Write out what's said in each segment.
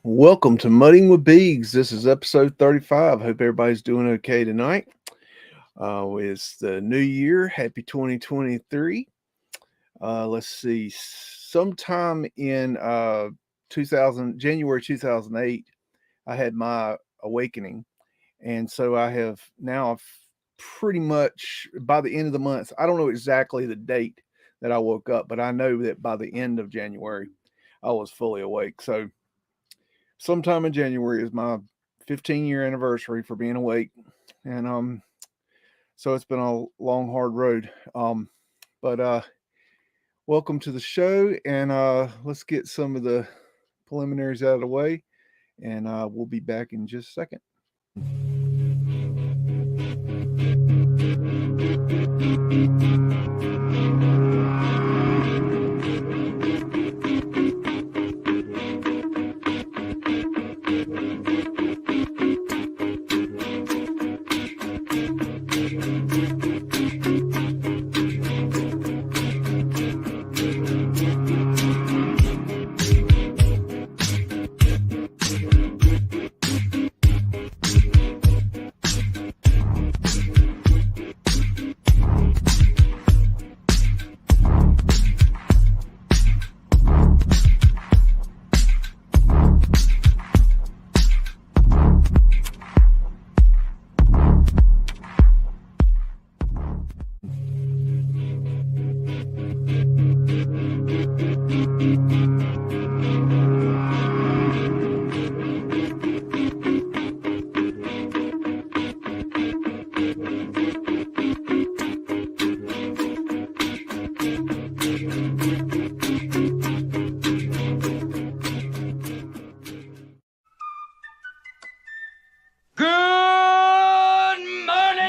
Welcome to Mudding with BEAGS. This is episode 35. Hope everybody's doing okay tonight. It's the new year. Happy 2023. Let's see. Sometime in January 2008, I had my awakening. And so I have now pretty much by the end of the month, I don't know exactly the date that I woke up, but I know that by the end of January, I was fully awake. So sometime in January is my 15-year anniversary for being awake, and so it's been a long, hard road. But welcome to the show, and let's get some of the preliminaries out of the way, and we'll be back in just a second.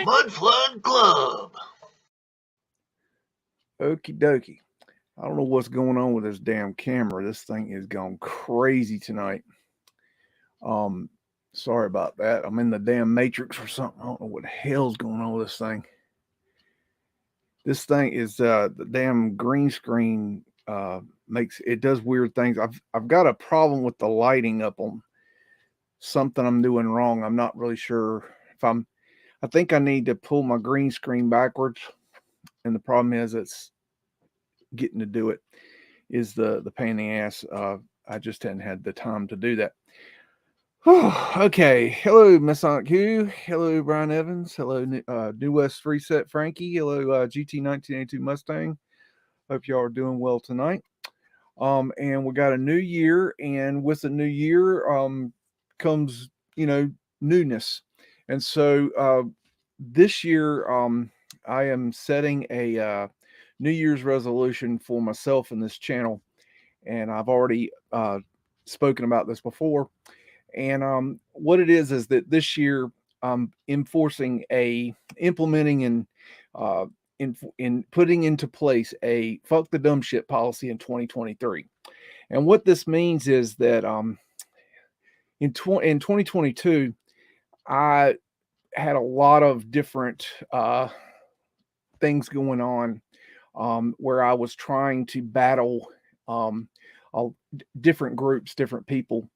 Mudflood Club. Okie dokie. I don't know what's going on with this damn camera. This thing is going crazy tonight. Sorry about that. I'm in the damn matrix or something. I don't know what the hell's going on with this thing. This thing is the damn green screen makes it does weird things. I've got a problem with the lighting up on something I'm doing wrong. I'm not really sure if I think I need to pull my green screen backwards, and the problem is it's getting to do it is the pain in the ass. I just hadn't had the time to do that. Okay. Hello, Masonic Q. Hello, Brian Evans. Hello, New West Reset Frankie. Hello, GT 1982 Mustang. Hope y'all are doing well tonight. And we got a new year, and with the new year comes newness. And so this year I am setting a New Year's resolution for myself in this channel, and I've already spoken about this before. And what it is that this year I'm implementing and in putting into place a fuck the dumb shit policy in 2023. And what this means is that in 2022, I had a lot of different things going on where I was trying to battle different groups, different people,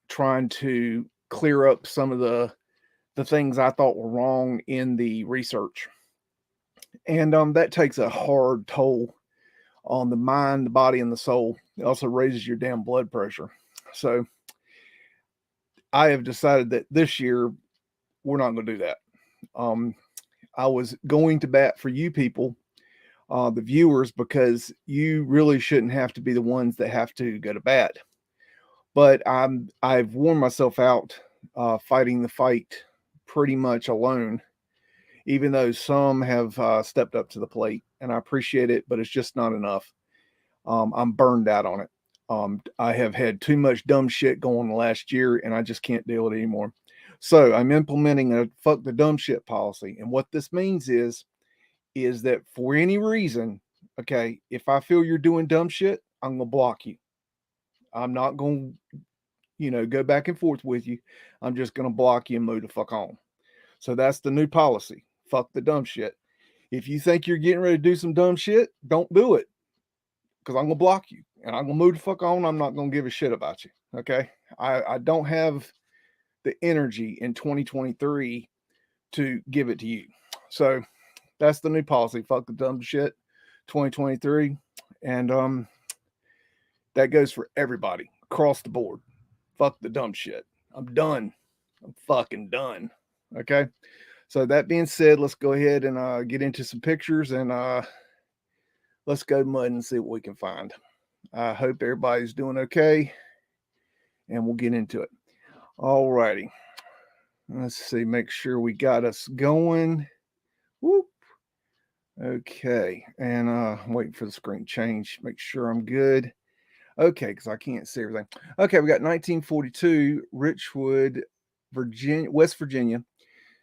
trying to clear up some of the things I thought were wrong in the research. And that takes a hard toll on the mind, the body, and the soul. It also raises your damn blood pressure. So I have decided that this year we're not going to do that. I was going to bat for you people, the viewers, because you really shouldn't have to be the ones that have to go to bat. But I've worn myself out fighting the fight pretty much alone, even though some have stepped up to the plate, and I appreciate it, but it's just not enough. I'm burned out on it. I have had too much dumb shit going the last year, and I just can't deal with it anymore. So I'm implementing a fuck the dumb shit policy. And what this means is that for any reason, okay, if I feel you're doing dumb shit, I'm going to block you. I'm not going to, go back and forth with you. I'm just going to block you and move the fuck on. So that's the new policy. Fuck the dumb shit. If you think you're getting ready to do some dumb shit, don't do it, because I'm going to block you. and I'm gonna move the fuck on. I'm not gonna give a shit about you. Okay. I don't have the energy in 2023 to give it to you. So that's the new policy. Fuck the dumb shit 2023. And that goes for everybody across the board. Fuck the dumb shit. I'm done. I'm fucking done. Okay. So that being said, let's go ahead and get into some pictures and let's go mud and see what we can find. I hope everybody's doing okay, and we'll get into it. All righty. Let's see, make sure we got us going. Whoop. Okay, and waiting for the screen change. Make sure I'm good. Okay, because I can't see everything. Okay, we got 1942, Richwood, Virginia, West Virginia.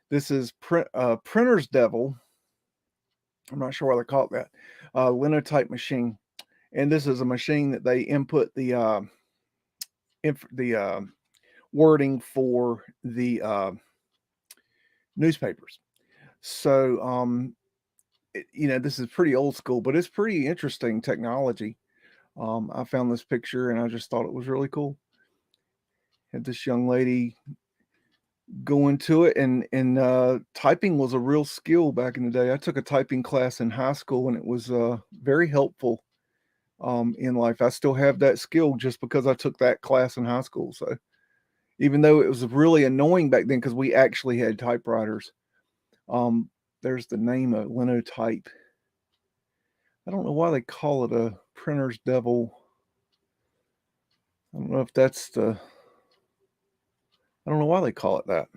This is Printer's Devil. I'm not sure why they call it that. Linotype machine, and this is a machine that they input the wording for the newspapers. So this is pretty old school, but it's pretty interesting technology. I found this picture and I just thought it was really cool. Had this young lady go into it, and typing was a real skill back in the day. I took a typing class in high school, and it was very helpful in life. I still have that skill just because I took that class in high school. So even though it was really annoying back then because we actually had typewriters, there's the name of Linotype. I don't know why they call it a Printer's Devil. I don't know if that's I don't know why they call it that.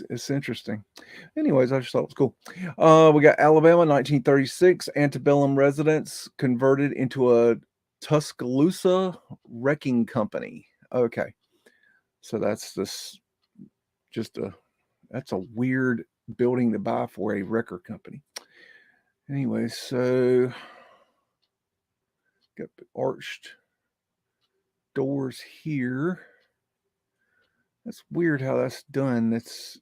It's interesting. Anyways, I just thought it was cool. We got Alabama, 1936, antebellum residence converted into a Tuscaloosa wrecking company. Okay, so that's that's a weird building to buy for a wrecker company. Anyway, so got arched doors here. That's weird how that's done. It's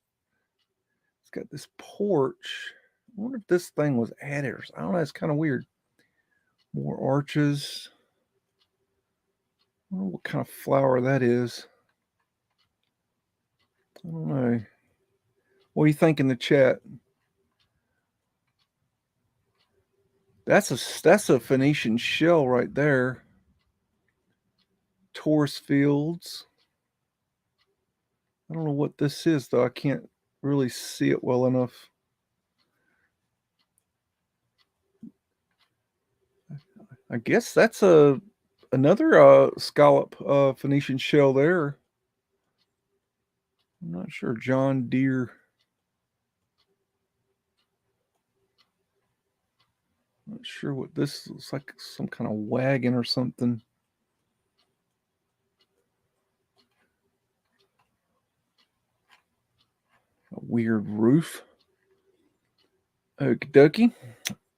got this porch. I wonder if this thing was added or I don't know. It's kind of weird. More arches. I don't know what kind of flower that is. I don't know. What do you think in the chat? That's a Phoenician shell right there. Taurus fields. I don't know what this is though. I can't really see it well enough. I guess that's another scallop Phoenician shell there. I'm not sure. John Deere. Not sure what this looks like. Some kind of wagon or something. A weird roof. Okie dokie.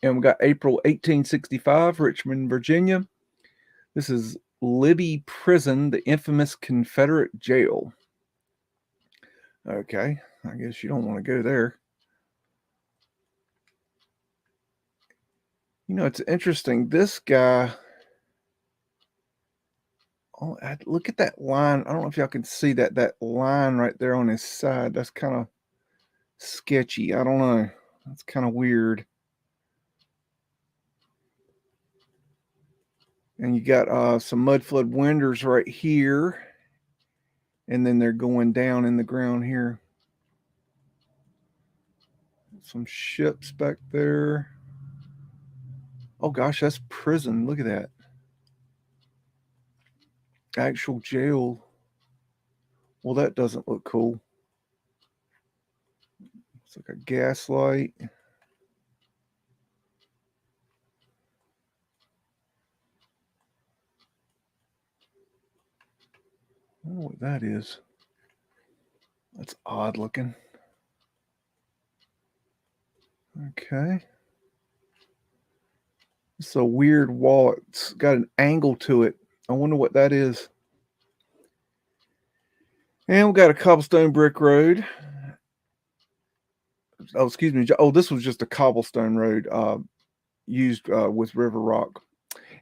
And we got April 1865, Richmond, Virginia. This is Libby Prison, the infamous Confederate jail. Okay, I guess you don't want to go there. You know, it's interesting. This guy, look at that line. I don't know if y'all can see that line right there on his side. That's kind of sketchy. I don't know. That's kind of weird. And you got some Mudflood windows right here. And then they're going down in the ground here. Some ships back there. Oh gosh, that's prison. Look at that. Actual jail. Well, that doesn't look cool. It's like a gas light. I don't know what that is. That's odd looking. Okay. It's a weird wall. It's got an angle to it. I wonder what that is. And we got a cobblestone brick road. Oh, excuse me. Oh, this was just a cobblestone road. used with River Rock.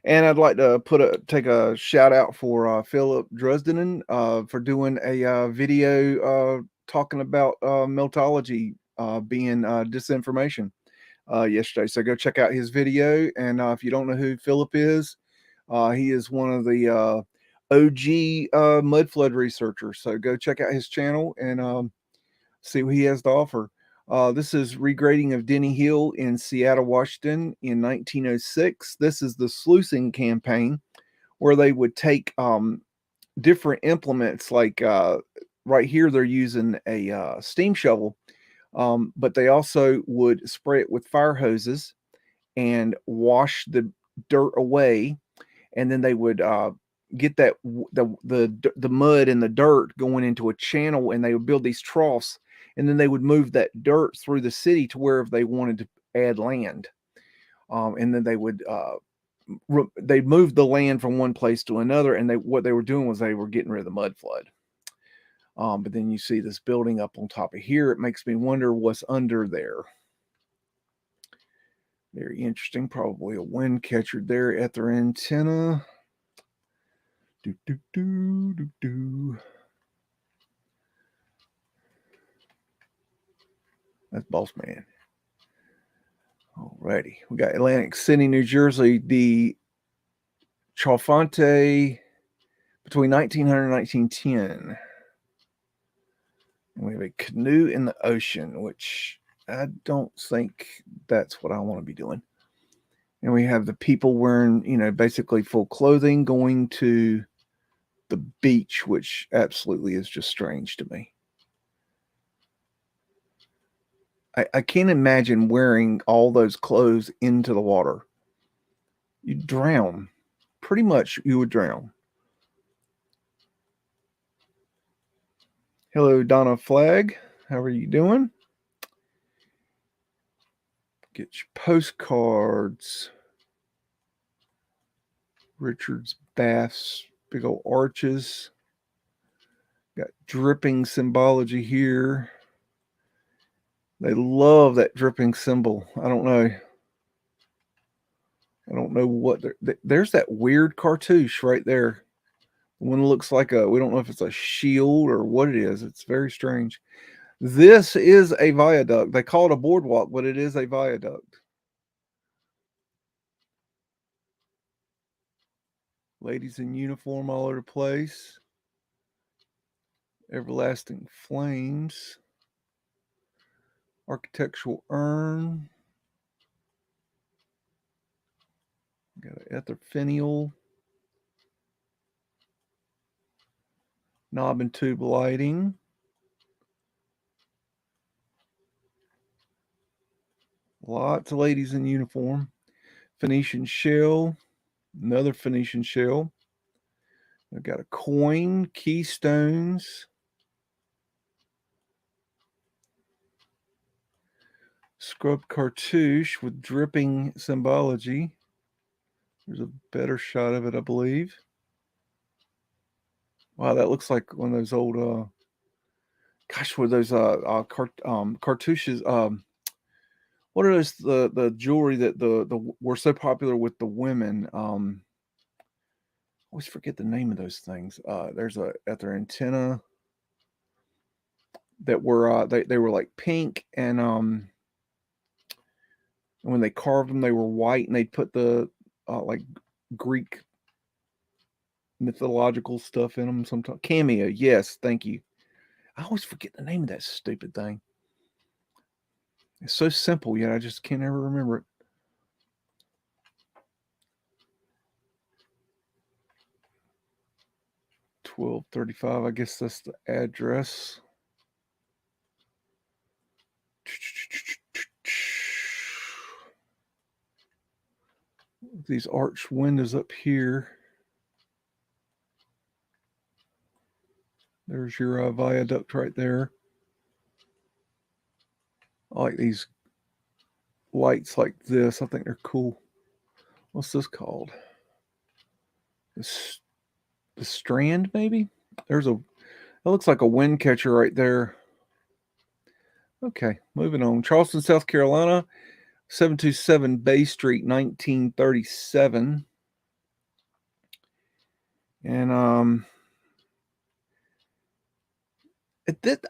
And I'd like to take a shout out for Philip Drusdinen for doing a video talking about Meltology being disinformation yesterday. So go check out his video. And if you don't know who Philip is, he is one of the OG Mudflood researchers. So go check out his channel and see what he has to offer. This is regrading of Denny Hill in Seattle, Washington in 1906. This is the sluicing campaign where they would take different implements, like right here they're using a steam shovel, but they also would spray it with fire hoses and wash the dirt away, and then they would get that the mud and the dirt going into a channel, and they would build these troughs, and then they would move that dirt through the city to wherever they wanted to add land, and then they would they moved the land from one place to another, and what they were doing was they were getting rid of the mud flood. But then you see this building up on top of here. It makes me wonder what's under there. Very interesting. Probably a wind catcher there at their antenna. Do, do, do, do, do. That's Boss Man. Alrighty. We got Atlantic City, New Jersey, the Chalfonte between 1900 and 1910. And we have a canoe in the ocean, which I don't think that's what I want to be doing. And we have the people wearing, basically full clothing going to the beach, which absolutely is just strange to me. I can't imagine wearing all those clothes into the water. You'd drown. Pretty much you would drown. Hello, Donna Flagg. How are you doing? Get your postcards. Richard's baths, big old arches. Got dripping symbology here. They love that dripping symbol. I don't know what there's that weird cartouche right there. One looks like we don't know if it's a shield or what it is. It's very strange. This is a viaduct. They call it a boardwalk, but it is a viaduct. Ladies in uniform all over the place. Everlasting flames. Architectural urn. Got an ether finial. Knob and tube lighting. Lots of ladies in uniform. Phoenician shell. Another Phoenician shell. I've got a coin, keystones. Scrubbed cartouche with dripping symbology. There's a better shot of it, I believe. Wow, that looks like one of those old, were those cartouches? What are those the jewelry that the were so popular with the women? Always forget the name of those things. There's at their antenna that were they were like pink, and when they carved them they were white, and they'd put the like Greek mythological stuff in them sometimes. Cameo, yes, thank you. I always forget the name of that stupid thing. It's so simple, yet I just can't ever remember it. $12.35. I guess that's the address. These arched windows up here. There's your viaduct right there. I like these lights like this. I think they're cool. What's this called? The Strand, maybe? That looks like a wind catcher right there. Okay, moving on. Charleston, South Carolina. 727 Bay Street, 1937. And it did.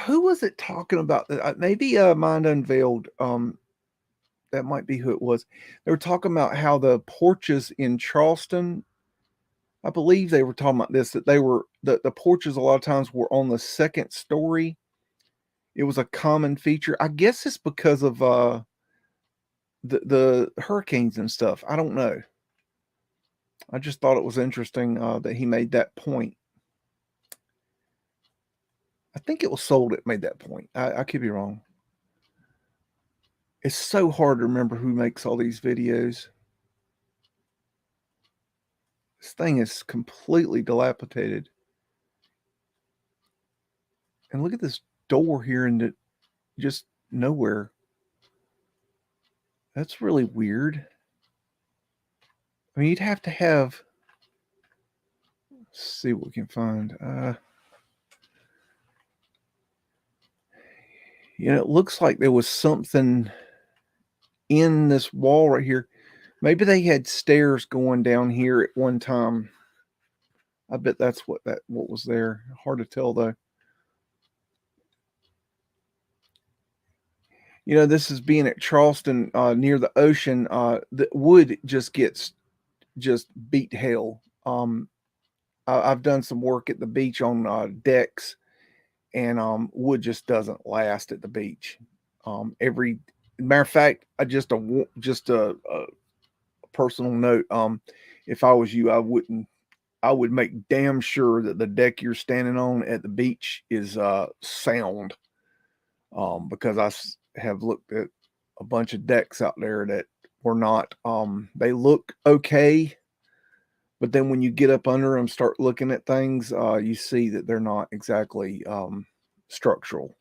Who was it talking about? Maybe Mind Unveiled. That might be who it was. They were talking about how the porches in Charleston, I believe they were talking about this, that they were the porches a lot of times were on the second story. It was a common feature. I guess it's because of the hurricanes and stuff. I don't know. I just thought it was interesting that he made that point. I think it was Sold that made that point. I could be wrong. It's so hard to remember who makes all these videos. This thing is completely dilapidated. And look at this door here in just nowhere. That's really weird. I mean, you'd have to have. Let's see what we can find. It looks like there was something in this wall right here. Maybe they had stairs going down here at one time. I bet that's what was there. Hard to tell though. This is being at Charleston, near the ocean. The wood just gets beat to hell. I've done some work at the beach on decks, and wood just doesn't last at the beach. Every matter of fact, just a personal note. If I was you, I would make damn sure that the deck you're standing on at the beach is sound. Because I have looked at a bunch of decks out there that were not. They look okay, but then when you get up under them, start looking at things, you see that they're not exactly structural.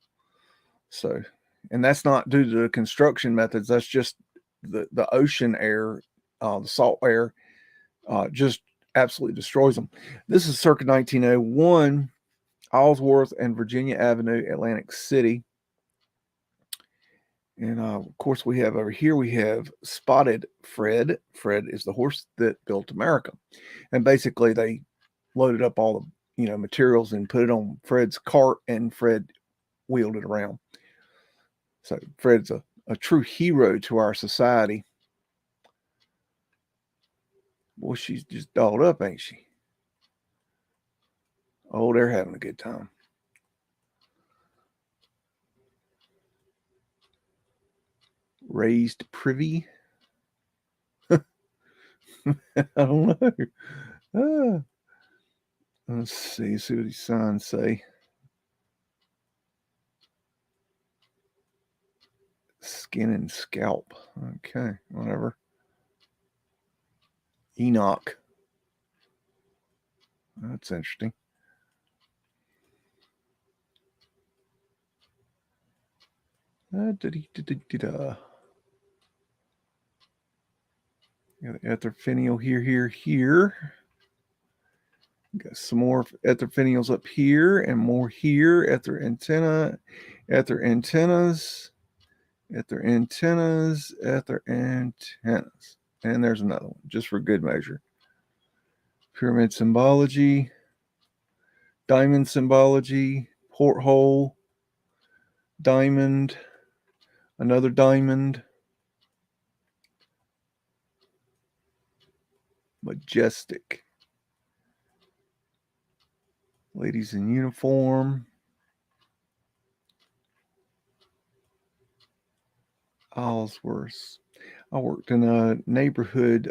So, and that's not due to the construction methods. That's just the ocean air, the salt air, just absolutely destroys them. This is circa 1901, Ellsworth and Virginia Avenue, Atlantic City. And of course, we have over here, we have Spotted Fred. Fred is the horse that built America. And basically, they loaded up all the materials and put it on Fred's cart, and Fred wheeled it around. So Fred's a true hero to our society. Boy, she's just dolled up, ain't she? Oh, they're having a good time. Raised privy. I don't know. Let's see what these signs say. Skin and scalp. Okay, whatever. Enoch. That's interesting. Got the ether here. Got some more ether finials up here and more here. Ether antennas, ether antennas. And there's another one, just for good measure. Pyramid symbology, diamond symbology, porthole, diamond, another diamond, majestic. Ladies in uniform. Ellsworth. I worked in a neighborhood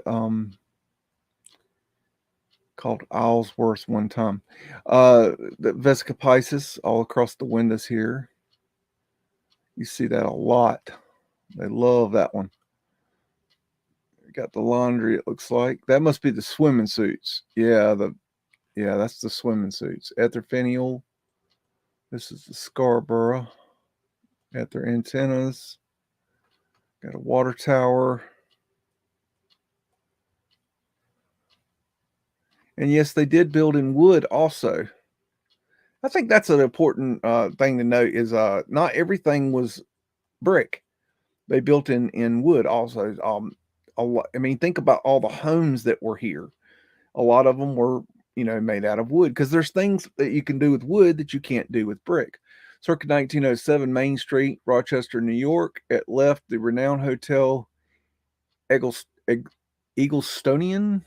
called Ellsworth one time. The Vesica Pisces all across the windows here. You see that a lot. They love that one. Got the laundry, it looks like. That must be the swimming suits. Yeah, that's the swimming suits. Ether finial. This is the Scarborough. Ether antennas. Got a water tower. And yes, they did build in wood also. I think that's an important thing to note is not everything was brick. They built in wood also. A lot, I mean, think about all the homes that were here. A lot of them were, made out of wood, because there's things that you can do with wood that you can't do with brick. Circa 1907, Main Street, Rochester, New York. It left the renowned hotel Eggleston. Eggleston.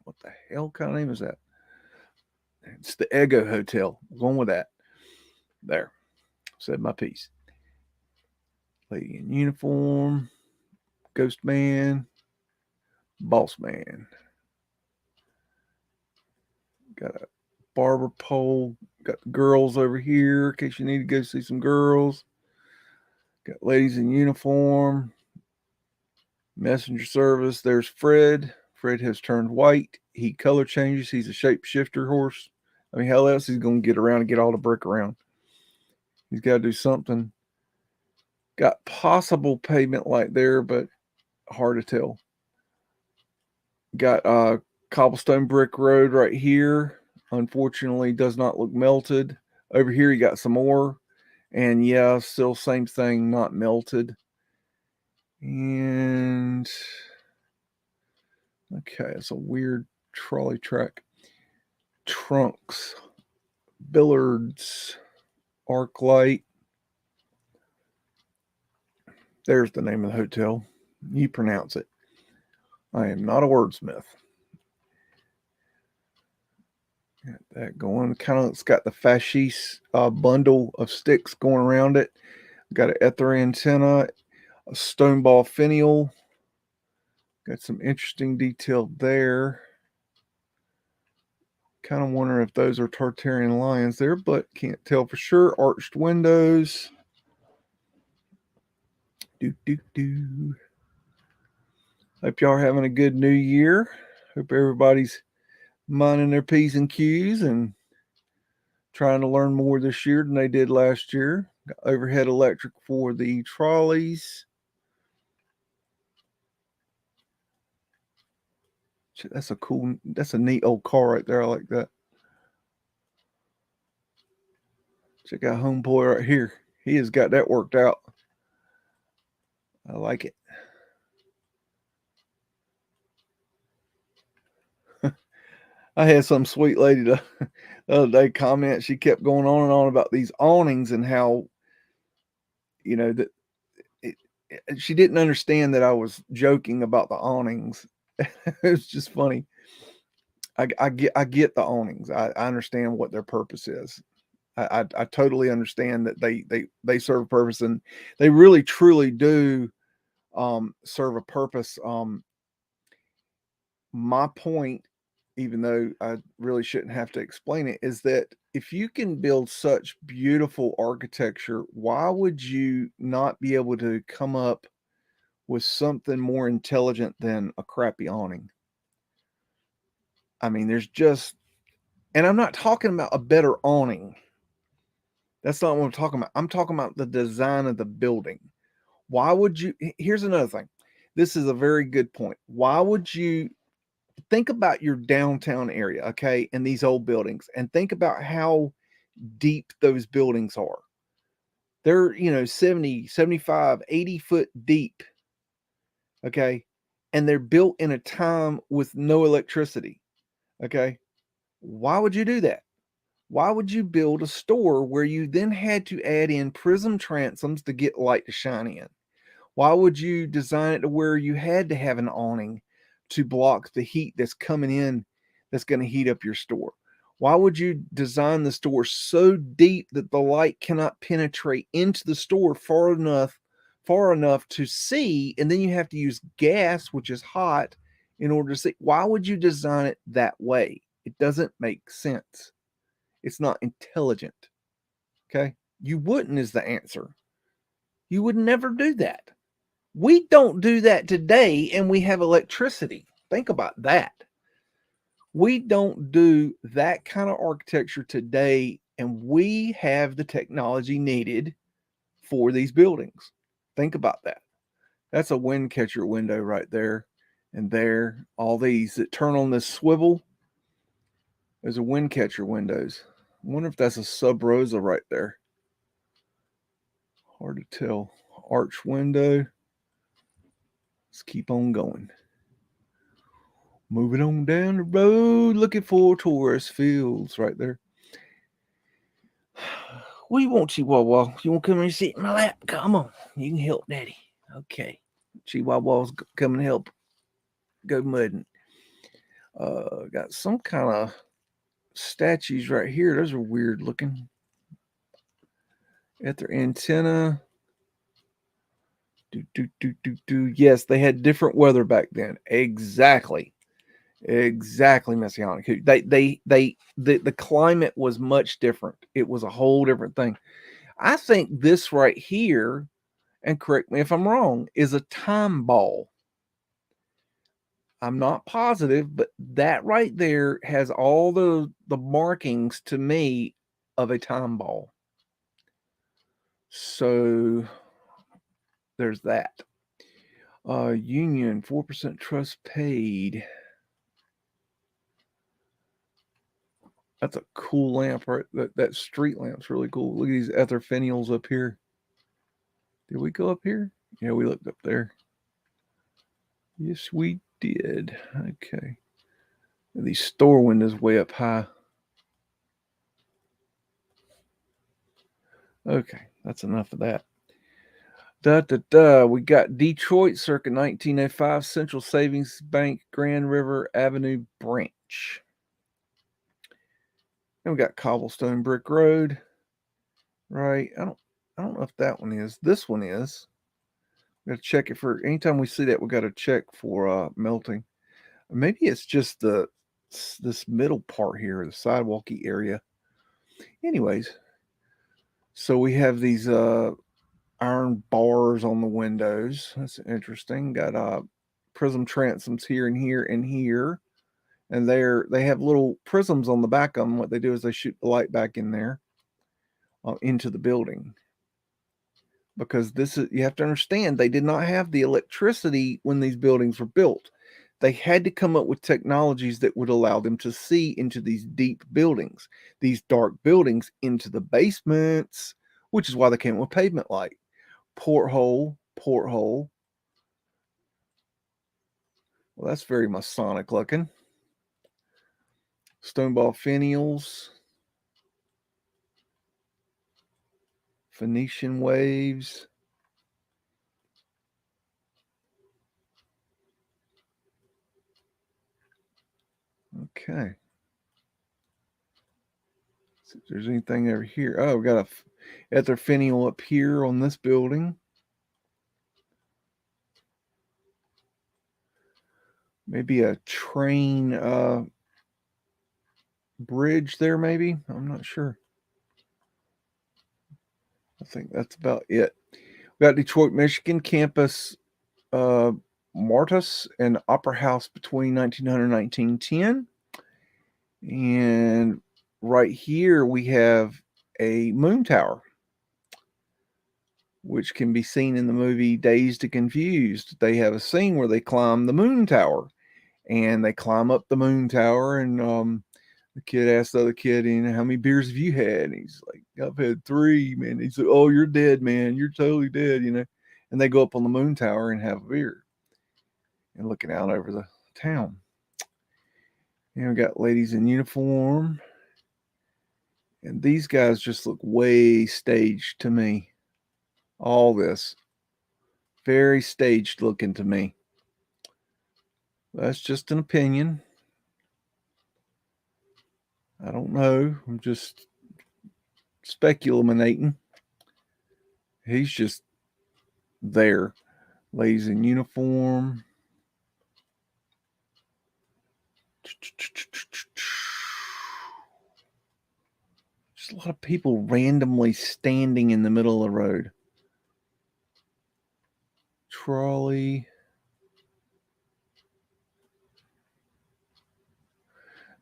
What the hell kind of name is that? It's the Ego Hotel. Going with that. There. Said my piece. Lady in uniform. Ghost man. Boss man. Got a barber pole. Got the girls over here in case you need to go see some girls. Got ladies in uniform. Messenger service. There's Fred. Fred has turned white. He color changes. He's a shapeshifter horse. I mean, how else is he going to get around and get all the brick around? He's got to do something. Got possible pavement light there, but hard to tell. Got cobblestone brick road right here. Unfortunately, does not look melted. Over here, you got some more. And yeah, still same thing, not melted. And okay, it's a weird trolley track. Trunks, billards, arc light. There's the name of the hotel. You pronounce it. I am not a wordsmith. Got that going. Kind of, it's got the fasciste bundle of sticks going around it. Got an ether antenna, a stone ball finial. Got some interesting detail there. Kind of wondering if those are Tartarian lions there, but can't tell for sure. Arched windows. Hope y'all are having a good new year. Hope everybody's minding their P's and Q's and trying to learn more this year than they did last year. Got overhead electric for the trolleys. That's a neat old car right there. I like that. Check out homeboy right here. He has got that worked out. I like it. I had some sweet lady the other day comment. She kept going on and on about these awnings and how, that she didn't understand that I was joking about the awnings. It was just funny. I get the awnings. I understand what their purpose is. I totally understand that they serve a purpose, and they really truly do serve a purpose. My point, even though I really shouldn't have to explain it, is that if you can build such beautiful architecture, why would you not be able to come up with something more intelligent than a crappy awning? I mean, and I'm not talking about a better awning. That's not what I'm talking about. I'm talking about the design of the building. Why would you? Here's another thing. This is a very good point. Why would you think about your downtown area, okay, and these old buildings, and think about how deep those buildings are. They're, 70, 75, 80 foot deep, okay, and they're built in a time with no electricity, okay. Why would you do that? Why would you build a store where you then had to add in prism transoms to get light to shine in? Why would you design it to where you had to have an awning to block the heat that's coming in that's going to heat up your store? Why would you design the store so deep that the light cannot penetrate into the store far enough to see, and then you have to use gas, which is hot, in order to see? Why would you design it that way? It doesn't make sense. It's not intelligent. Okay? You wouldn't is the answer. You would never do that. We don't do that today, and we have electricity. Think about that. We don't do that kind of architecture today, and we have the technology needed for these buildings. Think about that. That's a wind catcher window right there and there. All these that turn on this swivel, there's a wind catcher windows. I wonder if that's a sub rosa right there. Hard to tell. Arch window. Let's keep on going. Moving on down the road, looking for tourist fields right there. What do you want, Chihuahua? You want to come and sit in my lap? Come on. You can help Daddy. Okay. Chihuahua's coming to help go mudding. Got some kind of statues right here. Those are weird looking. At their antenna. Yes, they had different weather back then. Exactly, Messianic. The climate was much different. It was a whole different thing. I think this right here, and correct me if I'm wrong, is a time ball. I'm not positive, but that right there has all the markings to me of a time ball. So there's that. Union 4% trust paid. That's a cool lamp, right? That street lamp's really cool. Look at these ether finials up here. Did we go up here? Yeah, we looked up there. Yes, we did. Okay. These store windows way up high. Okay, that's enough of that. We got Detroit circa 1905, Central Savings Bank, Grand River Avenue branch. Then we got Cobblestone Brick Road. Right. I don't know if that one is. This one is. We got to check it for anytime we see that, we got to check for melting. Maybe it's just this middle part here, the sidewalky area. Anyways, so we have these iron bars on the windows. That's interesting. Got prism transoms here and here and here. And they have little prisms on the back of them. What they do is they shoot the light back in there into the building. Because you have to understand, they did not have the electricity when these buildings were built. They had to come up with technologies that would allow them to see into these deep buildings, these dark buildings, into the basements, which is why they came up with pavement light. Porthole. Well, that's very Masonic looking. Stoneball finials. Phoenician waves. Okay. See if there's anything over here. Oh, we got a ether finial up here on this building. Maybe a train bridge there, maybe. I'm not sure. I think that's about it. We got Detroit, Michigan campus, Martus and Opera House between 1900 and 1910. And right here we have a moon tower, which can be seen in the movie Dazed and Confused. They have a scene where they climb the moon tower, and they climb up the moon tower, and the kid asked the other kid, how many beers have you had? And he's like, I've had 3, man. He said, oh, you're dead, man. You're totally dead, And they go up on the moon tower and have a beer and looking out over the town. And we got ladies in uniform. And these guys just look way staged to me. All this. Very staged looking to me. That's just an opinion. I don't know. I'm just speculating. He's just there. Ladies in uniform. Just a lot of people randomly standing in the middle of the road. Trolley.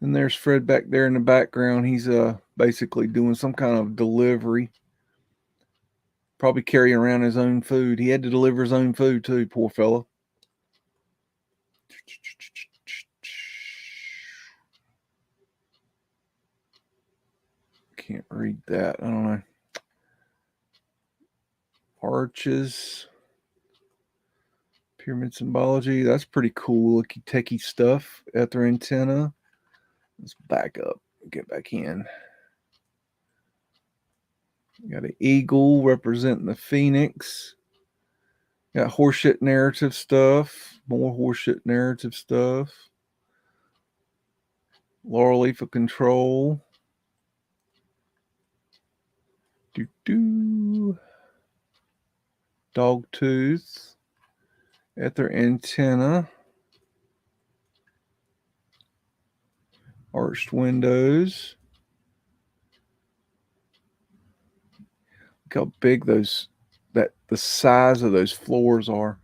And there's Fred back there in the background. He's basically doing some kind of delivery. Probably carrying around his own food. He had to deliver his own food too, poor fella. Can't read that. I don't know. Arches. Pyramid symbology. That's pretty cool. Looky techie stuff. Ether antenna. Let's back up. Get back in. Got an eagle representing the phoenix. Got horseshit narrative stuff. More horseshit narrative stuff. Laurel leaf of control. Dog tooth. Ether antenna. Arched windows. Look how big the size of those floors are.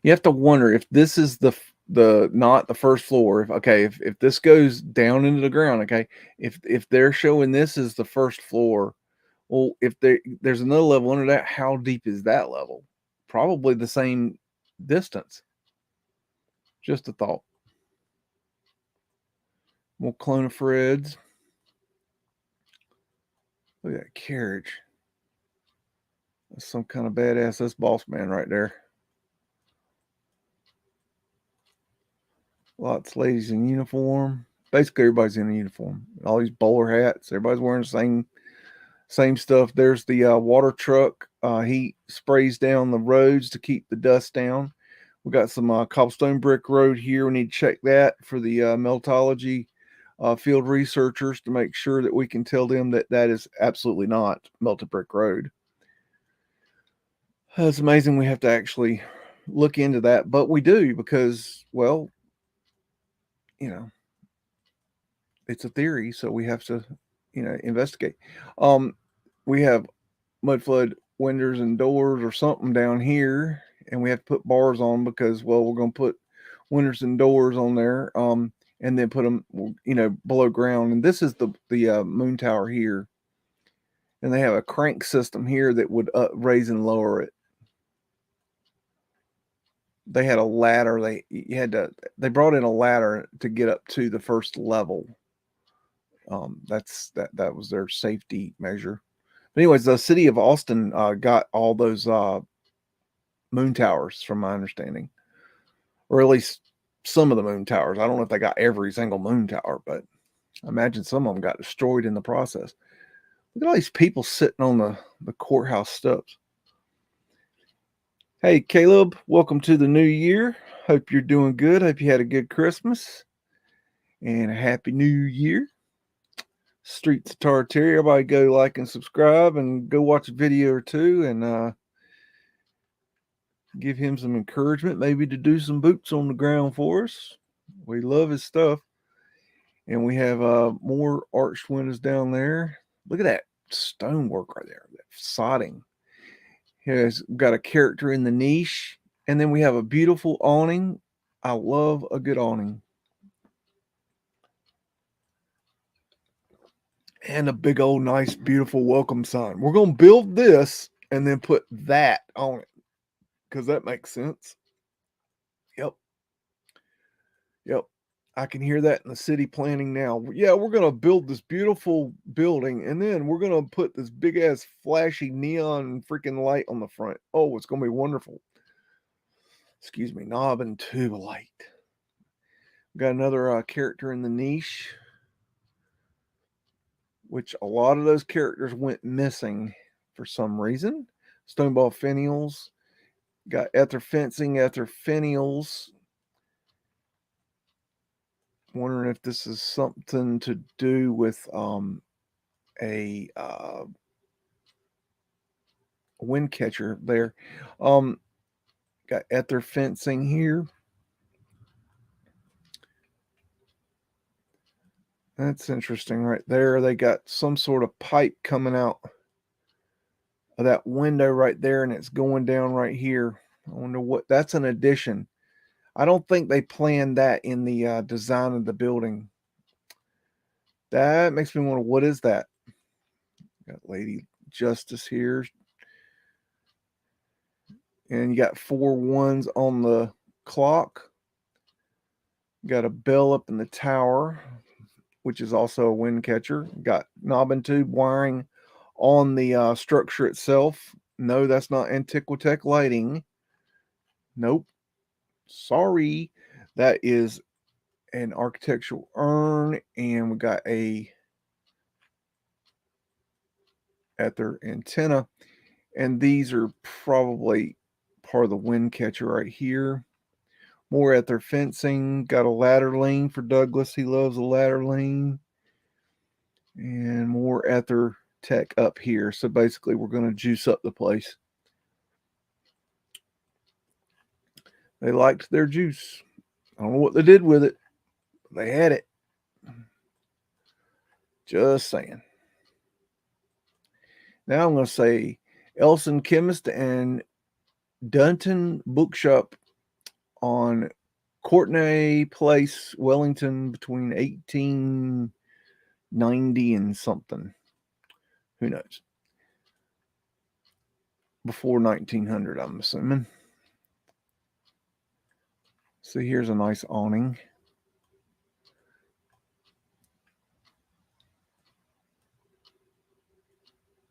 You have to wonder if this is the not the first floor. If this goes down into the ground, okay, if they're showing this as the first floor, well, if there's another level under that, how deep is that level? Probably the same distance. Just a thought. More cloniferids. Look at that carriage. That's some kind of badass. That's boss man right there. Lots of ladies in uniform. Basically, everybody's in a uniform. All these bowler hats. Everybody's wearing the same stuff. There's the water truck. He sprays down the roads to keep the dust down. We got some cobblestone brick road here. We need to check that for the Meltology field researchers to make sure that we can tell them that that is absolutely not melted brick road. It's amazing we have to actually look into that, but we do because, well, you know, it's a theory, so we have to, investigate. We have Mudflood windows and doors or something down here, and we have to put bars on because, well, we're going to put windows and doors on there, and then put them, below ground. And this is the moon tower here, and they have a crank system here that would raise and lower it. They had a ladder. They brought in a ladder to get up to the first level. That was their safety measure. But anyways, the city of Austin got all those moon towers, from my understanding, or at least some of the moon towers. I don't know if they got every single moon tower, but I imagine some of them got destroyed in the process. Look at all these people sitting on the courthouse steps. Hey, Caleb, welcome to the new year. Hope you're doing good. Hope you had a good Christmas and a happy new year. Streets of Tartaria. Everybody go like and subscribe and go watch a video or two and give him some encouragement, maybe to do some boots on the ground for us. We love his stuff. And we have more arched windows down there. Look at that stonework right there, that sodding. Here's got a character in the niche, and then we have a beautiful awning. I love a good awning. And a big old nice beautiful welcome sign. We're going to build this and then put that on it because that makes sense. Yep. I can hear that in the city planning now. Yeah, we're going to build this beautiful building, and then we're going to put this big ass flashy neon freaking light on the front. Oh, it's going to be wonderful. Excuse me, knob and tube light. Got another character in the niche, which a lot of those characters went missing for some reason. Stoneball finials. Got ether fencing, ether finials. Wondering if this is something to do with a wind catcher there. Got ether fencing here. That's interesting right there. They got some sort of pipe coming out of that window right there, and it's going down right here. I wonder what that's an addition. I don't think they planned that in the design of the building. That makes me wonder, what is that? Got Lady Justice here. And you got 4 1s on the clock. Got a bell up in the tower, which is also a wind catcher. Got knob and tube wiring on the structure itself. No, that's not Antiquitech lighting. Nope. Sorry. That is an architectural urn, and we got a ether antenna. And these are probably part of the wind catcher right here. More ether fencing. Got a ladder lane for Douglas. He loves a ladder lane. And more ether tech up here. So basically, we're going to juice up the place. They liked their juice. I don't know what they did with it. But they had it. Just saying. Now I'm going to say Elson Chemist and Dunton Bookshop on Courtenay Place, Wellington, between 1890 and something. Who knows? Before 1900, I'm assuming. So here's a nice awning.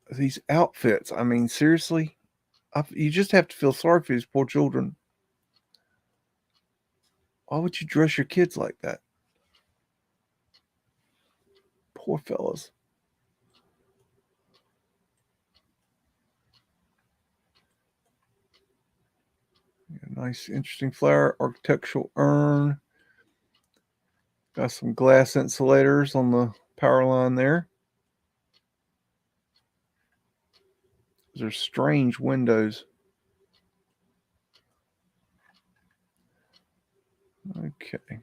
These outfits, I mean, seriously, you just have to feel sorry for these poor children. Why would you dress your kids like that? Poor fellas. Nice, interesting flower, architectural urn. Got some glass insulators on the power line there. Those are strange windows. Okay.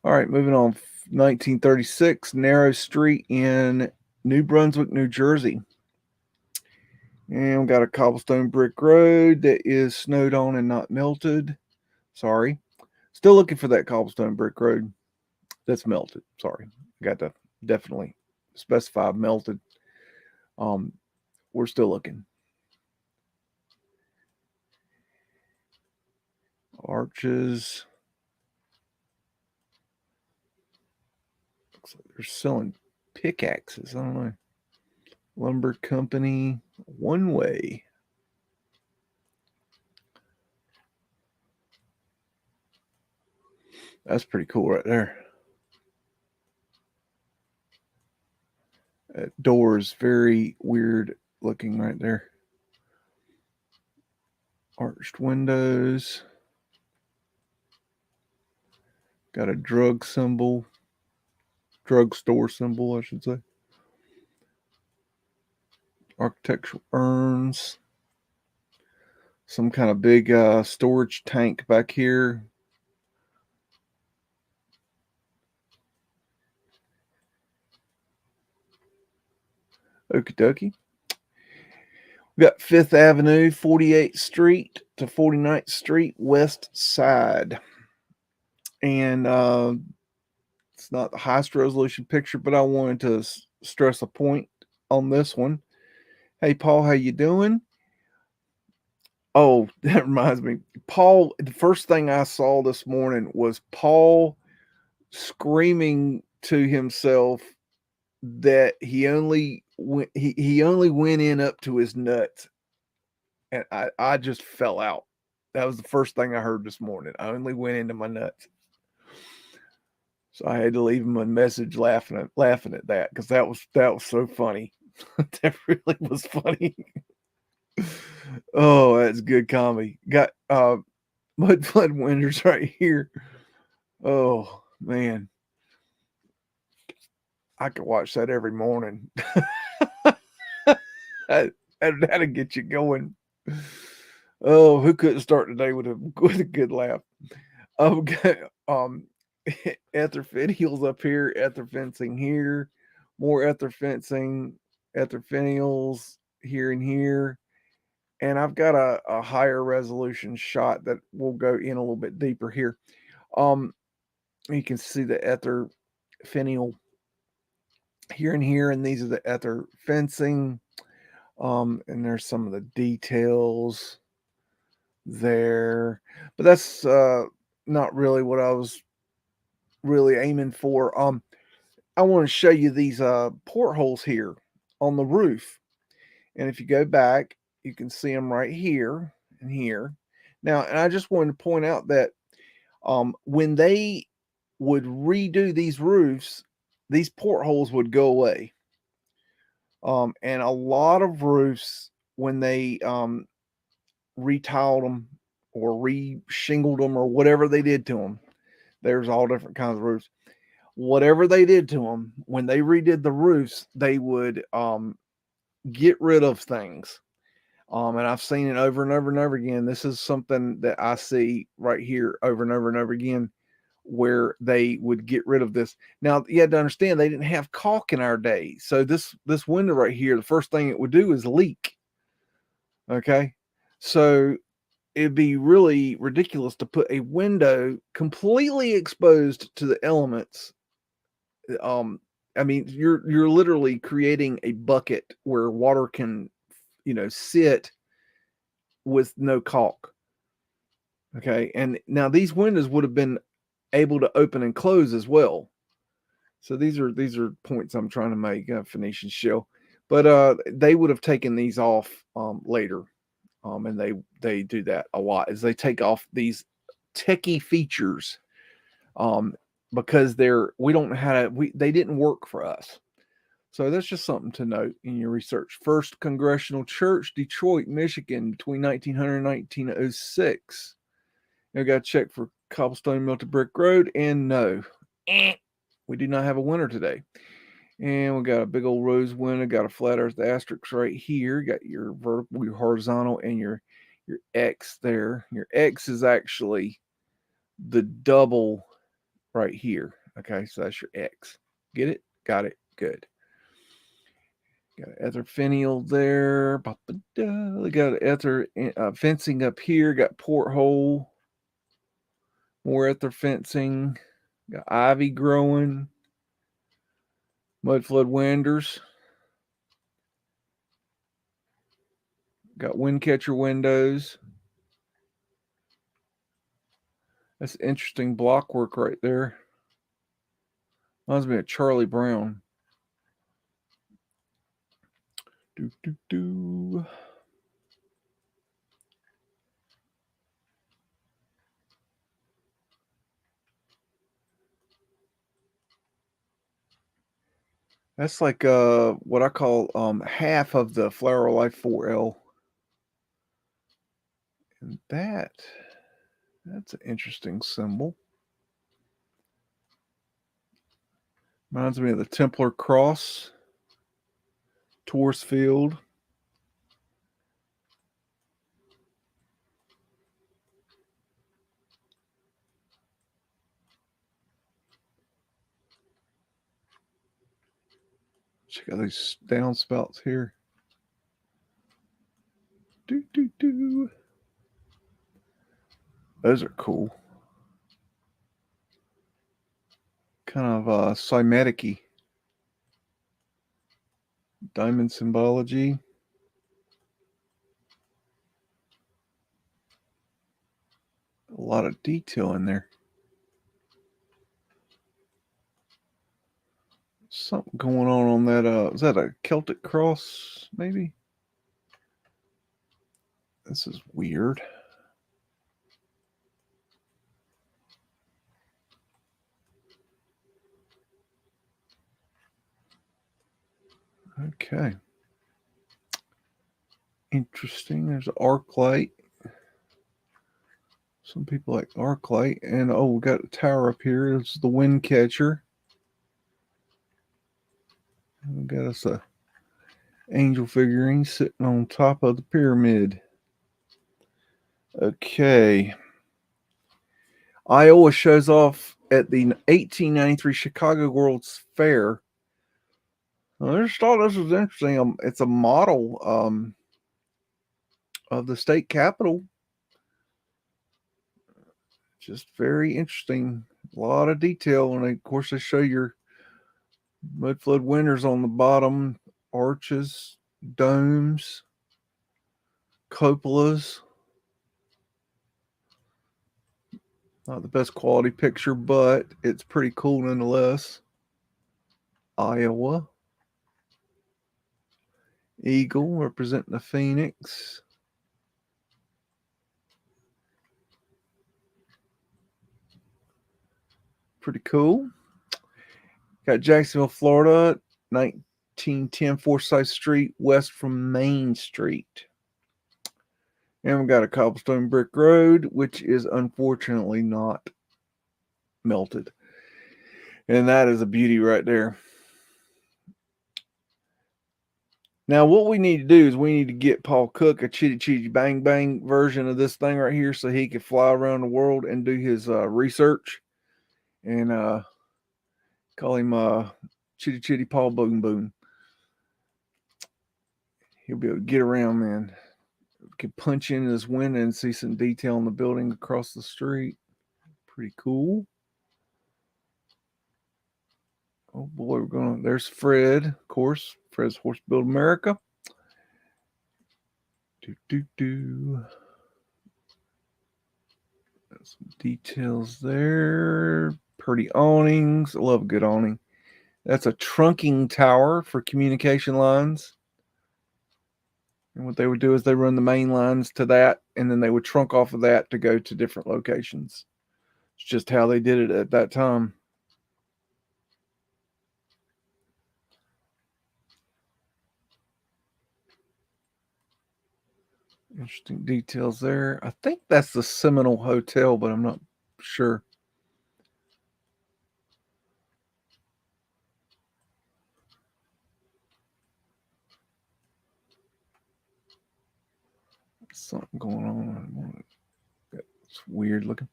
All right, moving on. 1936, narrow street in New Brunswick, New Jersey. And we got a cobblestone brick road that is snowed on and not melted. Sorry. Still looking for that cobblestone brick road that's melted. Sorry. Got to definitely specify melted. We're still looking. Arches. Looks like they're selling pickaxes. I don't know. Lumber company, one way. That's pretty cool right there. That door is very weird looking right there. Arched windows. Got a drugstore symbol, I should say. Architectural urns. Some kind of big storage tank back here. Okie dokie. We got 5th Avenue, 48th Street to 49th Street, West Side. And it's not the highest resolution picture, but I wanted to stress a point on this one. Hey, Paul, how you doing? Oh, that reminds me. Paul, the first thing I saw this morning was Paul screaming to himself that he only went in up to his nuts, and I just fell out. That was the first thing I heard this morning. I only went into my nuts, so I had to leave him a message laughing at that, because that was so funny. That really was funny. Oh, that's good comedy. Got Mudflood windows right here. Oh man, I could watch that every morning. That'll get you going. Oh, who couldn't start the day with a good laugh? Okay, ether finials up here, ether fencing here, more ether fencing, ether finials here and here, and I've got a higher resolution shot that will go in a little bit deeper here. You can see the ether finial here and here, and these are the ether fencing. And there's some of the details there, but that's not really what I was really aiming for. I want to show you these portholes here on the roof. And if you go back, you can see them right here and here. Now, and I just wanted to point out that when they would redo these roofs, these portholes would go away. And a lot of roofs, when they retiled them or re-shingled them or whatever they did to them, there's all different kinds of roofs. Whatever they did to them, when they redid the roofs, they would get rid of things. And I've seen it over and over and over again. This is something that I see right here over and over and over again, where they would get rid of this. Now you had to understand they didn't have caulk in our day, so this window right here, the first thing it would do is leak. Okay, so it'd be really ridiculous to put a window completely exposed to the elements. I mean, you're literally creating a bucket where water can, sit with no caulk. Okay, and now these windows would have been able to open and close as well. So these are points I'm trying to make. Phoenician shell, but they would have taken these off later, and they do that a lot. Is they take off these techie features, because they didn't work for us. So that's just something to note in your research. First Congressional Church, Detroit, Michigan, between 1900 and 1906. You got to check for cobblestone melted brick road, and no, we do not have a winner today. And we got a big old rose window, got a flat earth asterisk right here, got your vertical, your horizontal, and your X there. Your X is actually the double right here. Okay, so that's your X. Get it? Got it. Good. Got an ether finial there. Got ether fencing up here. Got porthole. More ether fencing. Got ivy growing. Mudflood windows. Got wind catcher windows. That's interesting block work right there. Reminds me of Charlie Brown. Do. That's like what I call half of the Flower Life 4L. And that's an interesting symbol. Reminds me of the Templar Cross, Taurus Field. Check out these downspouts here. Those are cool. Kind of cymatic-y. Diamond symbology. A lot of detail in there. Something going on that. Is that a Celtic cross, maybe? This is weird. Okay. Interesting. There's an arc light. Some people like arc light. And we got a tower up here. This is the wind catcher. We got us a angel figurine sitting on top of the pyramid. Okay. Iowa shows off at the 1893 Chicago World's Fair. I just thought this was interesting. It's a model of the state capitol. Just very interesting. A lot of detail. And of course, they show your Mudflood windows on the bottom, arches, domes, cupolas. Not the best quality picture, but it's pretty cool nonetheless. Iowa. Eagle representing the phoenix. Pretty cool. Got Jacksonville, Florida, 1910 Forsyth Street, west from Main Street. And we got a cobblestone brick road, which is unfortunately not melted. And that is a beauty right there. Now, what we need to do is we need to get Paul Cook a Chitty Chitty Bang Bang version of this thing right here so he can fly around the world and do his research. And call him Chitty Chitty Paul Boom Boom. He'll be able to get around, man. Could punch in his window and see some detail in the building across the street. Pretty cool. Oh boy, we're going. There's Fred, of course. Fred's Horse Build America. Some details there. Pretty awnings. I love a good awning. That's a trunking tower for communication lines. And what they would do is they run the main lines to that, and then they would trunk off of that to go to different locations. It's just how they did it at that time. Interesting details there. I think that's the Seminole Hotel, but I'm not sure. Something going on. It's weird looking.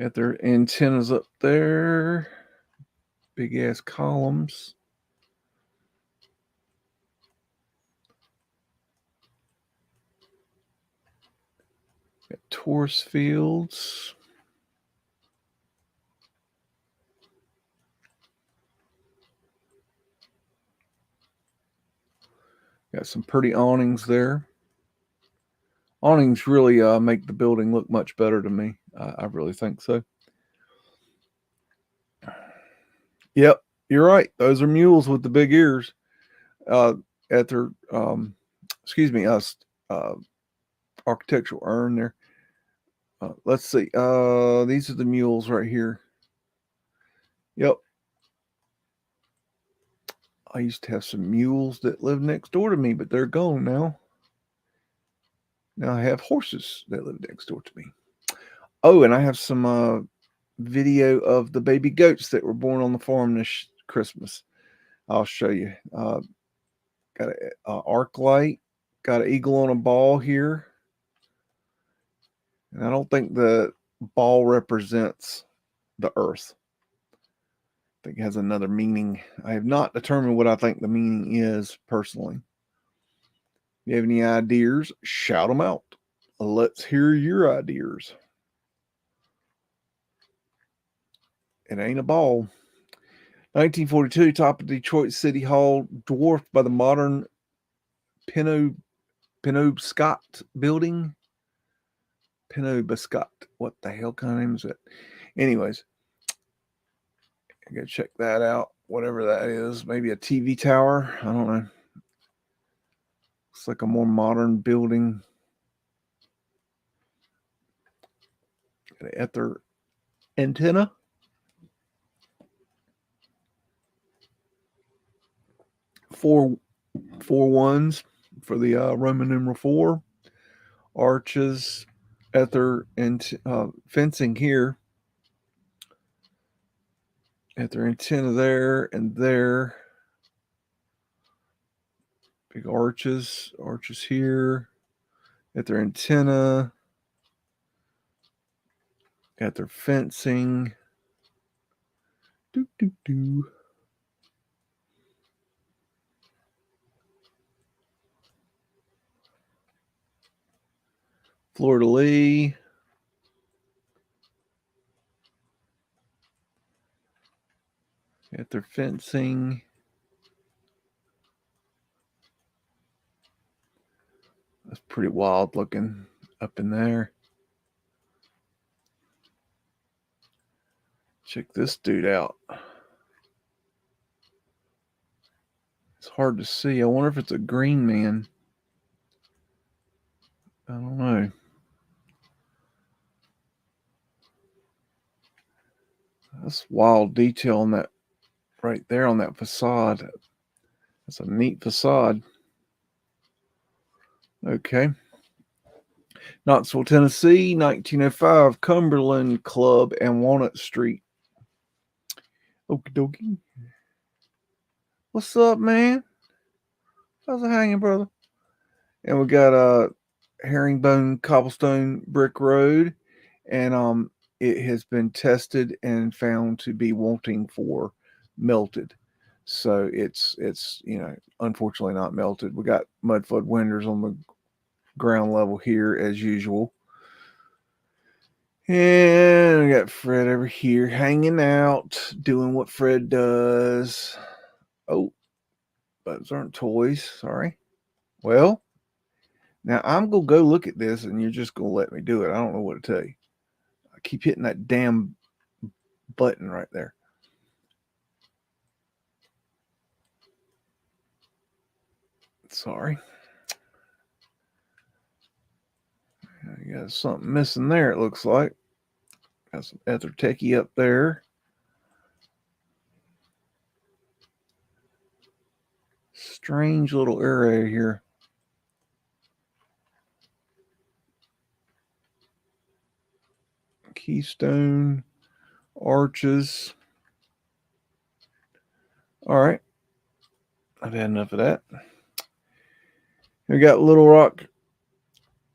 Got their antennas up there. Big ass columns. Got Taurus fields. Got some pretty awnings there. Awnings really make the building look much better to me. I really think so. Yep, you're right. Those are mules with the big ears. At their, architectural urn there. Let's see. These are the mules right here. Yep. I used to have some mules that lived next door to me, but they're gone now. Now I have horses that live next door to me. Oh, and I have some video of the baby goats that were born on the farm this Christmas. I'll show you. Got an arc light. Got an eagle on a ball here. And I don't think the ball represents the earth. I think it has another meaning. I have not determined what I think the meaning is personally. If you have any ideas, shout them out. Let's hear your ideas. It ain't a ball. 1942, top of Detroit City Hall, dwarfed by the modern Penobscot building. Penobscot. What the hell kind of name is it? Anyways, I gotta check that out. Whatever that is. Maybe a TV tower. I don't know. Looks like a more modern building. Got an ether antenna. Four ones for the Roman numeral 4. Arches, ether, and fencing here. Ether antenna there and there. Big arches here. Ether antenna. Ether fencing. Fleur-de-lis. Ether fencing. That's pretty wild looking up in there. Check this dude out. His hard to see. I wonder if it's a green man. I don't know. That's wild detail on that right there on that facade. That's a neat facade. Okay. Knoxville, Tennessee, 1905, Cumberland Club and Walnut Street. Okie dokie. What's up, man? How's it hanging, brother? And we got a herringbone cobblestone brick road, and it has been tested and found to be wanting for melted. So it's unfortunately not melted. We got Mudflood windows on the ground level here as usual. And we got Fred over here hanging out, doing what Fred does. Oh, those aren't toys. Sorry. Well, now I'm going to go look at this and you're just going to let me do it. I don't know what to tell you. I keep hitting that damn button right there. Sorry. I got something missing there, it looks like. Got some ether techie up there. Strange little area here. Keystone, arches. All right. I've had enough of that. We got Little Rock,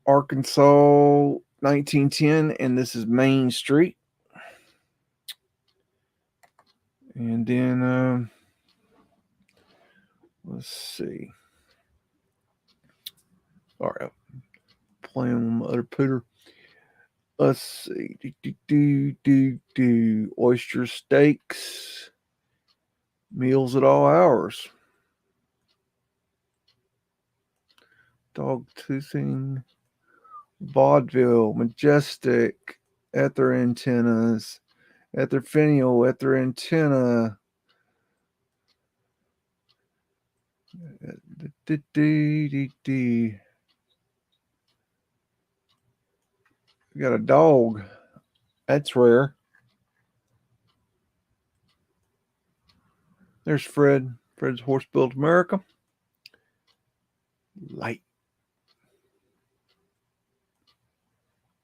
Arkansas, 1910, and this is Main Street. And then, let's see. All right, playing with my other pooter. Let's see. Oyster steaks, meals at all hours. Dog toothing, vaudeville, majestic, ether antennas, ether finial, ether antenna. We got a dog. That's rare. There's Fred. Fred's Horse Built America. Light.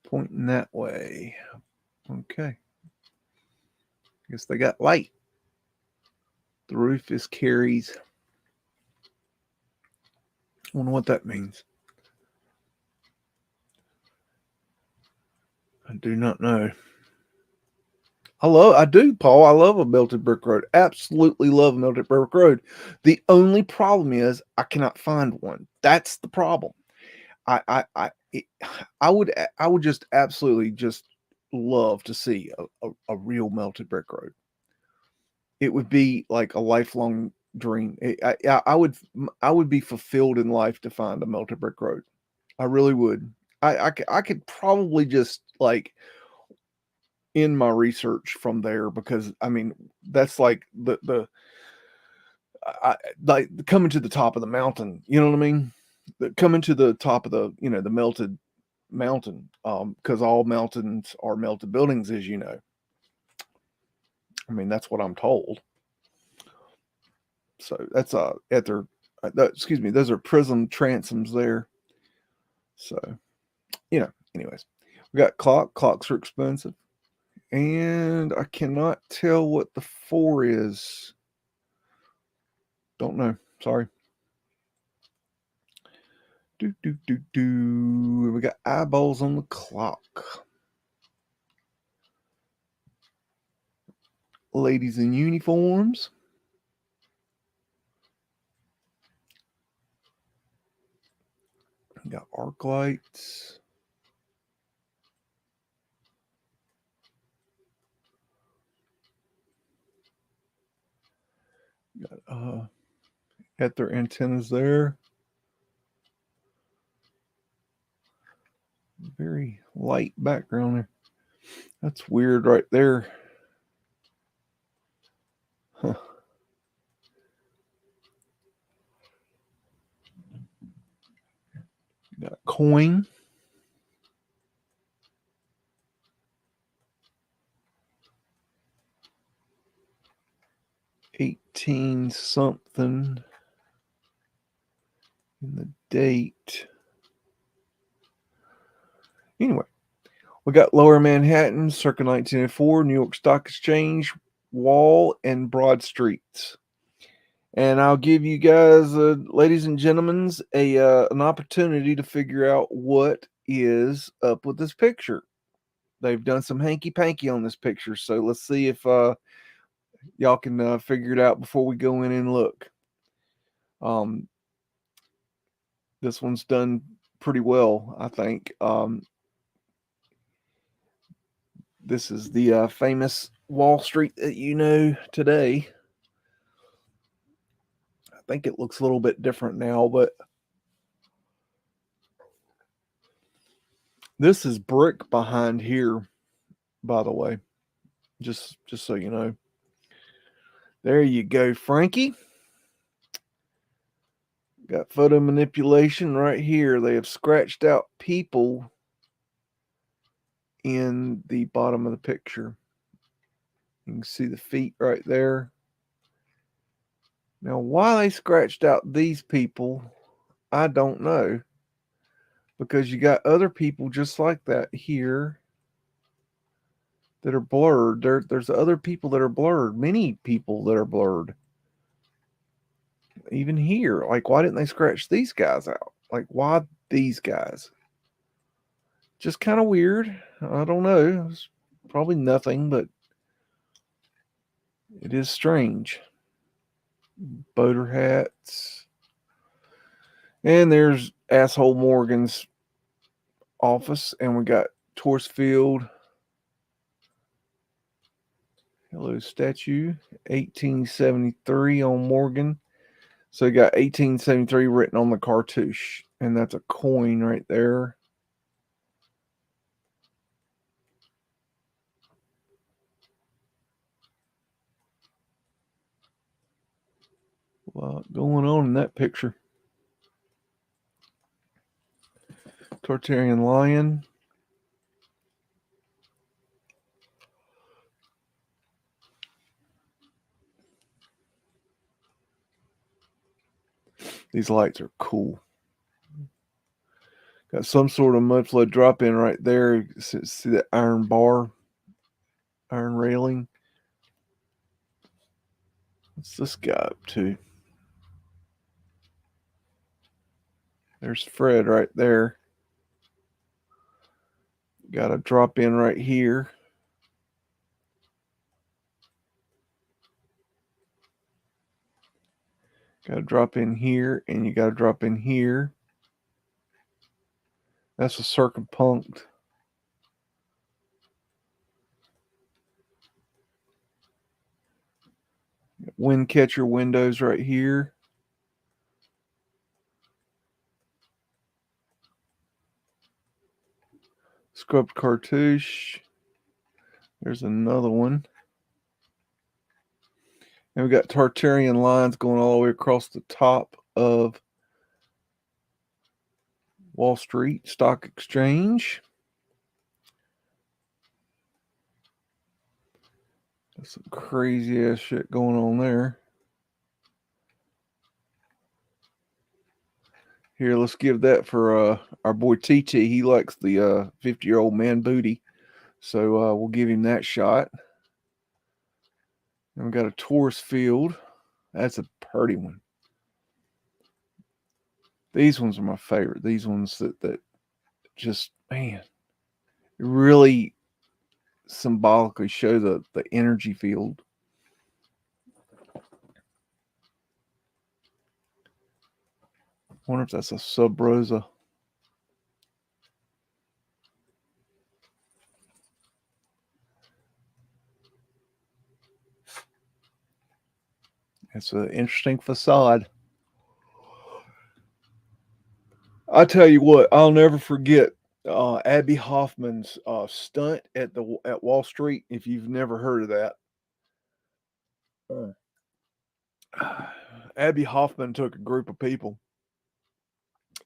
Pointing that way. Okay. Guess they got light. The roof is Carrie's. I wonder what that means. I do not know. I do, Paul. I love a melted brick road. Absolutely love a melted brick road. The only problem is I cannot find one. That's the problem. I would just absolutely just love to see a real melted brick road. It would be like a lifelong dream. I would be fulfilled in life to find a melted brick road. I really would. I could probably just like in my research from there, because I mean that's like like coming to the top of the mountain, you know what I mean? Coming to the top of the the melted mountain, because all mountains are melted buildings, as you know. I mean that's what I'm told. So that's ether. Excuse me, those are prism transoms there. So anyways, we got clocks are expensive. And I cannot tell what the 4 is. Don't know. Sorry. We got eyeballs on the clock. Ladies in uniforms. We got arc lights. Got ether antennas there. Very light background there. That's weird right there. Huh. Got a coin. $18 something. And the date. Anyway, we got Lower Manhattan, circa 1904, New York Stock Exchange, Wall and Broad Streets. And I'll give you guys, ladies and gentlemen, an opportunity to figure out what is up with this picture. They've done some hanky-panky on this picture, so let's see if y'all can figure it out before we go in and look. This one's done pretty well, I think. This is the famous Wall Street that you know today. I think it looks a little bit different now, but this is brick behind here, by the way. Just so you know. There you go, Frankie. Got photo manipulation right here. They have scratched out people in the bottom of the picture. You can see the feet right there. Now, why they scratched out these people, I don't know. Because you got other people just like that here that are blurred. There's other people that are blurred. Many people that are blurred. Even here. Like, why didn't they scratch these guys out? Like, why these guys? Just kind of weird. I don't know. It's probably nothing, but it is strange. Boater hats. And there's asshole Morgan's office. And we got Torsfield. Hello, statue. 1873 on Morgan. So you got 1873 written on the cartouche. And that's a coin right there. A lot going on in that picture. Tartarian lion. These lights are cool. Got some sort of Mudflood drop in right there. See that iron bar, iron railing. What's this guy up to? There's Fred right there. Got a drop in right here. Got to drop in here, and you got to drop in here. That's a circumpunct. Wind catcher windows right here. Scrubbed cartouche. There's another one. And we got Tartarian lines going all the way across the top of Wall Street Stock Exchange. That's some crazy ass shit going on there. Here, let's give that for our boy TT. He likes the 50-year-old man booty. So we'll give him that shot. And we got a Taurus field. That's a pretty one. These ones are my favorite. These ones that just, man, really symbolically show the energy field. I wonder if that's a Sub Rosa. It's an interesting facade. I tell you what, I'll never forget Abby Hoffman's stunt at Wall Street. If you've never heard of that, Abby Hoffman took a group of people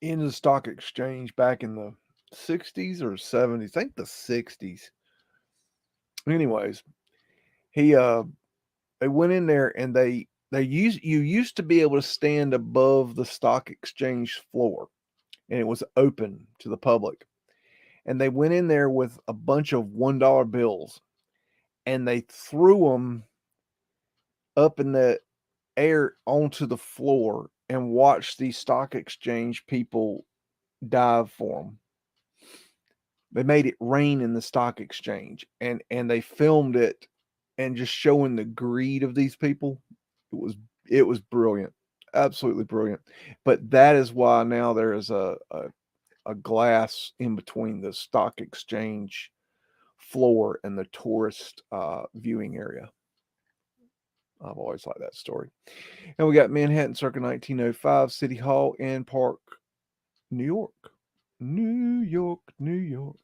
into the stock exchange back in the 60s or 70s. I think the 60s. Anyways, he they went in there and you used to be able to stand above the stock exchange floor, and it was open to the public. And they went in there with a bunch of $1 bills, and they threw them up in the air onto the floor and watched these stock exchange people dive for them. They made it rain in the stock exchange, and they filmed it, and just showing the greed of these people. It was brilliant, absolutely brilliant. But that is why now there is a glass in between the stock exchange floor and the tourist viewing area. I've always liked that story. And we got Manhattan circa 1905, City Hall and Park, New York. New York, New York.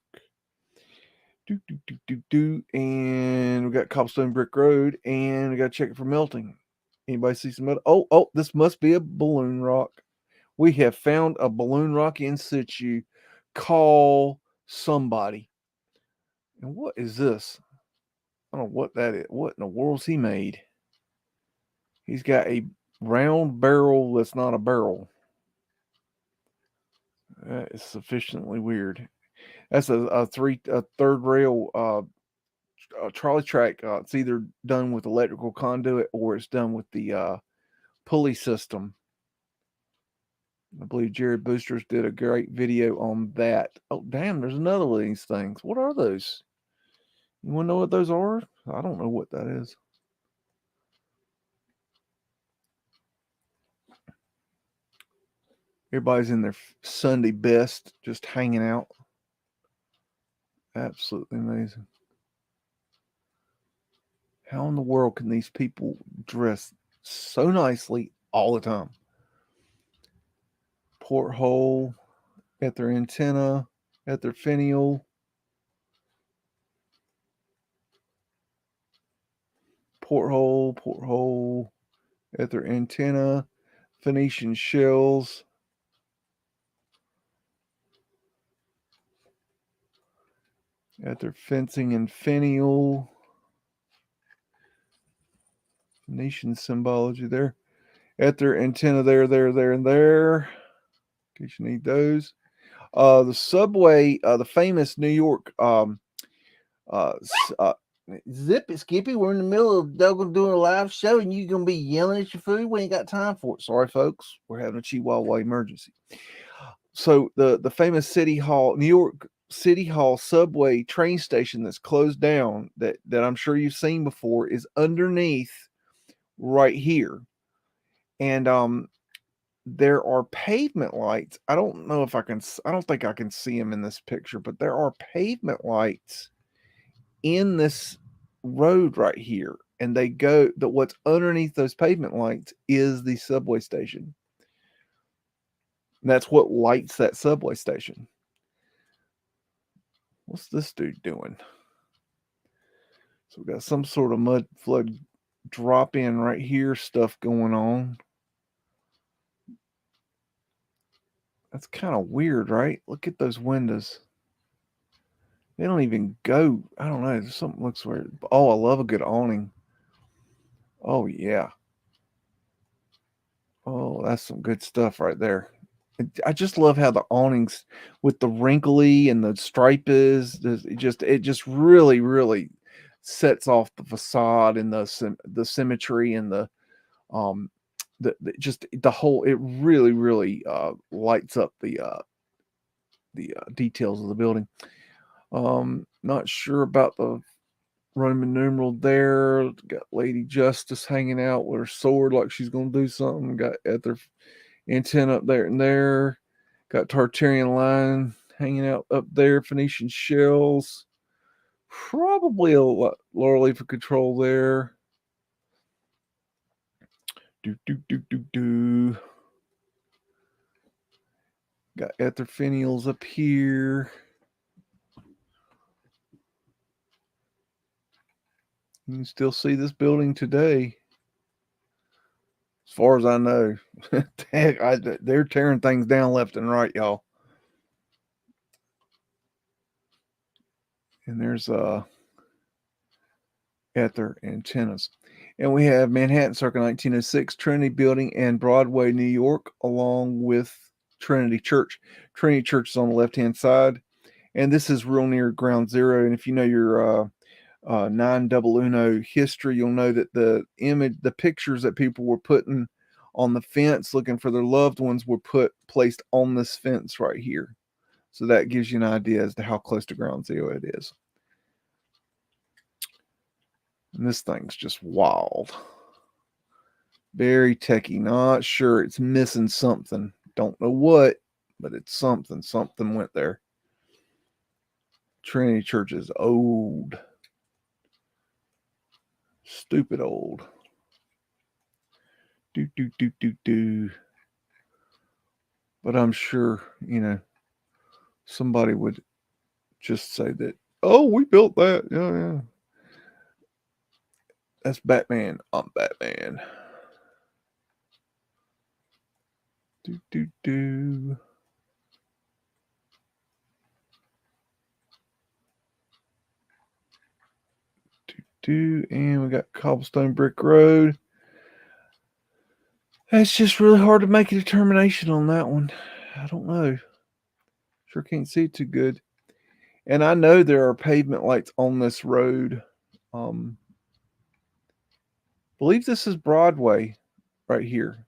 And we got Cobblestone Brick Road, and we got to check it for melting. Anybody see some metal? Oh, this must be a balloon rock. We have found a balloon rock in situ. Call somebody. And what is this? I don't know what that is. What in the world's he made? He's got a round barrel that's not a barrel. That is sufficiently weird. That's a third rail trolley track. It's either done with electrical conduit or it's done with the pulley system. I believe Jared Boosters did a great video on that. Oh, damn, there's another one of these things. What are those? You want to know what those are? I don't know what that is. Everybody's in their Sunday best, just hanging out. Absolutely amazing. How in the world can these people dress so nicely all the time? Porthole at their antenna, at their finial. Porthole at their antenna, Phoenician shells. At their fencing and finial. Phoenician symbology there. At their antenna there, and there. In case you need those. The subway, the famous New York Zip it, Skippy. We're in the middle of doing a live show, and you're gonna be yelling at your food. We ain't got time for it. Sorry, folks. We're having a Chihuahua emergency. So the famous New York City Hall subway train station that's closed down, that I'm sure you've seen before, is underneath right here. And there are pavement lights. I don't think I can see them in this picture, but there are pavement lights in this road right here, and what's underneath those pavement lights is the subway station. And that's what lights that subway station. What's this dude doing? So we got some sort of Mudflood drop in right here stuff going on. That's kind of weird, right? Look at those windows. They don't even go. I don't know. Something looks weird. Oh, I love a good awning. Oh, yeah. Oh, that's some good stuff right there. I just love how the awnings with the wrinkly and the stripe it just really, really sets off the facade and the symmetry and um the whole. It really, really lights up the details of the building. Not sure about the Roman numeral there. Got Lady Justice hanging out with her sword like she's gonna do something. Got at their antenna up there and there. Got Tartarian line hanging out up there. Phoenician shells. Probably a laurel leaf of control there. Got ether finials up here. You can still see this building today. As far as I know, they're tearing things down left and right, y'all. And there's at their antennas. And we have Manhattan Circa 1906, Trinity Building, and Broadway, New York, along with Trinity Church. Trinity Church is on the left-hand side, and this is real near Ground Zero. And if you know your 900 history, you'll know that the pictures that people were putting on the fence looking for their loved ones were placed on this fence right here. So that gives you an idea as to how close to Ground Zero it is. And this thing's just wild. Very techy. Not sure. It's missing something. Don't know what, but it's something. Something went there. Trinity Church is old. Stupid old. Do. But I'm sure, somebody would just say that, oh, we built that. Yeah. That's Batman. I'm Batman. Do. And we got Cobblestone Brick Road. It's just really hard to make a determination on that one. I don't know. Sure can't see it too good. And I know there are pavement lights on this road. Believe this is Broadway right here.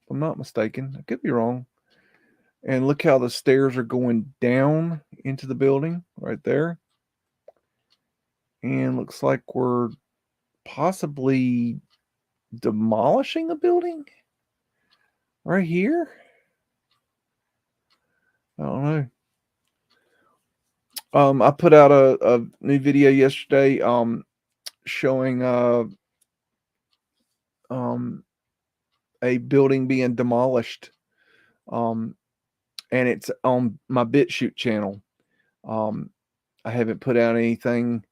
If I'm not mistaken. I could be wrong. And look how the stairs are going down into the building right there. And looks like we're possibly demolishing a building right here. I don't know. I put out a new video yesterday showing a building being demolished. And it's on my BitChute channel. I haven't put out anything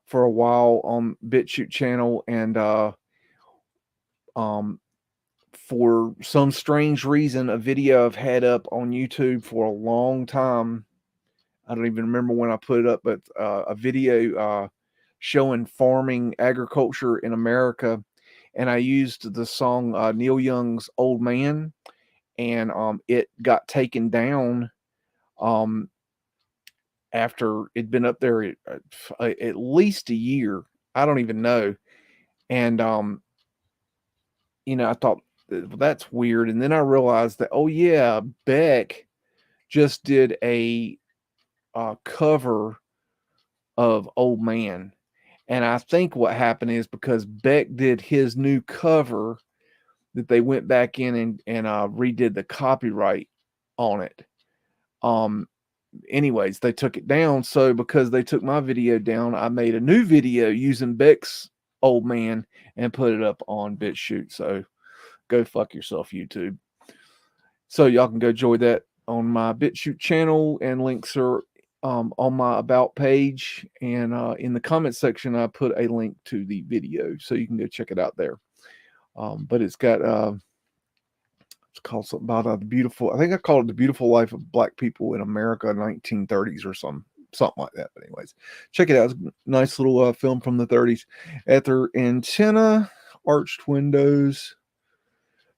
for a while on BitChute channel, and for some strange reason, a video I've had up on YouTube for a long time. I don't even remember when I put it up, but a video showing farming agriculture in America, and I used the song Neil Young's "Old Man," and it got taken down after it'd been up there at least a year. I don't even know. And I thought, well, that's weird. And then I realized that, oh yeah, Beck just did a cover of Old Man. And I think what happened is because Beck did his new cover, that they went back in and redid the copyright on it. Anyways, they took it down. So because they took my video down, I made a new video using Beck's Old Man and put it up on BitChute. So go fuck yourself, YouTube. So y'all can go enjoy that on my BitChute channel, and links are on my about page, and in the comment section I put a link to the video, so you can go check it out there. But it's got it's called something about the beautiful, I think I called it The Beautiful Life of Black People in America 1930s or something like that. But anyways, check it out. It's a nice little film from the 30s. At their antenna, arched windows,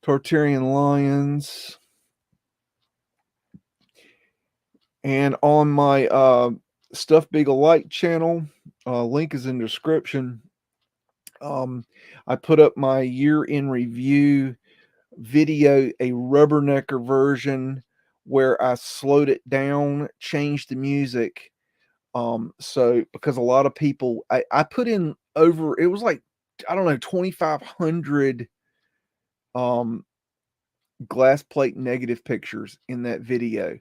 Tartarian lions. And on my Stuff Beagle Light channel, link is in the description. I put up my year in review video, a rubbernecker version where I slowed it down, changed the music. So because a lot of people, I put in over, it was like, I don't know, 2,500 glass plate negative pictures in that video.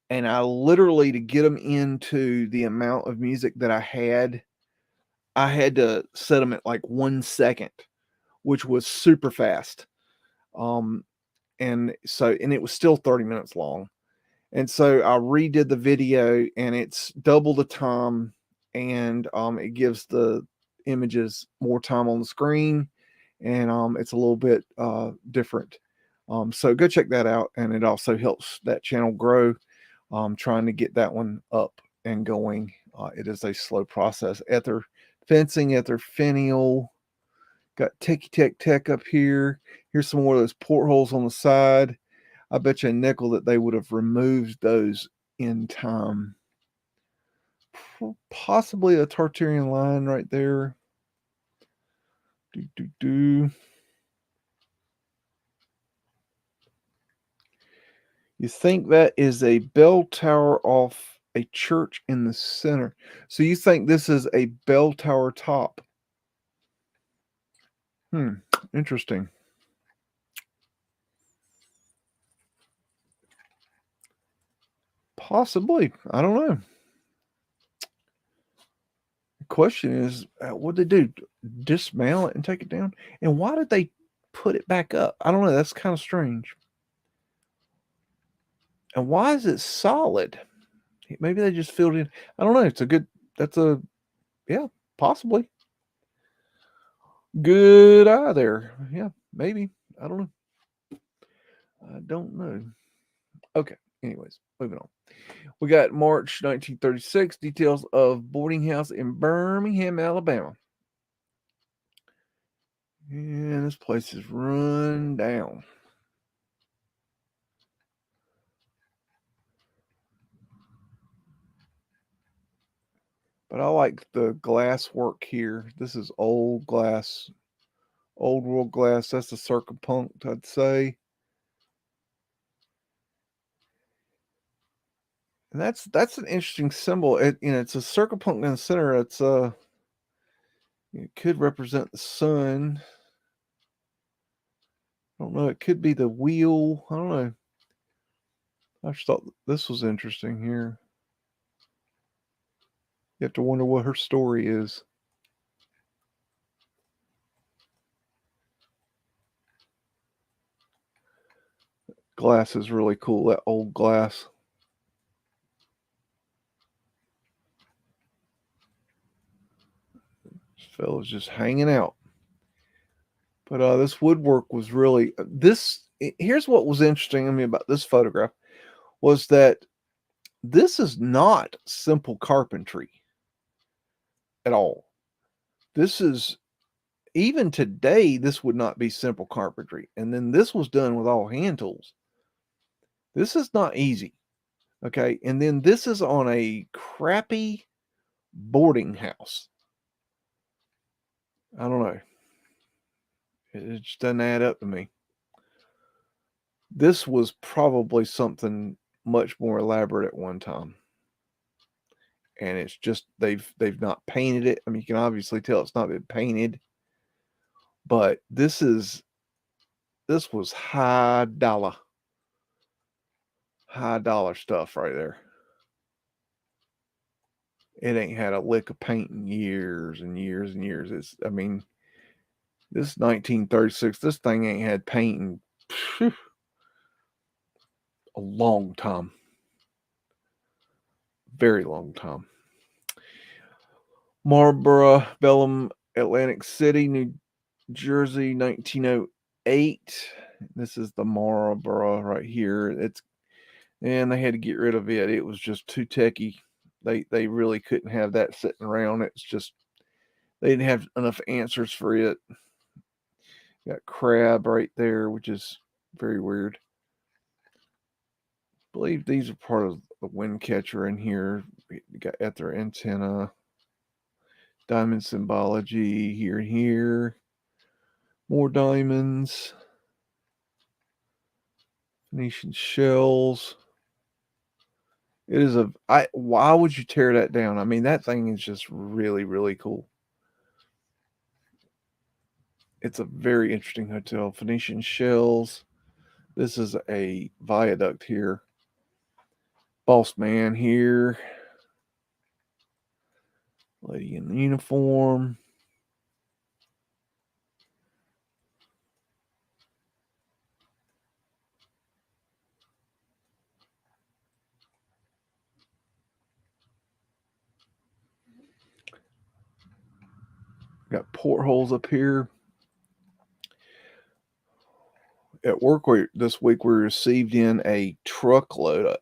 And I literally, to get them into the amount of music that I had to set them at like 1 second, which was super fast. And it was still 30 minutes long. And so I redid the video, and it's double the time, and it gives the images more time on the screen, and it's a little bit different. So go check that out, and it also helps that channel grow. Trying to get that one up and going. It is a slow process. Ether fencing, ether finial. Got Techie Tech Tech up here. Here's some more of those portholes on the side. I bet you a nickel that they would have removed those in time. Possibly a Tartarian line right there. You think that is a bell tower off a church in the center. So you think this is a bell tower top? Interesting. Possibly. I don't know. The question is, what did they do? Dismantle it and take it down? And why did they put it back up? I don't know. That's kind of strange. And why is it solid? Maybe they just filled in. I don't know. Yeah, possibly. Good eye there. Yeah, maybe. I don't know. I don't know. Okay. Anyways, moving on. We got March 1936, details of boarding house in Birmingham, Alabama. And this place is run down. But I like the glass work here. This is old glass, old world glass. That's the circumpunct, I'd say. And that's an interesting symbol. It's a circumpunct in the center. It could represent the sun. I don't know. It could be the wheel. I don't know. I just thought this was interesting here. You have to wonder what her story is. Glass is really cool. That old glass. This fellow's just hanging out. But this woodwork was really this. Here's what was interesting to me about this photograph was that this is not simple carpentry at all. This is even today. This would not be simple carpentry, and then this was done with all hand tools. This is not easy. Okay, and then this is on a crappy boarding house. I don't know. It just doesn't add up to me. This was probably something much more elaborate at one time. And it's just they've not painted it. I mean, you can obviously tell it's not been painted. But this was high dollar stuff right there. It ain't had a lick of paint in years and years and years. This 1936, this thing ain't had paint in a long time. Very long time. Marlboro, Bellum, Atlantic City, New Jersey, 1908. This is the Marlboro right here. And they had to get rid of it. It was just too techy. They really couldn't have that sitting around. It's just they didn't have enough answers for it. Got crab right there, which is very weird. I believe these are part of the wind catcher in here. You got ether antenna, diamond symbology here and here. More diamonds. Venetian shells. It is why would you tear that down? I mean, that thing is just really, really cool. It's a very interesting hotel. Venetian shells. This is a viaduct here. Boss man here. Lady in uniform. Got portholes up here. at work this week we received in a truckload,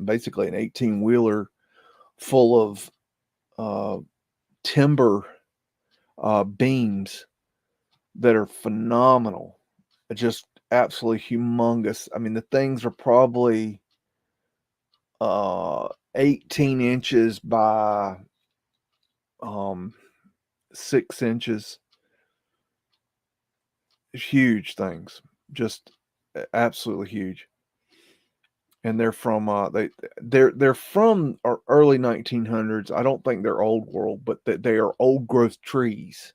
basically an 18-wheeler full of timber beams that are phenomenal, just absolutely humongous. I mean, the things are probably 18 inches by 6 inches. Huge things, just absolutely huge. And they're from they're from early 1900s. I don't think they're old world, but they are old growth trees.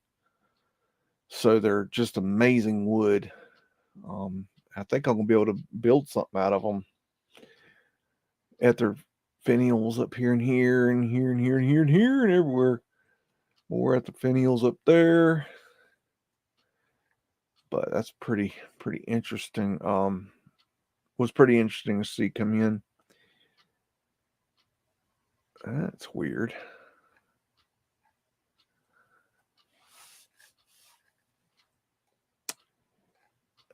So they're just amazing wood. I think I'm gonna be able to build something out of them. At their finials up here and here and here and here and here and here and everywhere. More at the finials up there. But that's pretty interesting. Was pretty interesting to see come in. That's weird.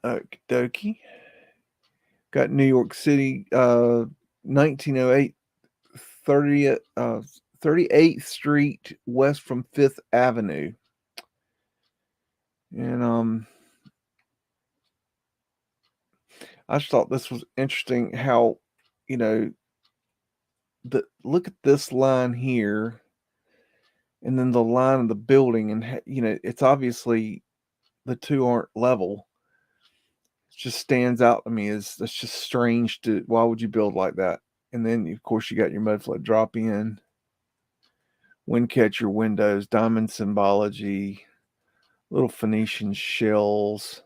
Okie dokie. Got New York City, 1908, 38th Street west from 5th Avenue. And I just thought this was interesting how, look at this line here and then the line of the building, and it's obviously the two aren't level. It just stands out to me as that's just strange. Why would you build like that? And then of course you got your Mudflood drop in, wind catcher windows, diamond symbology, little Phoenician shells.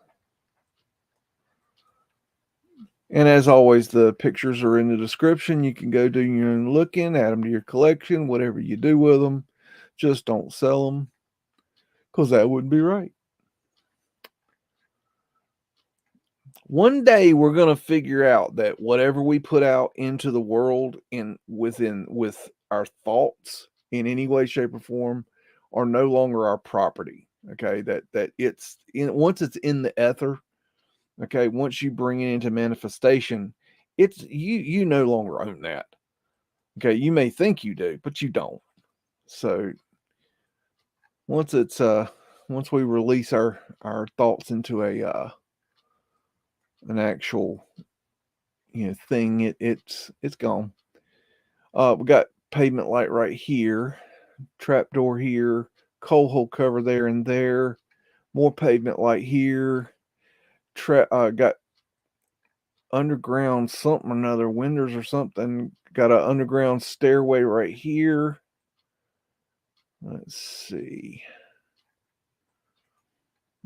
And as always, the pictures are in the description. You can go do your own looking, add them to your collection, whatever you do with them. Just don't sell them, because that wouldn't be right. One day we're going to figure out that whatever we put out into the world with our thoughts in any way, shape, or form are no longer our property. Okay, that it's once it's in the ether. Okay, once you bring it into manifestation, it's you no longer own that. Okay, you may think you do, but you don't. So once we release our thoughts into an actual thing, it's gone. We got pavement light right here, trapdoor here, coal hole cover there and there, more pavement light here. Got underground something or another, windows or something. Got an underground stairway right here. Let's see.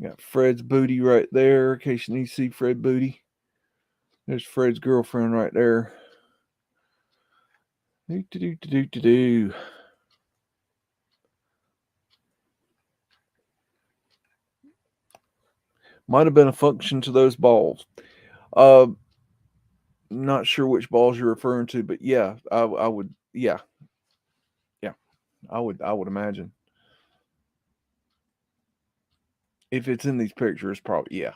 Got Fred's booty right there, in case you need to see Fred booty. There's Fred's girlfriend right there. Do. Might have been a function to those balls. Not sure which balls you're referring to, but yeah, I would, yeah, I would imagine. If it's in these pictures, probably, yeah.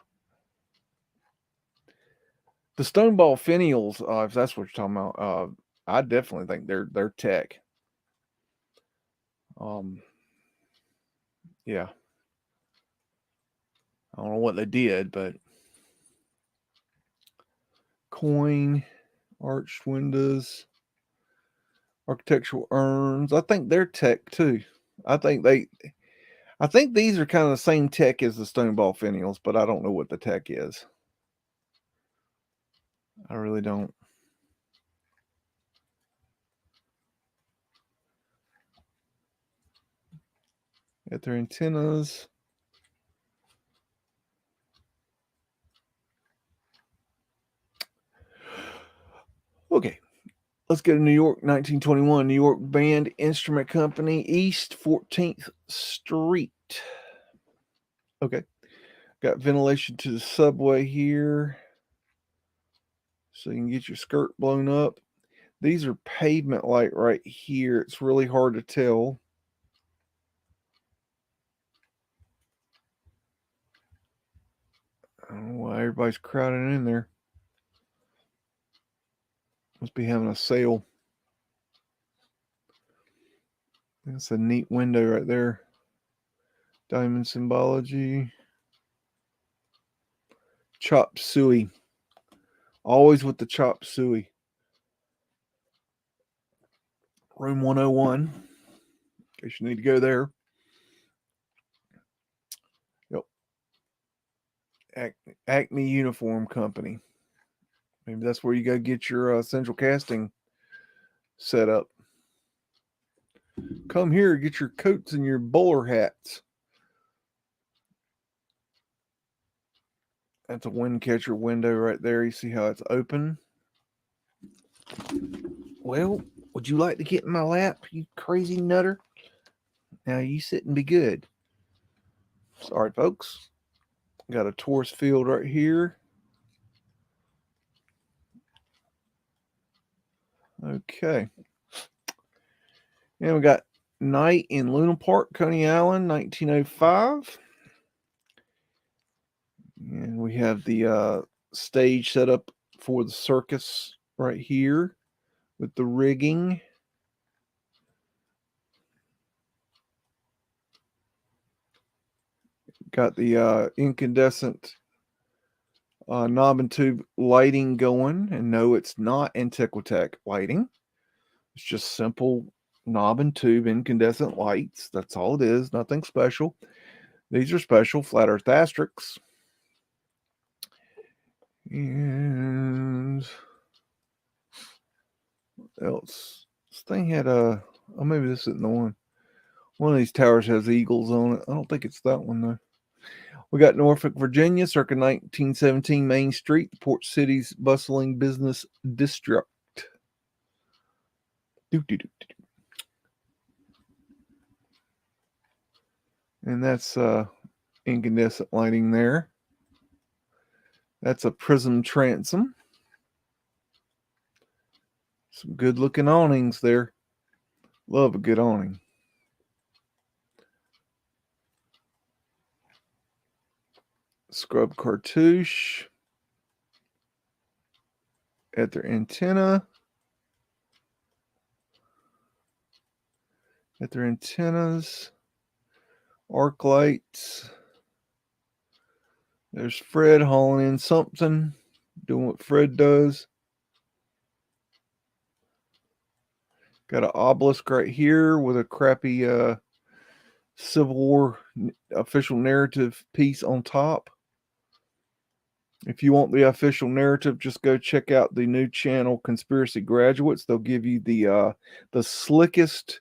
The stone ball finials, if that's what you're talking about, I definitely think they're tech. Yeah. I don't know what they did, but coin, arched windows, architectural urns. I think they're tech too. I think these are kind of the same tech as the stone ball finials, but I don't know what the tech is. I really don't. Got their antennas. Okay, let's go to New York, 1921. New York Band Instrument Company, East 14th Street. Okay, got ventilation to the subway here, so you can get your skirt blown up. These are pavement light right here. It's really hard to tell. I don't know why everybody's crowding in there. Must be having a sale. That's a neat window right there. Diamond symbology. Chop suey. Always with the chop suey. Room 101. In case you need to go there. Yep. Acme Uniform Company. Maybe that's where you go get your central casting set up. Come here, get your coats and your bowler hats. That's a wind catcher window right there. You see how it's open? Well, would you like to get in my lap, you crazy nutter? Now you sit and be good. Sorry, folks. Got a Taurus field right here. Okay. And we got Night in Luna Park, Coney Island, 1905. And we have the stage set up for the circus right here with the rigging. Got the incandescent knob and tube lighting going. And no, it's not Antiquitech lighting. It's just simple knob and tube incandescent lights. That's all it is. Nothing special. These are special flat earth asterisks. And what else? This thing had a, oh, maybe this isn't the one. One of these towers has eagles on it. I don't think it's that one, though. We got Norfolk, Virginia, circa 1917 Main Street, the port city's bustling business district. And that's incandescent lighting there. That's a prism transom. Some good looking awnings there. Love a good awning. Scrub cartouche. At their antenna. At their antennas. Arc lights. There's Fred hauling in something. Doing what Fred does. Got an obelisk right here with a crappy Civil War official narrative piece on top. If you want the official narrative, just go check out the new channel, Conspiracy Graduates. They'll give you the slickest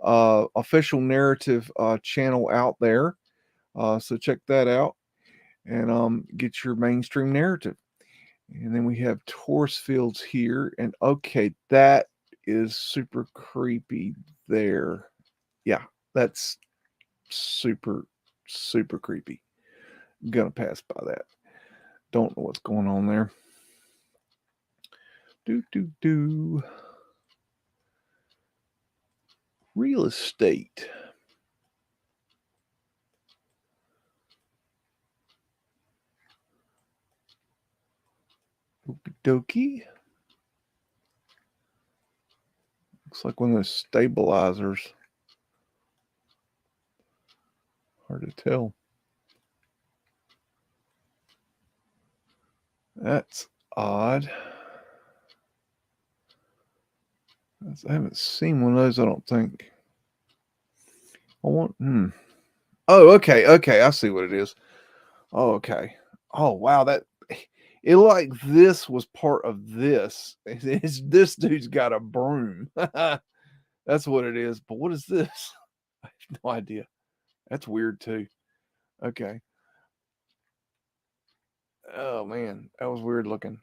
official narrative channel out there. So check that out and get your mainstream narrative. And then we have Taurus fields here. And okay, that is super creepy there. Yeah, that's super, super creepy. I'm gonna pass by that. Don't know what's going on there. Real estate. Okie dokie. Looks like one of those stabilizers. Hard to tell. That's odd. I haven't seen one of those, I don't think. I want, Oh, okay. I see what it is. Oh, okay. Oh, wow. It like this was part of this. This dude's got a broom. That's what it is. But what is this? I have no idea. That's weird too. Okay. Oh man, that was weird looking.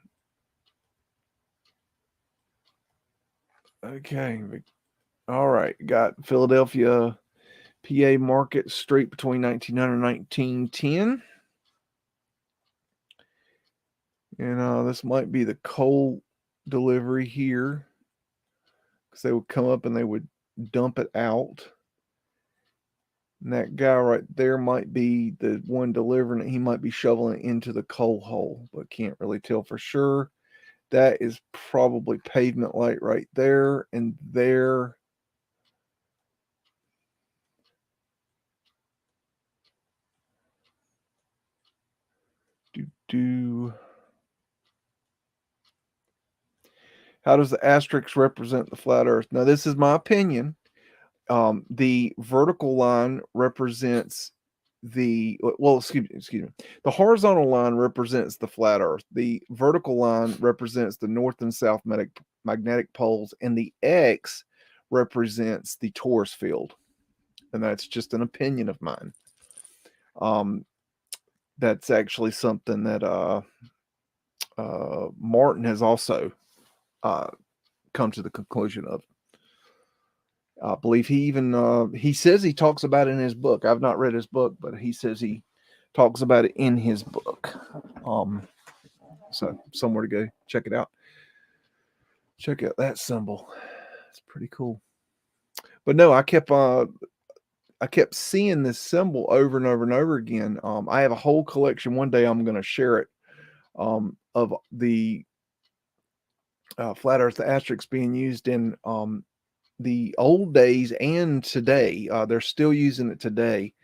Okay. All right. Got Philadelphia, PA Market Street between 1900 and 1910. And this might be the coal delivery here. Because they would come up and they would dump it out. And that guy right there might be the one delivering it. He might be shoveling it into the coal hole, but can't really tell for sure. That is probably pavement light right there and there. How does the asterisk represent the flat Earth? Now, this is my opinion. The vertical line represents excuse me. The horizontal line represents the flat Earth. The vertical line represents the north and south magnetic poles, and the X represents the torus field. And that's just an opinion of mine. That's actually something that Martin has also come to the conclusion of. I believe he even he says he talks about it in his book. I've not read his book, but he says he talks about it in his book. So somewhere to go check it out. Check out that symbol. It's pretty cool. But no, I kept seeing this symbol over and over and over again. I have a whole collection. One day I'm going to share it of the flat Earth asterisks being used in the old days and today. They're still using it today.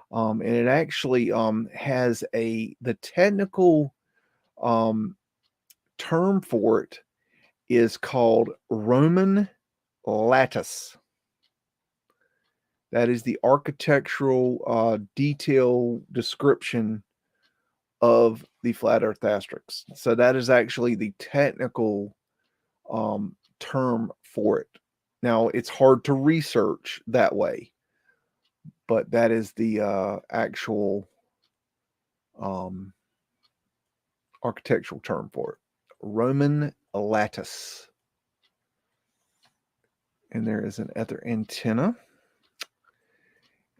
And it actually has the technical term for it is called Roman lattice. That is the architectural detail description of the flat Earth asterisks. So that is actually the technical term for it. Now, it's hard to research that way, but that is the actual architectural term for it. Roman lattice. And there is an other antenna.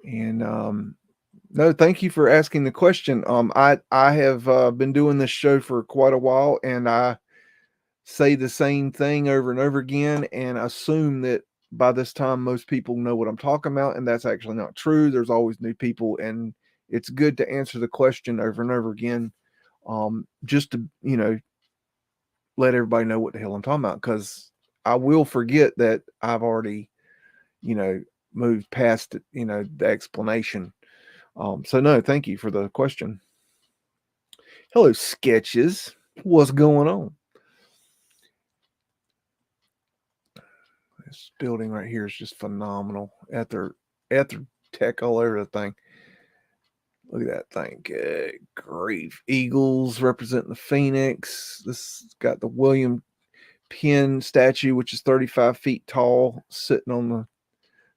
And no, thank you for asking the question. I have been doing this show for quite a while, and I say the same thing over and over again and assume that by this time most people know what I'm talking about, and that's actually not true. There's always new people, and it's good to answer the question over and over again, just to let everybody know what the hell I'm talking about, because I will forget that I've already moved past the explanation. So no, thank you for the question. Hello, Sketches. What's going on? This building right here is just phenomenal. Ether tech all over the thing. Look at that thing. Good grief. Eagles representing the Phoenix. This has got the William Penn statue, which is 35 feet tall, sitting on the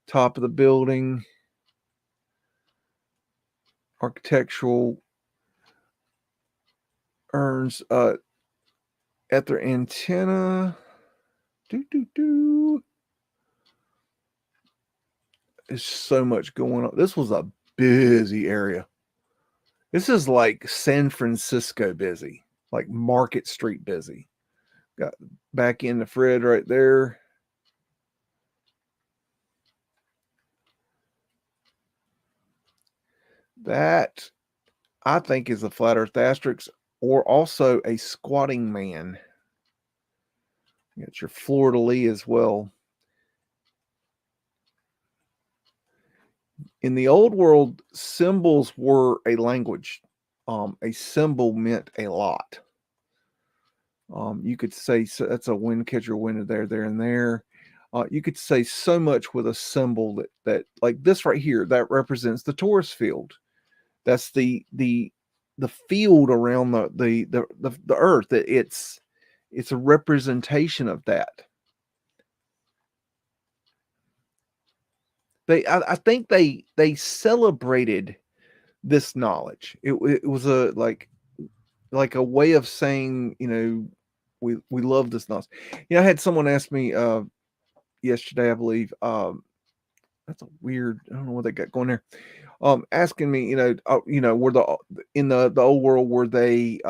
top of the building. Architectural urns. Ether antenna. There's so much going on. This was a busy area. This is like San Francisco busy, like Market Street busy. Got back into Fred right there. That I think is a flat Earth asterisk, or also a squatting man. You got your fleur-de-lis as well. In the old world, symbols were a language. A symbol meant a lot. You could say, so that's a wind catcher window there, and there. You could say so much with a symbol that like this right here, that represents the torus field. That's the field around the Earth. It's a representation of that. I think they celebrated this knowledge. It was a like a way of saying, we love this knowledge. I had someone ask me yesterday, I believe. That's a weird. I don't know what they got going there. Asking me, were in the old world, were they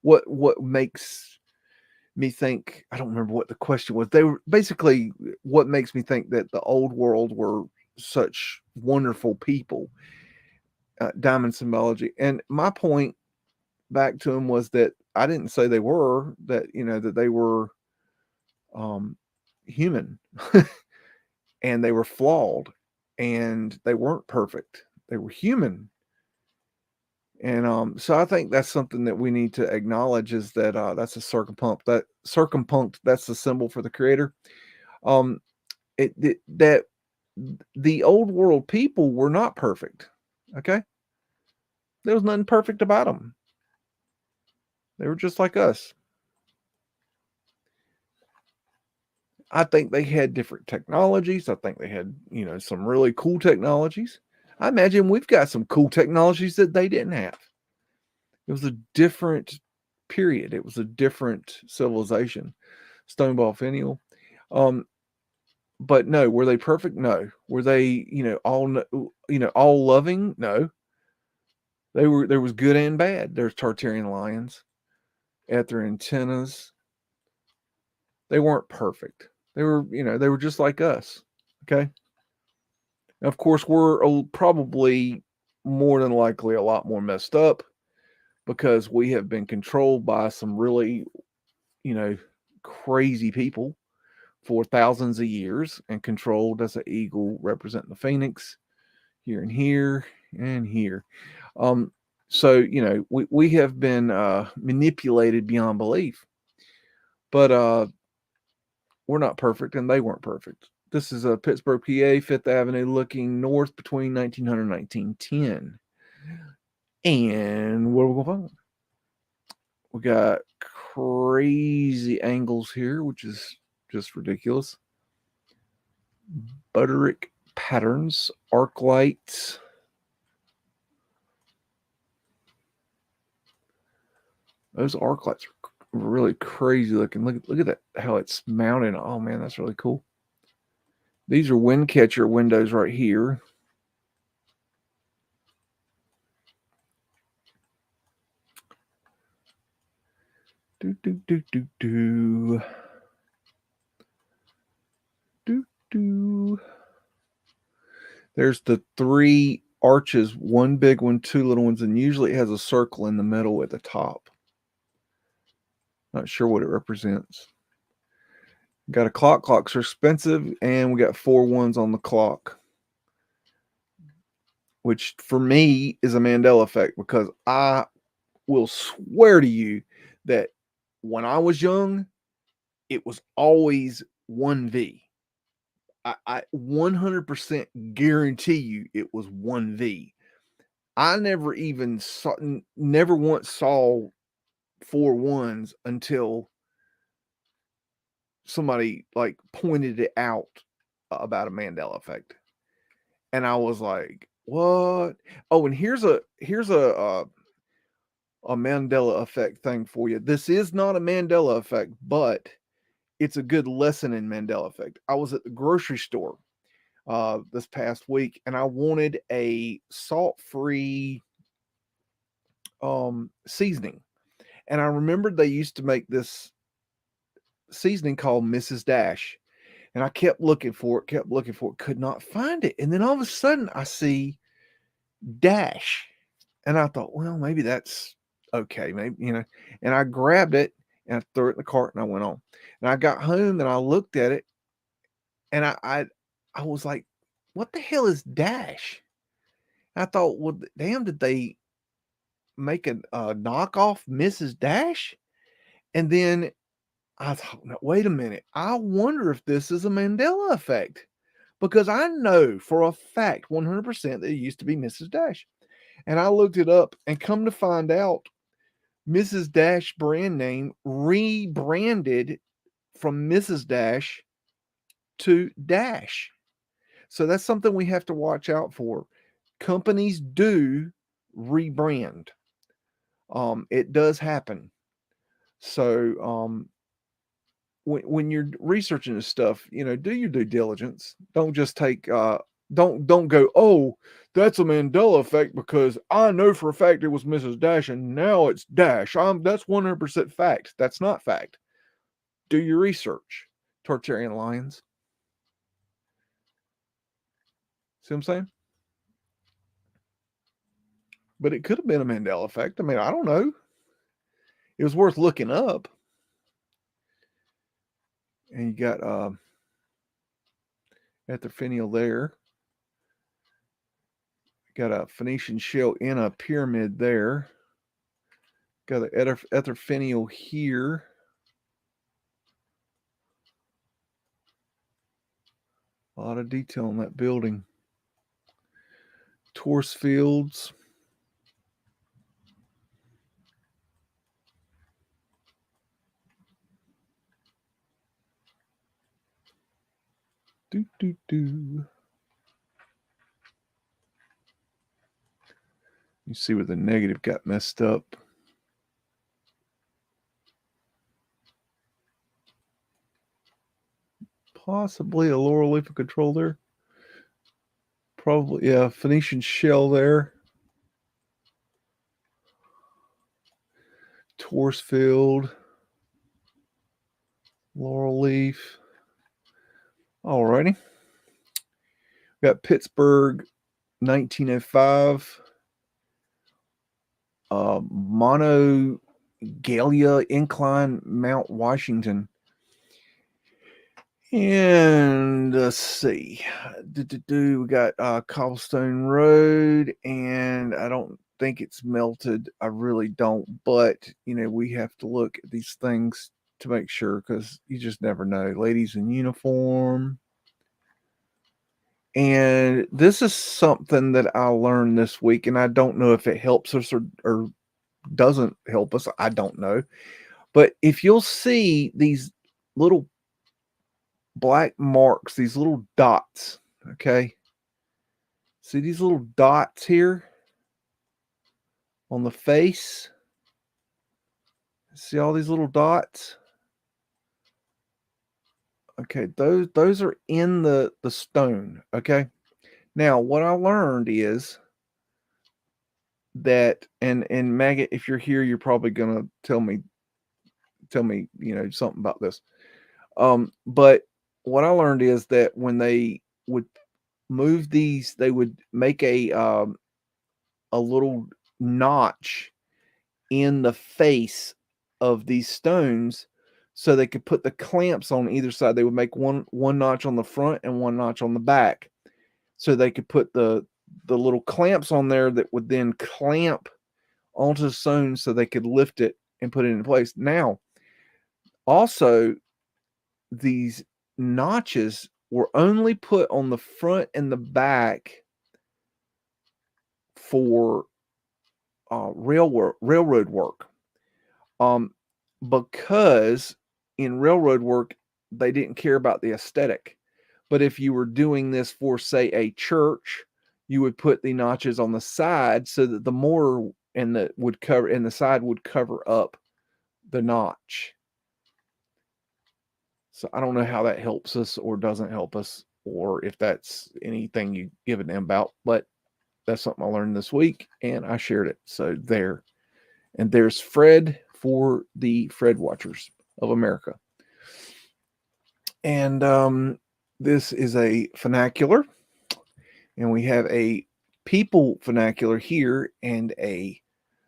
what makes me think, I don't remember what the question was. They were basically, what makes me think that the old world were such wonderful people, diamond symbology. And my point back to him was that I didn't say they were, that, that they were human and they were flawed and they weren't perfect. They were human. And so I think that's something that we need to acknowledge, is that that's a circumpunct. That's the symbol for the creator. Um, that the old world people were not perfect. Okay, there was nothing perfect about them. They were just like us. I think they had different technologies. I think they had, some really cool technologies. I imagine we've got some cool technologies that they didn't have. It was a different period. It was a different civilization. Stoneball Finial. But no, were they perfect? No. Were they, all loving? No. There was good and bad. There's Tartarian lions at their antennas. They weren't perfect. They were just like us. Okay. And of course, we're probably more than likely a lot more messed up because we have been controlled by some really, crazy people for thousands of years, and controlled as an eagle representing the phoenix here and here and here. So, we have been manipulated beyond belief, but we're not perfect and they weren't perfect. This is a Pittsburgh, PA, Fifth Avenue, looking north between 1900 and 1910. And what are we going to find? We got crazy angles here, which is just ridiculous. Butterick patterns, arc lights. Those arc lights are really crazy looking. Look at that, how it's mounted. Oh man, that's really cool. These are wind catcher windows right here. Do do do do do. Do do. There's the 3 arches, one big one, 2 little ones, and usually it has a circle in the middle at the top. Not sure what it represents. Got a clock. Clocks are expensive, and we got 4 ones on the clock, which for me is a Mandela effect, because I will swear to you that when I was young, it was always 1V. I 100% guarantee you it was 1V. I never once saw 4 ones until somebody like pointed it out about a Mandela effect. And I was like, what? Oh, and here's a Mandela effect thing for you. This is not a Mandela effect, but it's a good lesson in Mandela effect. I was at the grocery store this past week, and I wanted a salt-free seasoning. And I remembered they used to make this seasoning called Mrs. Dash. And I kept looking for it, could not find it. And then all of a sudden I see Dash. And I thought, well, maybe that's okay. Maybe, and I grabbed it and I threw it in the cart and I went on. And I got home and I looked at it and I was like, what the hell is Dash? And I thought, well, damn, did they make a knockoff Mrs. Dash? And then I thought, no, wait a minute. I wonder if this is a Mandela effect, because I know for a fact 100% that it used to be Mrs. Dash. And I looked it up, and come to find out, Mrs. Dash brand name rebranded from Mrs. Dash to Dash. So that's something we have to watch out for. Companies do rebrand. It does happen. So when you're researching this stuff, do your due diligence. Don't just take don't go, oh, that's a Mandela effect because I know for a fact it was Mrs. Dash and now it's Dash. That's 100% fact. That's not fact. Do your research. Tartarian lions. See what I'm saying? But it could have been a Mandela effect. I mean, I don't know. It was worth looking up. And you got Etherphenial there. Got a Phoenician shell in a pyramid there. Got the Etherphenial here. A lot of detail on that building. Torus fields. You see where the negative got messed up. Possibly a laurel leaf of control there. Probably, yeah, Phoenician shell there. Torus field. Laurel leaf. Alrighty. Got Pittsburgh, 1905. Monogalia Incline, Mount Washington. And let's see. We got Cobblestone Road, and I don't think it's melted. I really don't. But, we have to look at these things to make sure, because you just never know. Ladies in uniform. And this is something that I learned this week, and I don't know if it helps us or doesn't help us. I don't know. But if you'll see these little black marks, these little dots, okay? See these little dots here on the face? See all these little dots? Okay, those are in the stone, okay? Now, what I learned is that, and Maggot, if you're here, you're probably gonna tell me, something about this. But what I learned is that when they would move these, they would make a little notch in the face of these stones so they could put the clamps on either side. They would make one notch on the front and one notch on the back, so they could put the little clamps on there that would then clamp onto the stone so they could lift it and put it in place. Now, also, these notches were only put on the front and the back for railroad work, because in railroad work they didn't care about the aesthetic. But if you were doing this for, say, a church, you would put the notches on the side so that the mortar and the side would cover up the notch. So I don't know how that helps us or doesn't help us, or if that's anything you give a damn about, but that's something I learned this week and I shared it. So there. And there's Fred for the Fred Watchers of America. And this is a funicular. And we have a people funicular here and a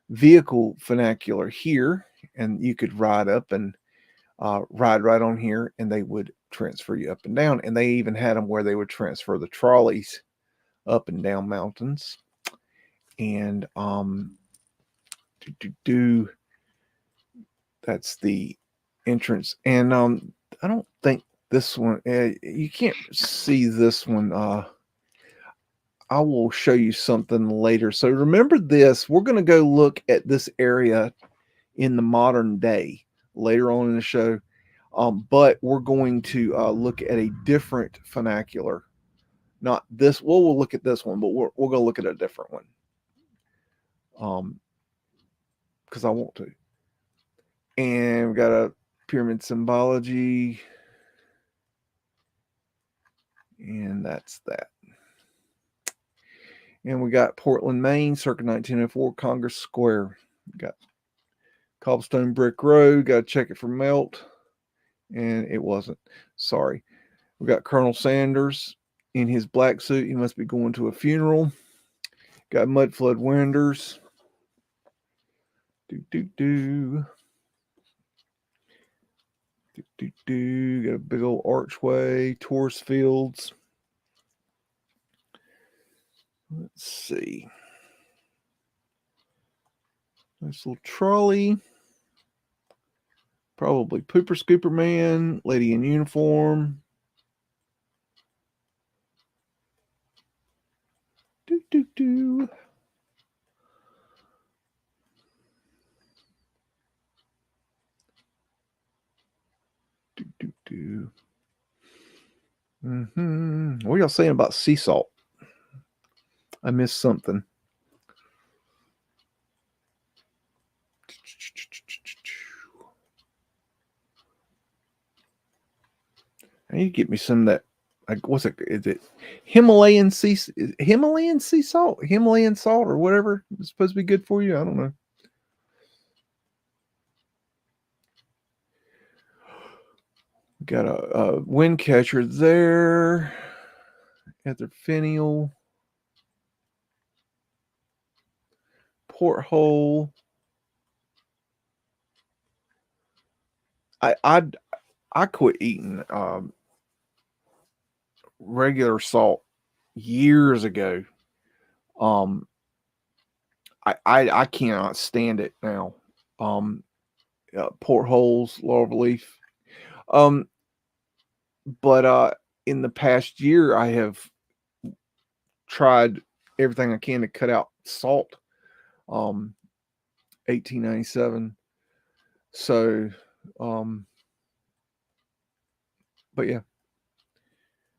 vehicle funicular here. And you could ride up and ride right on here, and they would transfer you up and down. And they even had them where they would transfer the trolleys up and down mountains. And that's the entrance. And I don't think this one, you can't see this one. I will show you something later. So remember this, we're going to go look at this area in the modern day later on in the show. But we're going to look at a different funicular. Not this. Well, we'll look at this one, but we're going to look at a different one. Because I want to. And we've got a pyramid symbology. And that's that. And we got Portland, Maine, circa 1904, Congress Square. We got cobblestone brick road. Got to check it for melt. And it wasn't. Sorry. We got Colonel Sanders in his black suit. He must be going to a funeral. Got Mudflood windows. Do. Got a big old archway, tourist fields. Let's see. Nice little trolley. Probably Pooper Scooper Man, lady in uniform. Do. Do. What are y'all saying about sea salt? I missed something. I need to get me some of that. Like, what's it? Is it Himalayan sea salt, Himalayan salt, or whatever? It's supposed to be good for you. I don't know. Got a wind catcher there. Got their finial porthole. I quit eating regular salt years ago. I cannot stand it now. Portholes, laurel leaf. But in the past year, I have tried everything I can to cut out salt. 1897. So, but yeah,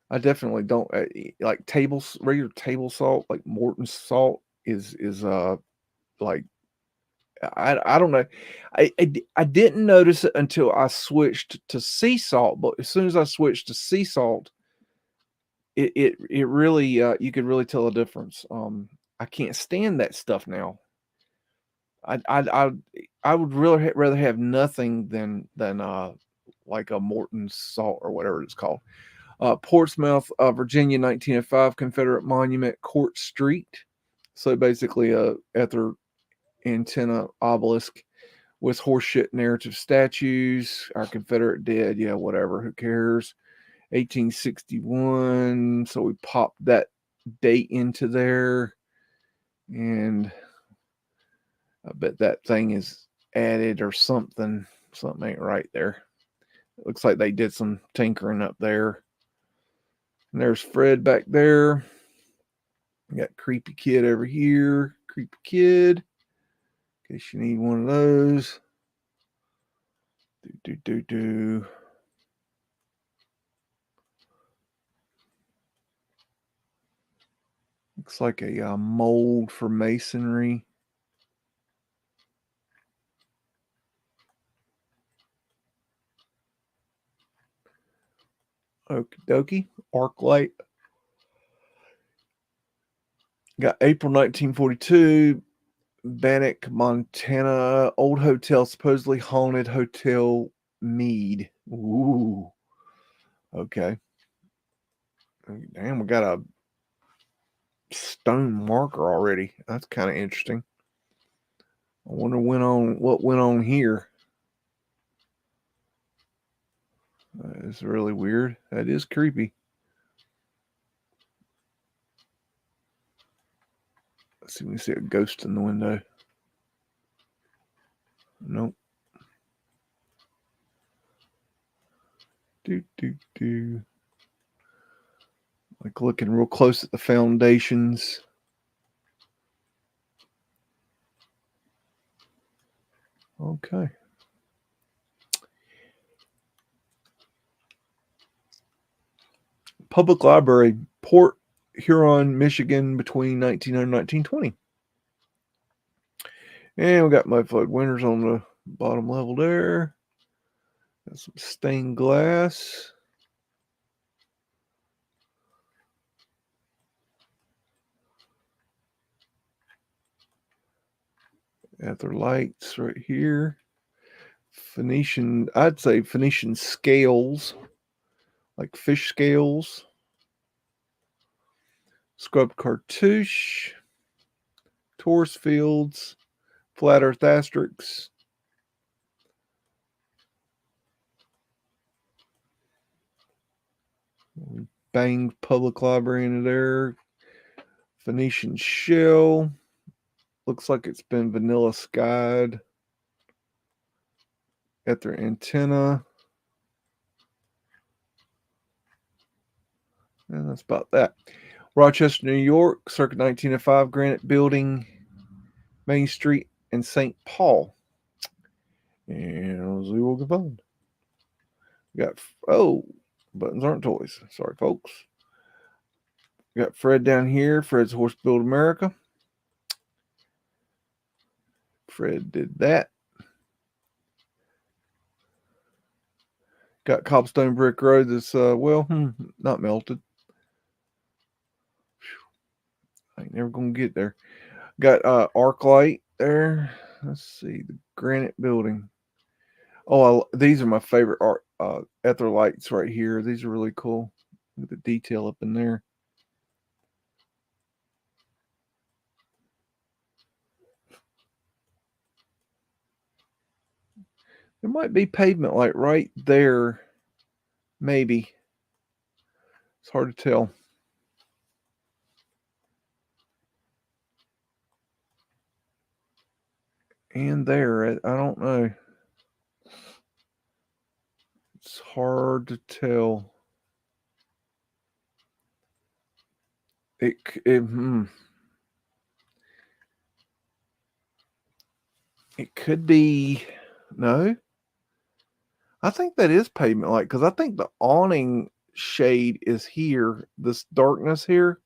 I definitely don't like regular table salt, like Morton salt is like I don't know. I didn't notice it until I switched to sea salt, but as soon as I switched to sea salt, it really you could really tell a difference. I can't stand that stuff now. I would really rather have nothing than like a Morton salt or whatever it's called. Portsmouth, Virginia, 1905, Confederate Monument, Court Street. So basically, at their antenna obelisk with horseshit narrative statues. Our Confederate dead, yeah, whatever, who cares? 1861. So we popped that date into there, and I bet that thing is added or something. Something ain't right there. It looks like they did some tinkering up there. And there's Fred back there. We got Creepy Kid over here. Creepy Kid. In case you need one of those. Do. Looks like a mold for masonry. Okie dokie. Arc light. Got April 1942. Bannock, Montana. Old hotel, supposedly haunted Hotel Mead. Ooh. Okay. Damn, we got a stone marker already. That's kind of interesting. I wonder what went on here. It's really weird. That is creepy. Let's see if we can see a ghost in the window. Nope. Do. Like looking real close at the foundations. Okay. Public Library, Port Huron, Michigan, between 1900 and 1920. And we got Mudflood windows on the bottom level there. Got some stained glass. Got their lights right here. Phoenician, I'd say Phoenician scales, like fish scales. Scrubbed cartouche. Torus fields, flat earth asterisks. Banged public library into there. Phoenician shell. Looks like it's been vanilla skied at their antenna. And that's about that. Rochester, New York, circa 1905, granite building, Main Street, and St. Paul. And we will go on. We got, buttons aren't toys. Sorry, folks. We got Fred down here. Fred's Horse Build America. Fred did that. Got Cobblestone Brick Road that's, not melted. I ain't never going to get there. Got arc light there. Let's see. The granite building. Oh, these are my favorite ether lights right here. These are really cool. Look at the detail up in there. There might be pavement light right there. Maybe. It's hard to tell. And there, I don't know. It's hard to tell. It could be, no. I think that is pavement light because I think the awning shade is here. This darkness here.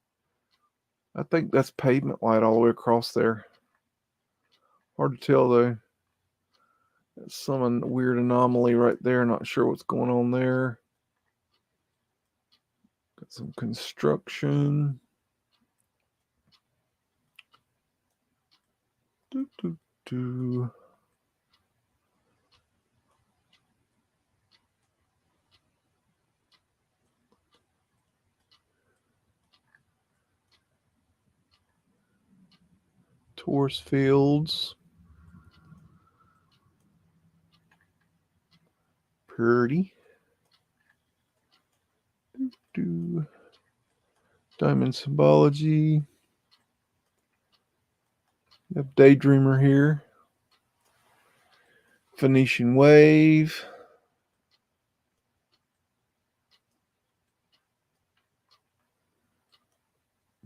I think that's pavement light all the way across there. Hard to tell though. That's some weird anomaly right there. Not sure what's going on there. Got some construction. Torus fields. Pretty. Diamond symbology. You have Daydreamer here. Phoenician wave.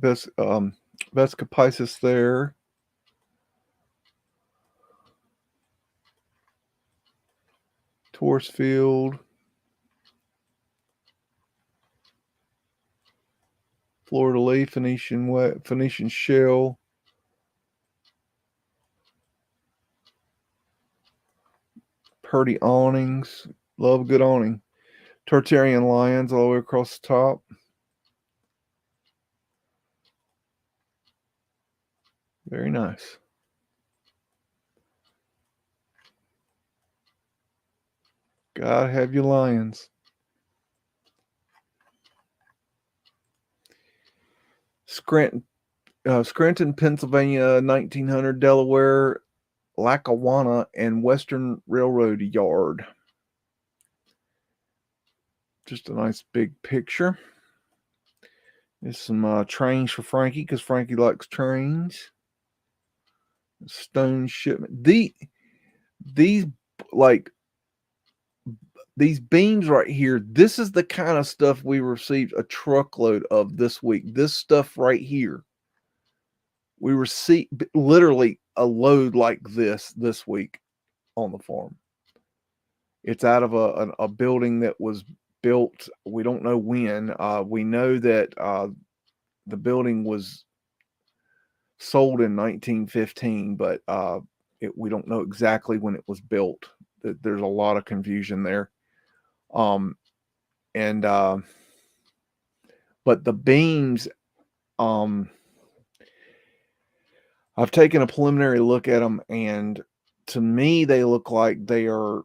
Vesca Pisces there. Torus field. Florida Lee, Phoenician shell. Purdy awnings. Love a good awning. Tartarian lions all the way across the top. Very nice. Gotta have your lions. Scranton, Pennsylvania, 1900, Delaware, Lackawanna, and Western Railroad Yard. Just a nice big picture. There's some trains for Frankie because Frankie likes trains. Stone shipment. These beams right here, this is the kind of stuff we received a truckload of this week. This stuff right here. We received literally a load like this week on the farm. It's out of a building that was built. We don't know when. We know that the building was sold in 1915, but we don't know exactly when it was built. There's a lot of confusion there. But the beams, I've taken a preliminary look at them, and to me, they look like they are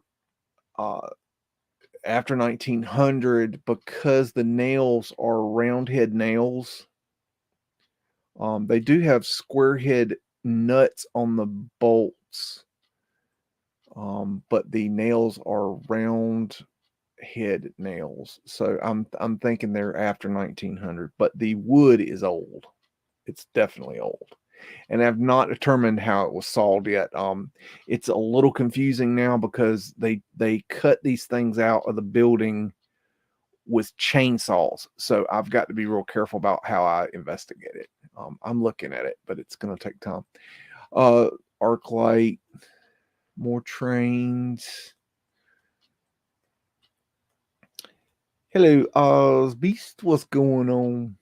after 1900 because the nails are round head nails. They do have square head nuts on the bolts, but the nails are round head nails. So I'm thinking they're after 1900, but the wood is old. It's definitely old. And I've not determined how it was sawed yet. It's a little confusing now because they cut these things out of the building with chainsaws. So I've got to be real careful about how I investigate it. I'm looking at it, but it's going to take time. Arc light, more trains. Hello, Oz Beast. What's going on?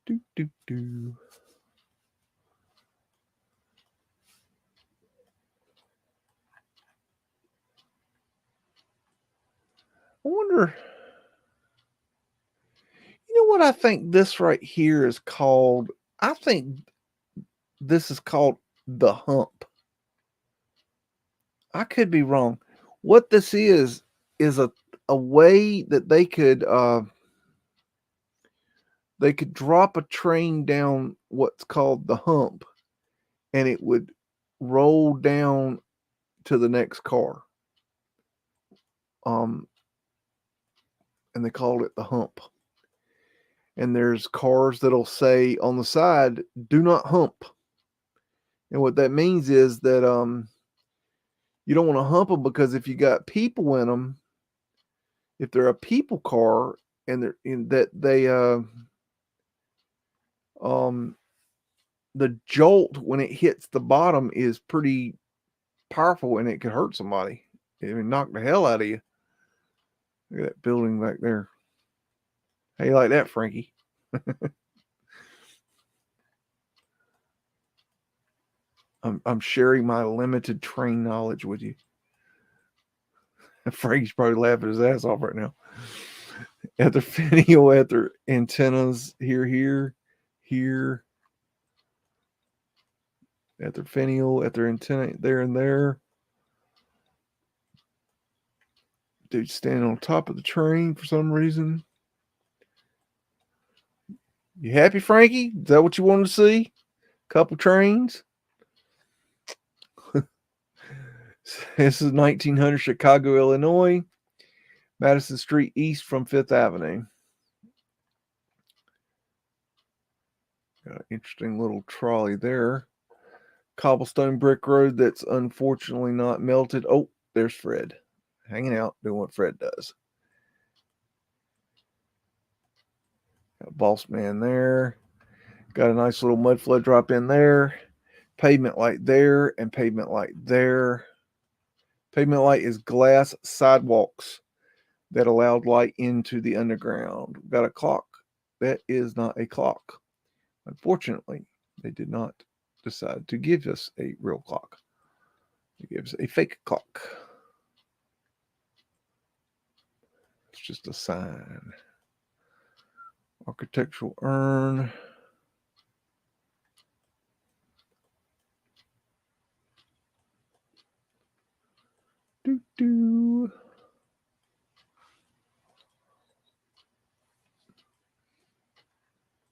Do do do. I wonder. You know what I think this right here is called? I think this is called the hump. I could be wrong. What this is a way that they could drop a train down what's called the hump, and it would roll down to the next car. And they called it the hump. And there's cars that'll say on the side, "Do not hump." And what that means is that you don't want to hump them, because if you got people in them, if they're a people car and they're in that they the jolt when it hits the bottom is pretty powerful, and it could hurt somebody. It would knock the hell out of you. Look at that building back there. How you like that, Frankie? I'm sharing my limited train knowledge with you. Frankie's probably laughing his ass off right now. At their finial, at their antennas, here, at their finial, at their antenna, there and there. Dude standing on top of the train for some reason. You happy, Frankie? Is that what you wanted to see? Couple trains? This is 1900 Chicago, Illinois. Madison Street east from 5th Avenue. Got an interesting little trolley there. Cobblestone brick road that's unfortunately not melted. Oh, there's Fred. Hanging out, doing what Fred does. Got a boss man there. Got a nice little mud flood drop in there. Pavement light there and pavement light there. Pavement light is glass sidewalks that allowed light into the underground. We've got a clock. That is not a clock. Unfortunately, they did not decide to give us a real clock. They gave us a fake clock. It's just a sign. Architectural urn. Doo doo.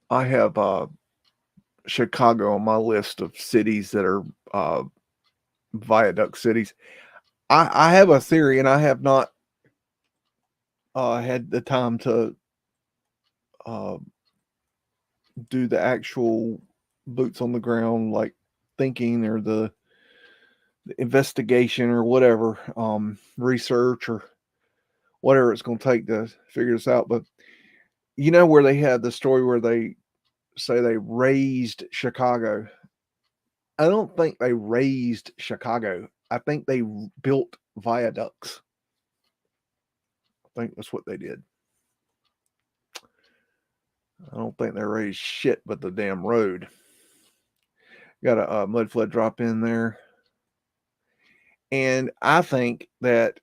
I have Chicago on my list of cities that are viaduct cities. I have a theory, and I have not had the time to do the actual boots on the ground, like thinking, or the investigation, or whatever, research, or whatever it's going to take to figure this out. But you know where they had the story where they say they raised Chicago? I don't think they raised Chicago. I think they built viaducts. I think that's what they did. I don't think they raised shit but the damn road. Got a mud flood drop in there. And I think that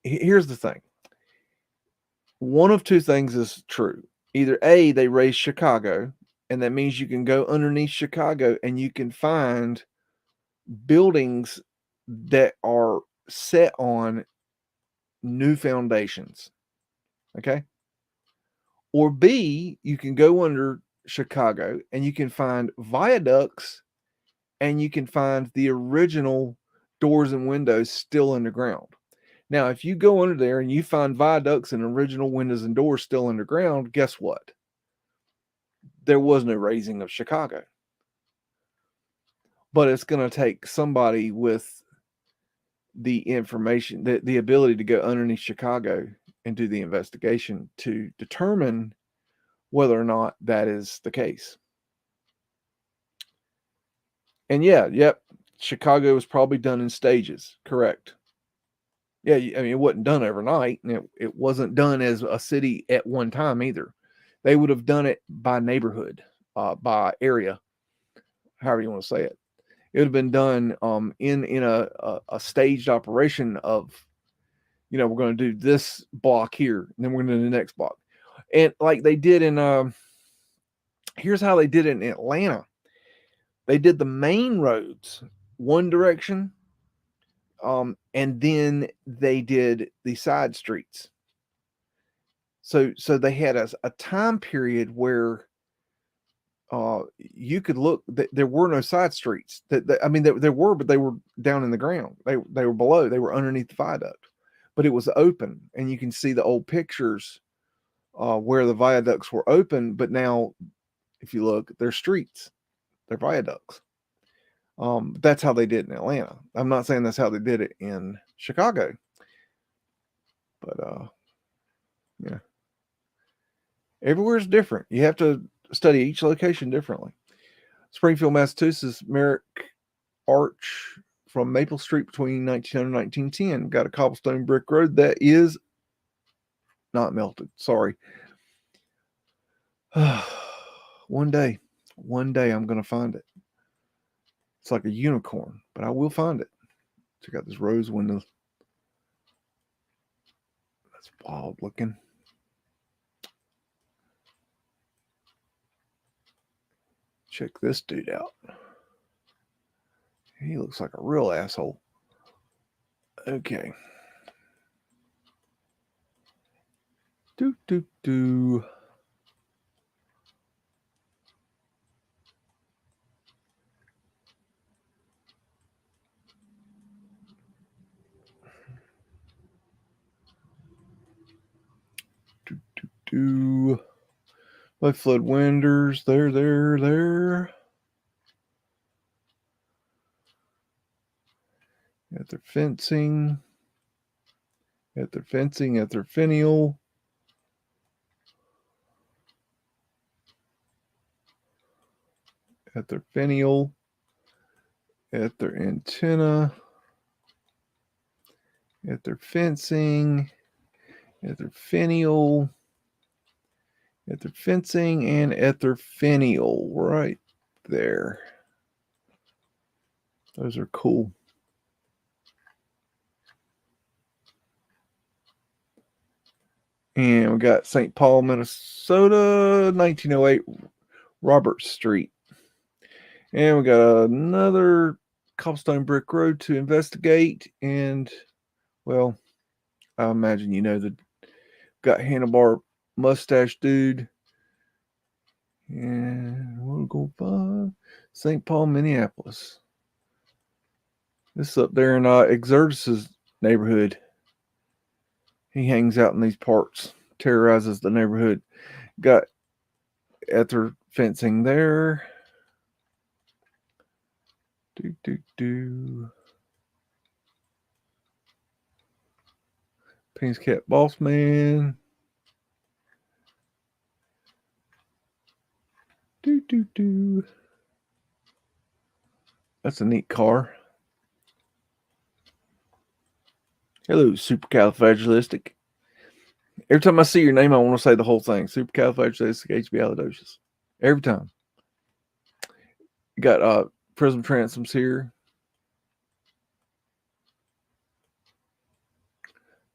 here's the thing. One of two things is true. Either A, they raised Chicago, and that means you can go underneath Chicago and you can find buildings that are set on new foundations. Okay? Or B, you can go under Chicago, and you can find viaducts, and you can find the original doors and windows still underground. Now, if you go under there and you find viaducts and original windows and doors still underground, guess what? There was no raising of Chicago. But it's going to take somebody with the information, the ability to go underneath Chicago and do the investigation to determine whether or not that is the case. And yep, Chicago was probably done in stages, correct? Yeah, I mean, it wasn't done overnight, and it wasn't done as a city at one time either. They would have done it by neighborhood, by area, however you want to say it. It would have been done in a staged operation of, we're going to do this block here, and then we're going to do the next block. And like they did in, here's how they did it in Atlanta. They did the main roads one direction, and then they did the side streets. So they had a time period where you could look. There were no side streets. I mean, there were, but they were down in the ground. They were below. They were underneath the viaduct, but it was open, and you can see the old pictures where the viaducts were open. But now, if you look, they're streets. They're viaducts. That's how they did in Atlanta. I'm not saying that's how they did it in Chicago, but yeah, everywhere's different. You have to study each location differently. Springfield, Massachusetts, Merrick Arch from Maple Street between 1900 and 1910. Got a cobblestone brick road that is not melted. Sorry. One day I'm going to find it. It's like a unicorn, but I will find it. Check out this rose window. That's wild looking. Check this dude out. He looks like a real asshole. Okay. Do. Mudflood windows. There. At their fencing. At their finial. At their finial. At their antenna. At their fencing. At their finial. At their fencing and at their finial. Right there. Those are cool. And we got St. Paul, Minnesota, 1908 Robert Street. And we got another cobblestone brick road to investigate. And, well, I imagine you know the got handlebar mustache dude. And we'll go by St. Paul, Minneapolis. This is up there in Exertus' neighborhood. He hangs out in these parts, terrorizes the neighborhood. Got at their fencing there. Payne's Cat Boss Man. That's a neat car. Hello, supercalifragilistic. Every time I see your name, I want to say the whole thing. Supercalifragilisticexpialidocious. Every time. You got prism transoms here.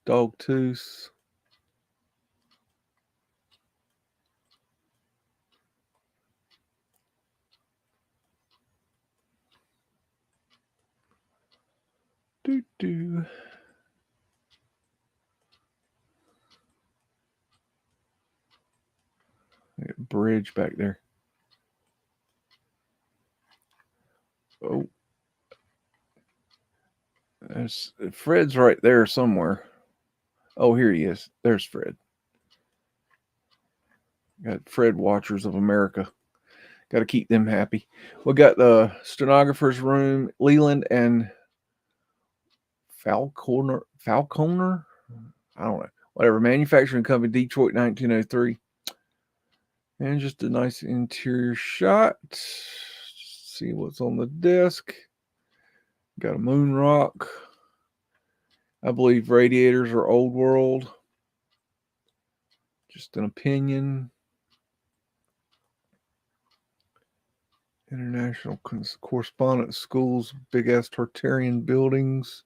Dog tooth. Bridge back there. Oh, Fred's right there somewhere. Oh, here he is. There's Fred. Got Fred Watchers of America. Got to keep them happy. We got the stenographer's room, Leland and Falconer. I don't know. Whatever. Manufacturing company, Detroit, 1903. And just a nice interior shot. See what's on the desk. Got a moon rock. I believe radiators are old world. Just an opinion. International correspondence schools, big ass Tartarian buildings.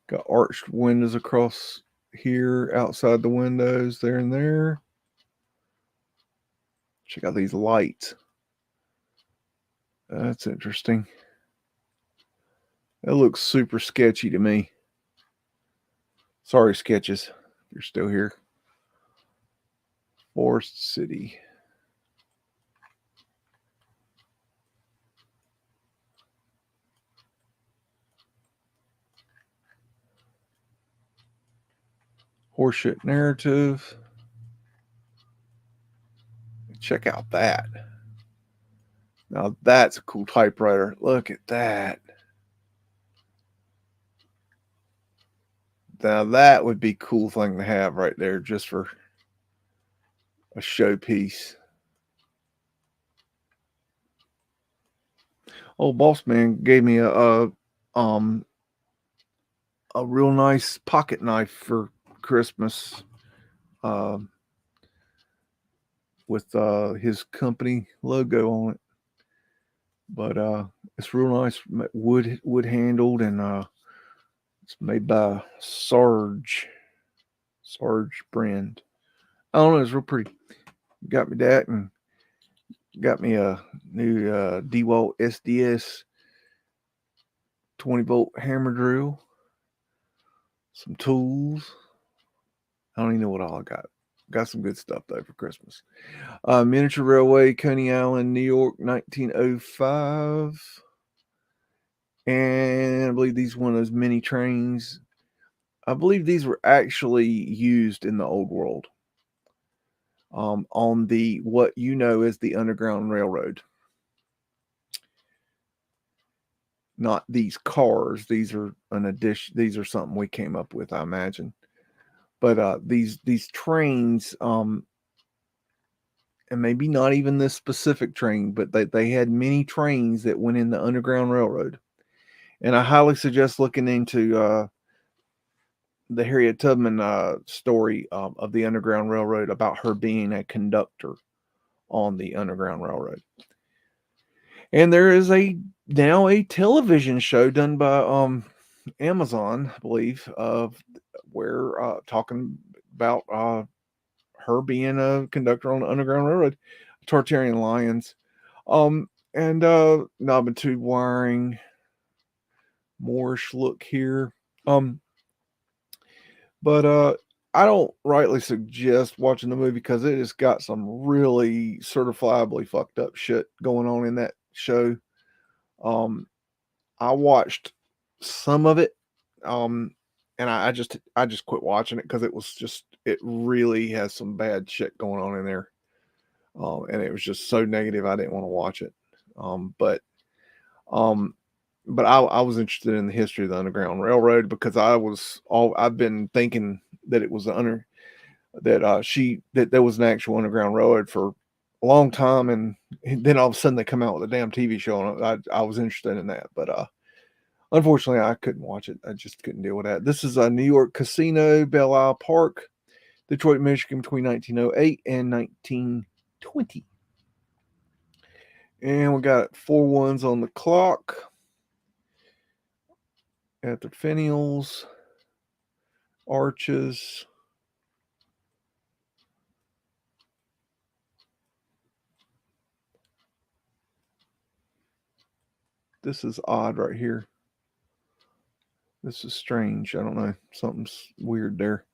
Got arched windows across here, outside the windows, there and there. Check out these lights. That's interesting. That looks super sketchy to me. Sorry, sketches, if you're still here. Forest City. Horseshit narrative. Check out that. Now that's a cool typewriter. Look at that. Now that would be a cool thing to have right there just for a showpiece. Old boss man gave me a real nice pocket knife for Christmas, with his company logo on it. But it's real nice, wood handled, and it's made by Sarge brand. I don't know, it's real pretty. Got me that, and got me a new DeWalt SDS 20-volt hammer drill, some tools. I don't even know what all I got. Got some good stuff though for Christmas. Miniature Railway, Coney Island, New York, 1905. And I believe these are one of those mini trains. I believe these were actually used in the old world, on the what you know as the Underground Railroad. Not these cars. These are an addition. These are something we came up with, I imagine. But these trains, and maybe not even this specific train, but they had many trains that went in the Underground Railroad. And I highly suggest looking into the Harriet Tubman story of the Underground Railroad, about her being a conductor on the Underground Railroad. And there is now a television show done by Amazon, I believe, of where talking about her being a conductor on the Underground Railroad, Tartarian Lions, and knob and tube wiring, Moorish look here. But I don't rightly suggest watching the movie because it has got some really certifiably fucked up shit going on in that show. I watched some of it, and I just quit watching it because it really has some bad shit going on in there, and it was just so negative I didn't want to watch it. But I was interested in the history of the Underground Railroad because I've been thinking that it was that there was an actual Underground Railroad for a long time, and then all of a sudden they come out with a damn TV show, and I was interested in that, but unfortunately I couldn't watch it. I just couldn't deal with that. This is a New York Casino, Belle Isle Park, Detroit, Michigan, between 1908 and 1920. And we got 4 1s on the clock at the finials, arches. This is odd right here. This is strange. I don't know. Something's weird there.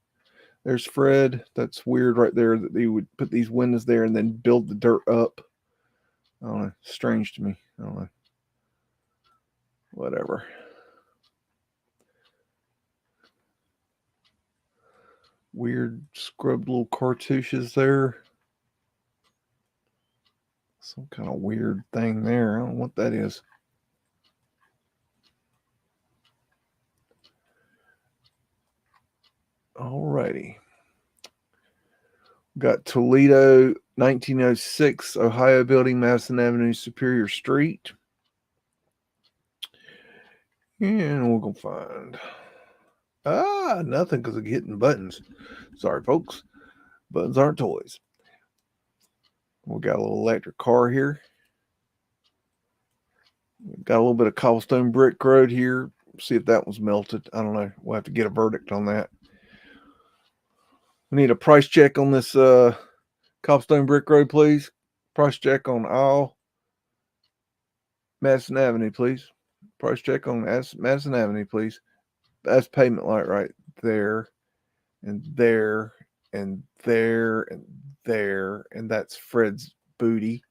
There's Fred. That's weird right there that they would put these windows there and then build the dirt up. I don't know. Strange to me. I don't know. Whatever. Weird scrubbed little cartouches there. Some kind of weird thing there. I don't know what that is. Alrighty. Got Toledo, 1906, Ohio Building, Madison Avenue, Superior Street. And we're going to find... nothing because of hitting buttons. Sorry, folks. Buttons aren't toys. We got a little electric car here. Got a little bit of cobblestone brick road here. See if that was melted. I don't know. We'll have to get a verdict on that. We need a price check on this cobblestone brick road, please. Price check on all Madison Avenue, please. Price check on Madison Avenue, please. That's pavement light right there, and there, and there, and there, and that's Fred's booty.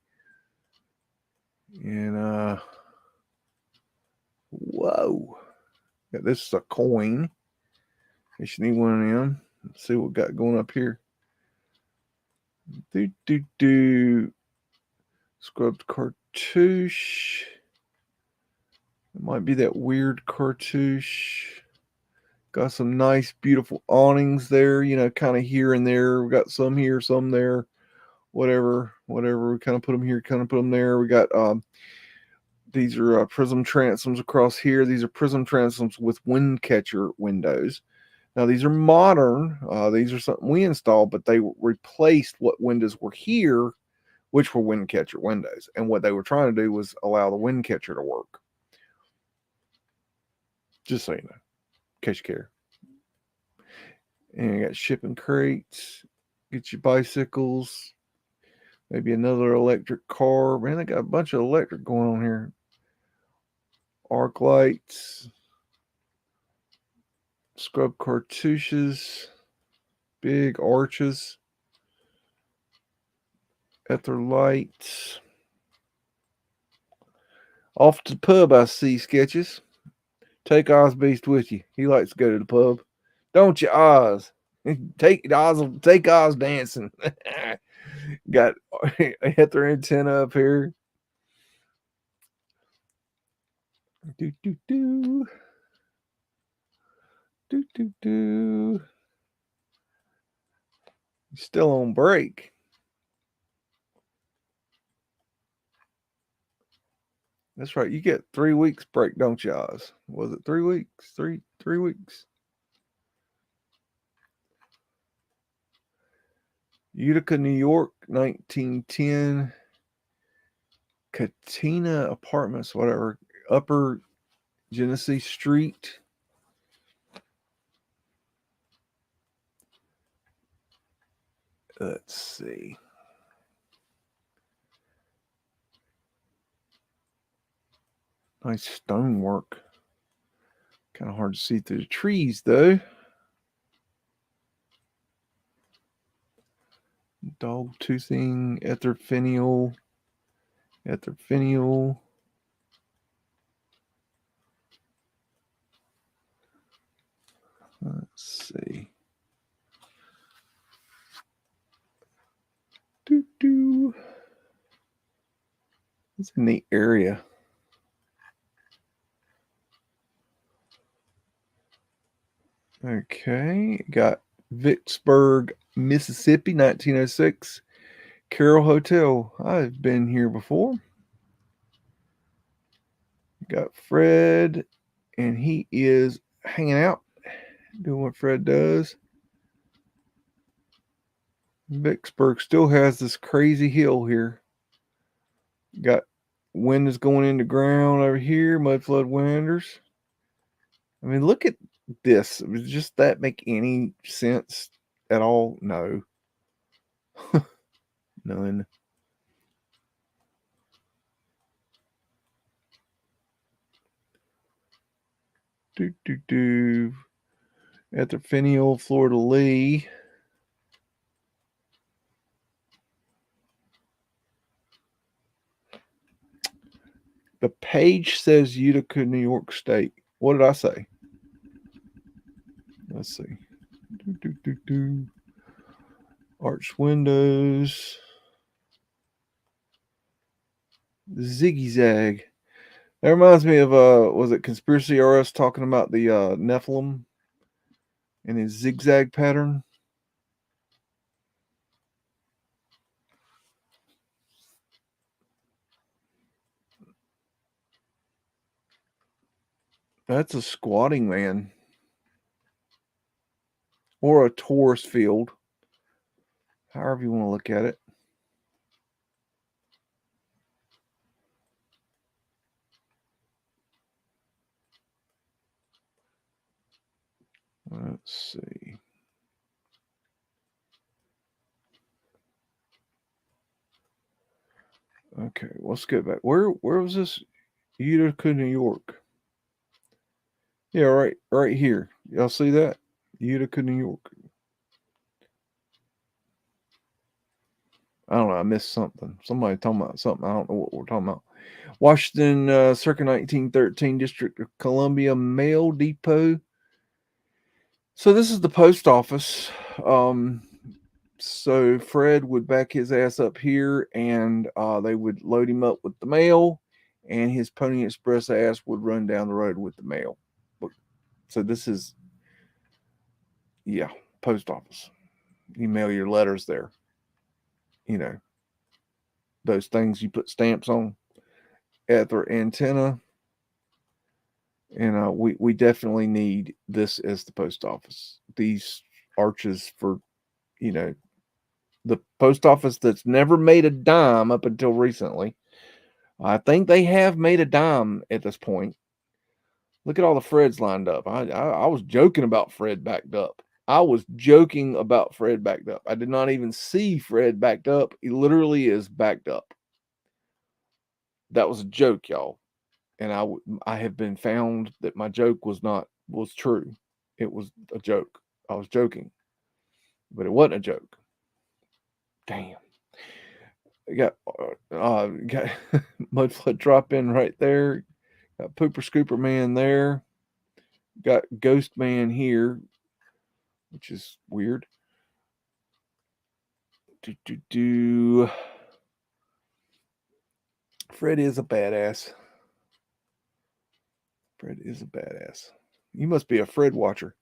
And whoa, yeah, this is a coin. You should need one of them. Let's see what we got going up here. Scrubbed cartouche. It might be that weird cartouche. Got some nice, beautiful awnings there, kind of here and there. We got some here, some there, whatever. We kind of put them here, kind of put them there. We got these are prism transoms across here. These are prism transoms with wind catcher windows. Now, these are modern. These are something we installed, but they replaced what windows were here, which were wind catcher windows. And what they were trying to do was allow the wind catcher to work. Just so you know, in case you care. And you got shipping crates. Get your bicycles. Maybe another electric car. Man, they got a bunch of electric going on here. Arc lights. Scrub cartouches. Big arches. Ether lights. Off to the pub, I see, Sketches. Take Ozbeast with you. He likes to go to the pub. Don't you, Oz? Take Oz dancing. Got Ether antenna up here. Do do do. Do do do. Still on break. That's right. You get 3 weeks break, don't you, Oz? Was it 3 weeks? Three weeks. Utica, New York, 1910. Katina Apartments, whatever. Upper Genesee Street. Let's see. Nice stonework. Kind of hard to see through the trees, though. Dog toothing, ether finial. Let's see. It's a neat area. Okay, got Vicksburg, Mississippi, 1906. Carroll Hotel. I've been here before. Got Fred, and he is hanging out, doing what Fred does. Vicksburg still has this crazy hill here. Got windows going into ground over here, Mudflood windows. I mean, look at this. Does just that make any sense at all? No. None. Ether finial, Florida Lee. The page says Utica, New York State. What did I say? Let's see. Arch windows. Ziggy Zag. That reminds me of was it Conspiracy RS talking about the Nephilim and his zigzag pattern? That's a squatting man. Or a Taurus field. However you want to look at it. Let's see. Okay, let's get back. Where was this? Utica, New York. Yeah, right here. Y'all see that? Utica, New York. I don't know. I missed something. Somebody talking about something. I don't know what we're talking about. Washington, circa 1913, District of Columbia Mail Depot. So this is the post office. So Fred would back his ass up here, and they would load him up with the mail, and his Pony Express ass would run down the road with the mail. So this is, yeah, post office. You mail your letters there. You know, those things you put stamps on at their antenna. And we definitely need this as the post office. These arches for, you know, the post office that's never made a dime up until recently. I think they have made a dime at this point. Look at all the Freds lined up. I was joking about Fred backed up. I was joking about Fred backed up. I did not even see Fred backed up. He literally is backed up. That was a joke, y'all. And I have been found that my joke was true. It was a joke. I was joking, but it wasn't a joke. Damn. Got Mudflood drop in right there. Got Pooper Scooper Man there. Got Ghost Man here, which is weird. Fred is a badass. Fred is a badass. You must be a Fred watcher.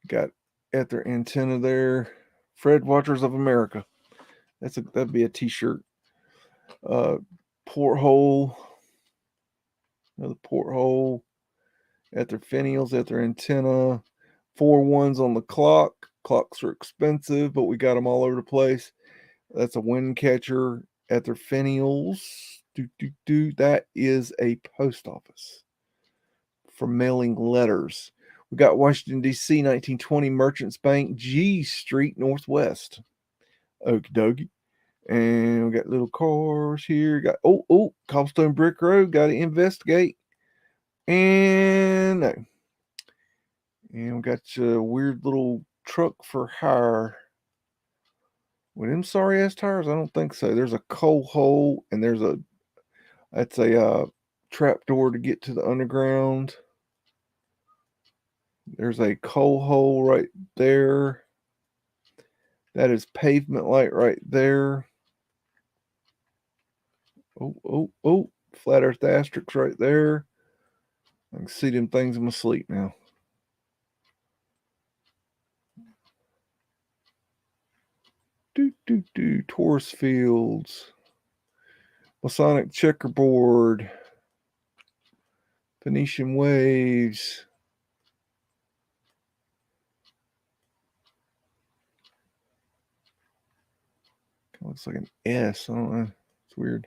Got at their antenna there. Fred Watchers of America. That'd be a t-shirt. Porthole. Another porthole. At their finials, at their antenna. 4 1s on the clock. Clocks are expensive, but we got them all over the place. That's a wind catcher at their finials. That is a post office for mailing letters. We got Washington, D.C., 1920 Merchants Bank, G Street Northwest. Okie dokie. And we got little cars here. Got Cobblestone Brick Road. Got to investigate. And no. And we got a weird little truck for hire. With them sorry ass tires? I don't think so. There's a coal hole, and that's a trap door to get to the underground. There's a coal hole right there. That is pavement light right there. Oh. Flat Earth asterisks right there. I can see them things in my sleep now. Taurus fields. Masonic checkerboard. Phoenician waves. Looks like an S. I don't know. It's weird.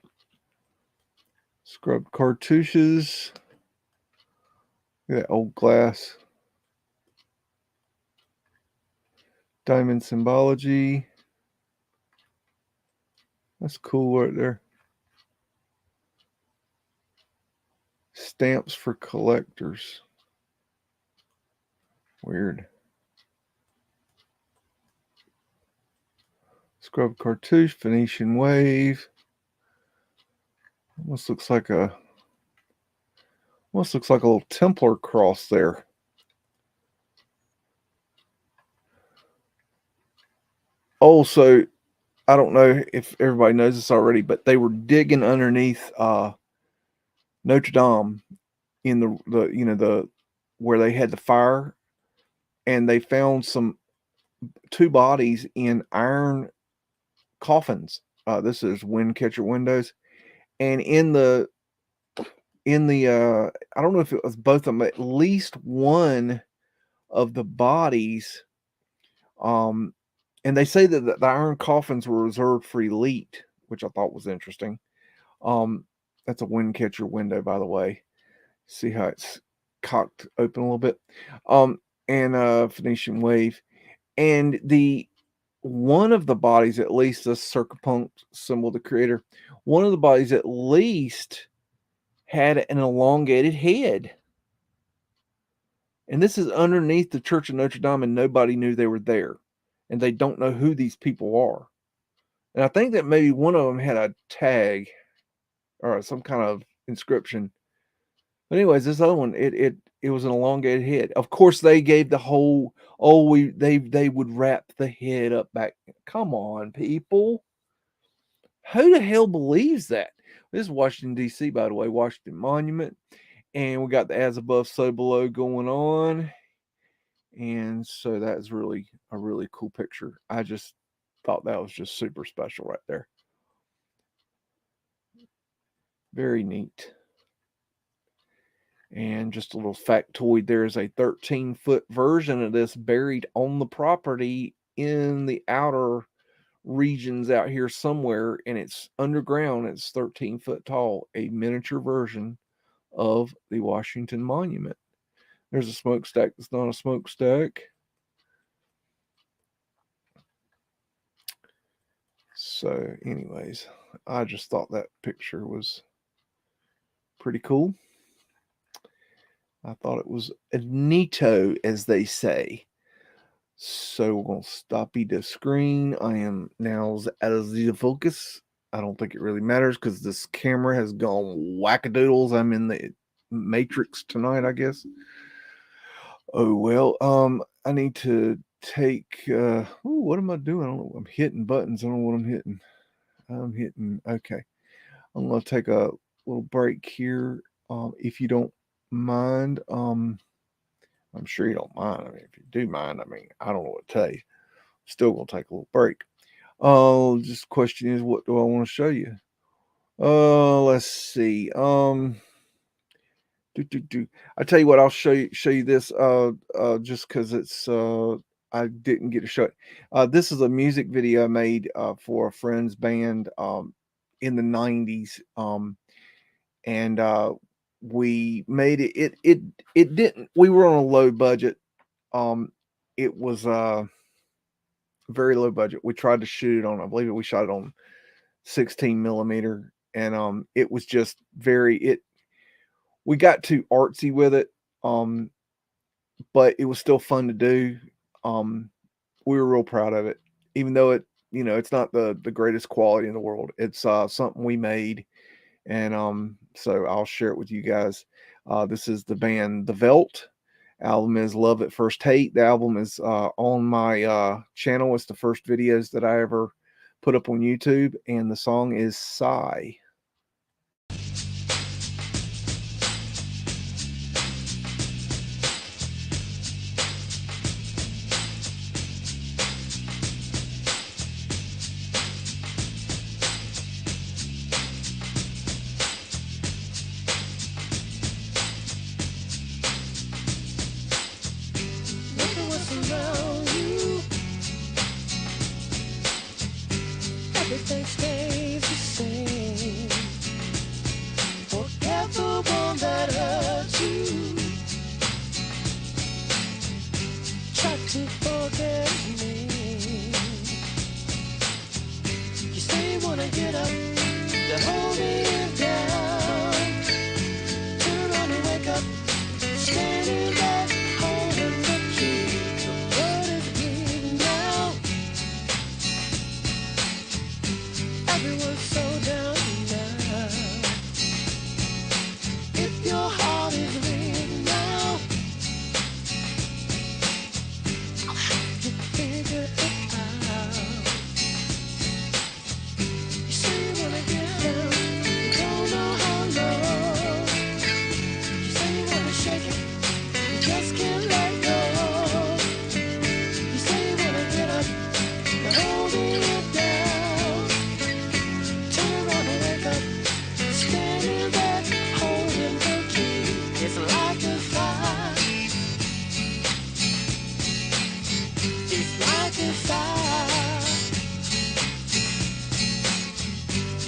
Scrubbed cartouches. Look at that old glass. Diamond symbology. That's cool right there. Stamps for collectors. Weird. Scrubbed cartouche. Phoenician wave. Almost looks like a little Templar cross there. Also, I don't know if everybody knows this already, but they were digging underneath Notre Dame in the where they had the fire, and they found two bodies in iron coffins. This is wind catcher windows, and in the I don't know if it was both of them, at least one of the bodies, and they say that the iron coffins were reserved for elite, which I thought was interesting. That's a wind catcher window, by the way. See how it's cocked open a little bit. And Phoenician wave. And the one of the bodies, at least the circumpunct symbol of the creator, one of the bodies at least had an elongated head. And this is underneath the Church of Notre Dame, and nobody knew they were there. And they don't know who these people are. And I think that maybe one of them had a tag or some kind of inscription. But anyways, this other one, it was an elongated head. Of course, they gave the whole, they would wrap the head up back. Come on, people. Who the hell believes that? This is Washington, D.C., by the way, Washington Monument. And we got the as above, so below going on. And so that's really a really cool picture. I just thought that was just super special right there. Very neat. And just a little factoid, there's a 13-foot version of this buried on the property in the outer regions out here somewhere, and it's underground. It's 13 foot tall, a miniature version of the Washington Monument. There's a smokestack that's not a smokestack. So anyways, I just thought that picture was pretty cool. I thought it was neato, as they say. So we're going to stop the screen. I am now out of the focus. I don't think it really matters because this camera has gone wackadoodles. I'm in the Matrix tonight, I guess. Oh, well, I need to take, what am I doing? I don't know. I'm hitting buttons. I don't know what I'm hitting. Okay. I'm going to take a little break here. If you don't mind, I'm sure you don't mind. I mean, if you do mind, I don't know what to tell you. Still gonna take a little break. Just question is, what do I want to show you? Let's see. I tell you what, I'll show you this. Just because it's I didn't get to show it. This is a music video I made for a friend's band in the '90s. And we made it. It didn't. We were on a low budget. It was very low budget. We tried to shoot it on, I believe we shot it on 16 millimeter, and it was just we got too artsy with it, but it was still fun to do. We were real proud of it, even though it's not the greatest quality in the world. It's something we made, and so I'll share it with you guys. This is the band The Velt. Album is Love at First Hate. The album is on my channel. It's the first videos that I ever put up on YouTube, and the song is Sigh. Everything stays the same. Forget the one that hurt you. Try to forget me. You say you wanna get up to hold it down. Turn on and wake up, standing back, holding the key. The blood is bleeding now. Everyone's so down now.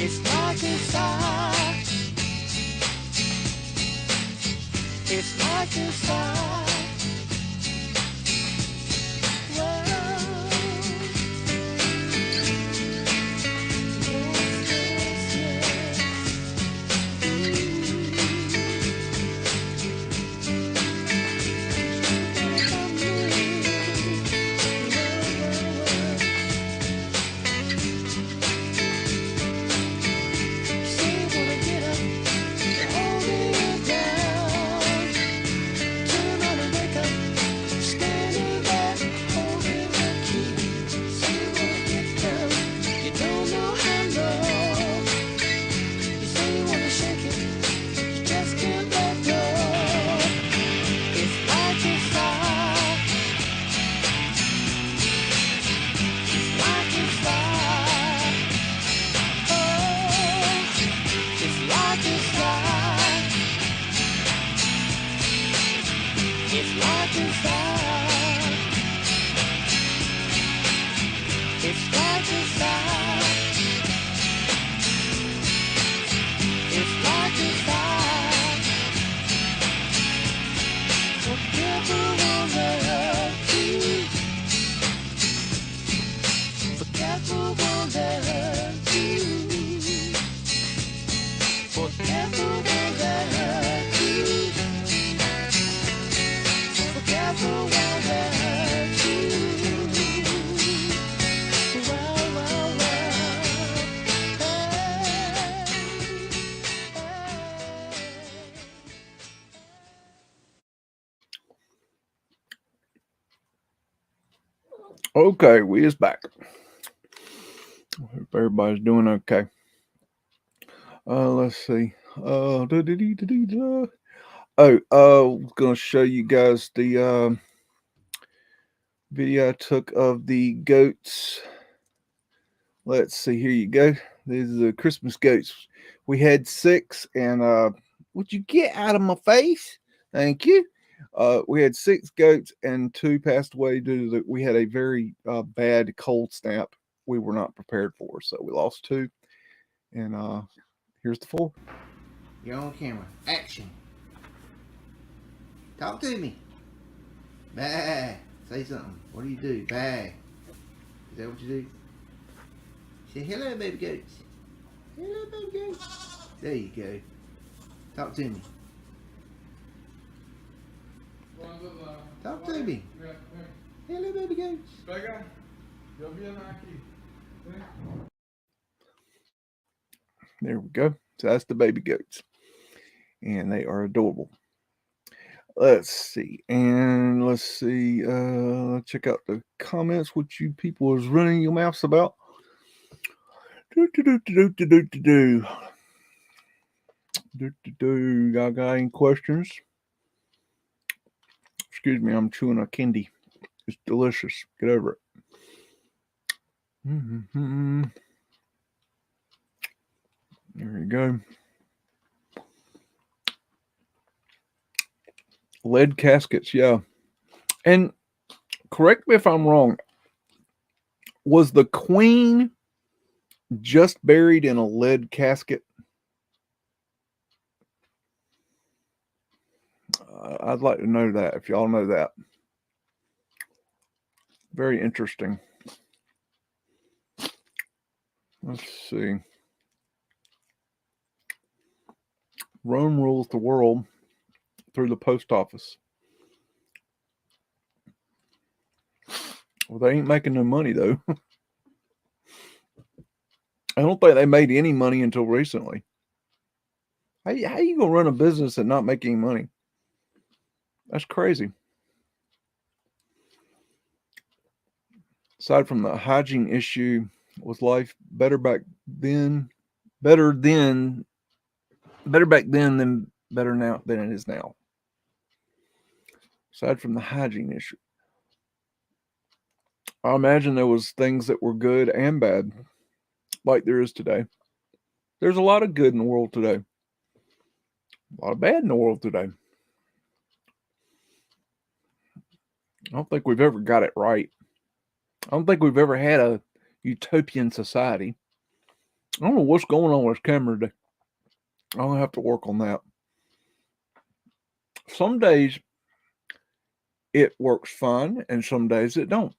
It's like a sigh. It's like a sigh. Well, yes, yes, yes. It's like a sigh. It's like a sigh. It's like a sigh. Forever won't hurt you. Forever won't hurt you. Forever won't hurt you. Forever won't hurt you. Wow, wow, wow. Hey, Okay, we is back. Hope everybody's doing okay. Let's see. I was gonna show you guys the video I took of the goats. Let's see. Here you go. These are the Christmas goats. We had 6, and would you get out of my face? Thank you. We had 6 goats, and 2 passed away due to we had a very bad cold snap we were not prepared for, so we lost 2. And here's the 4. You're on camera. Action. Talk to me. Bah. Say something. What do you do? Bah. Is that what you do? Say hello, baby goats. Hello, baby goats. There you go. Talk to me. Talk to me. Hello, baby goats. There we go. So that's the baby goats, and they are adorable. Let's see, let's check out the comments. What you people is running your mouths about? Y'all got any questions? Excuse me, I'm chewing a candy. It's delicious. Get over it. There you go. Lead caskets, yeah. And correct me if I'm wrong. Was the queen just buried in a lead casket? I'd like to know that, if y'all know that. Very interesting. Let's see. Rome rules the world through the post office. Well, they ain't making no money, though. I don't think they made any money until recently. How you going to run a business and not make any money? That's crazy. Aside from the hygiene issue, was life better back then? Better back then than better now than it is now. Aside from the hygiene issue, I imagine there was things that were good and bad, like there is today. There's a lot of good in the world today. A lot of bad in the world today. I don't think we've ever got it right. I don't think we've ever had a utopian society. I don't know what's going on with this camera today. I'll have to work on that. Some days it works fine, and some days it don't.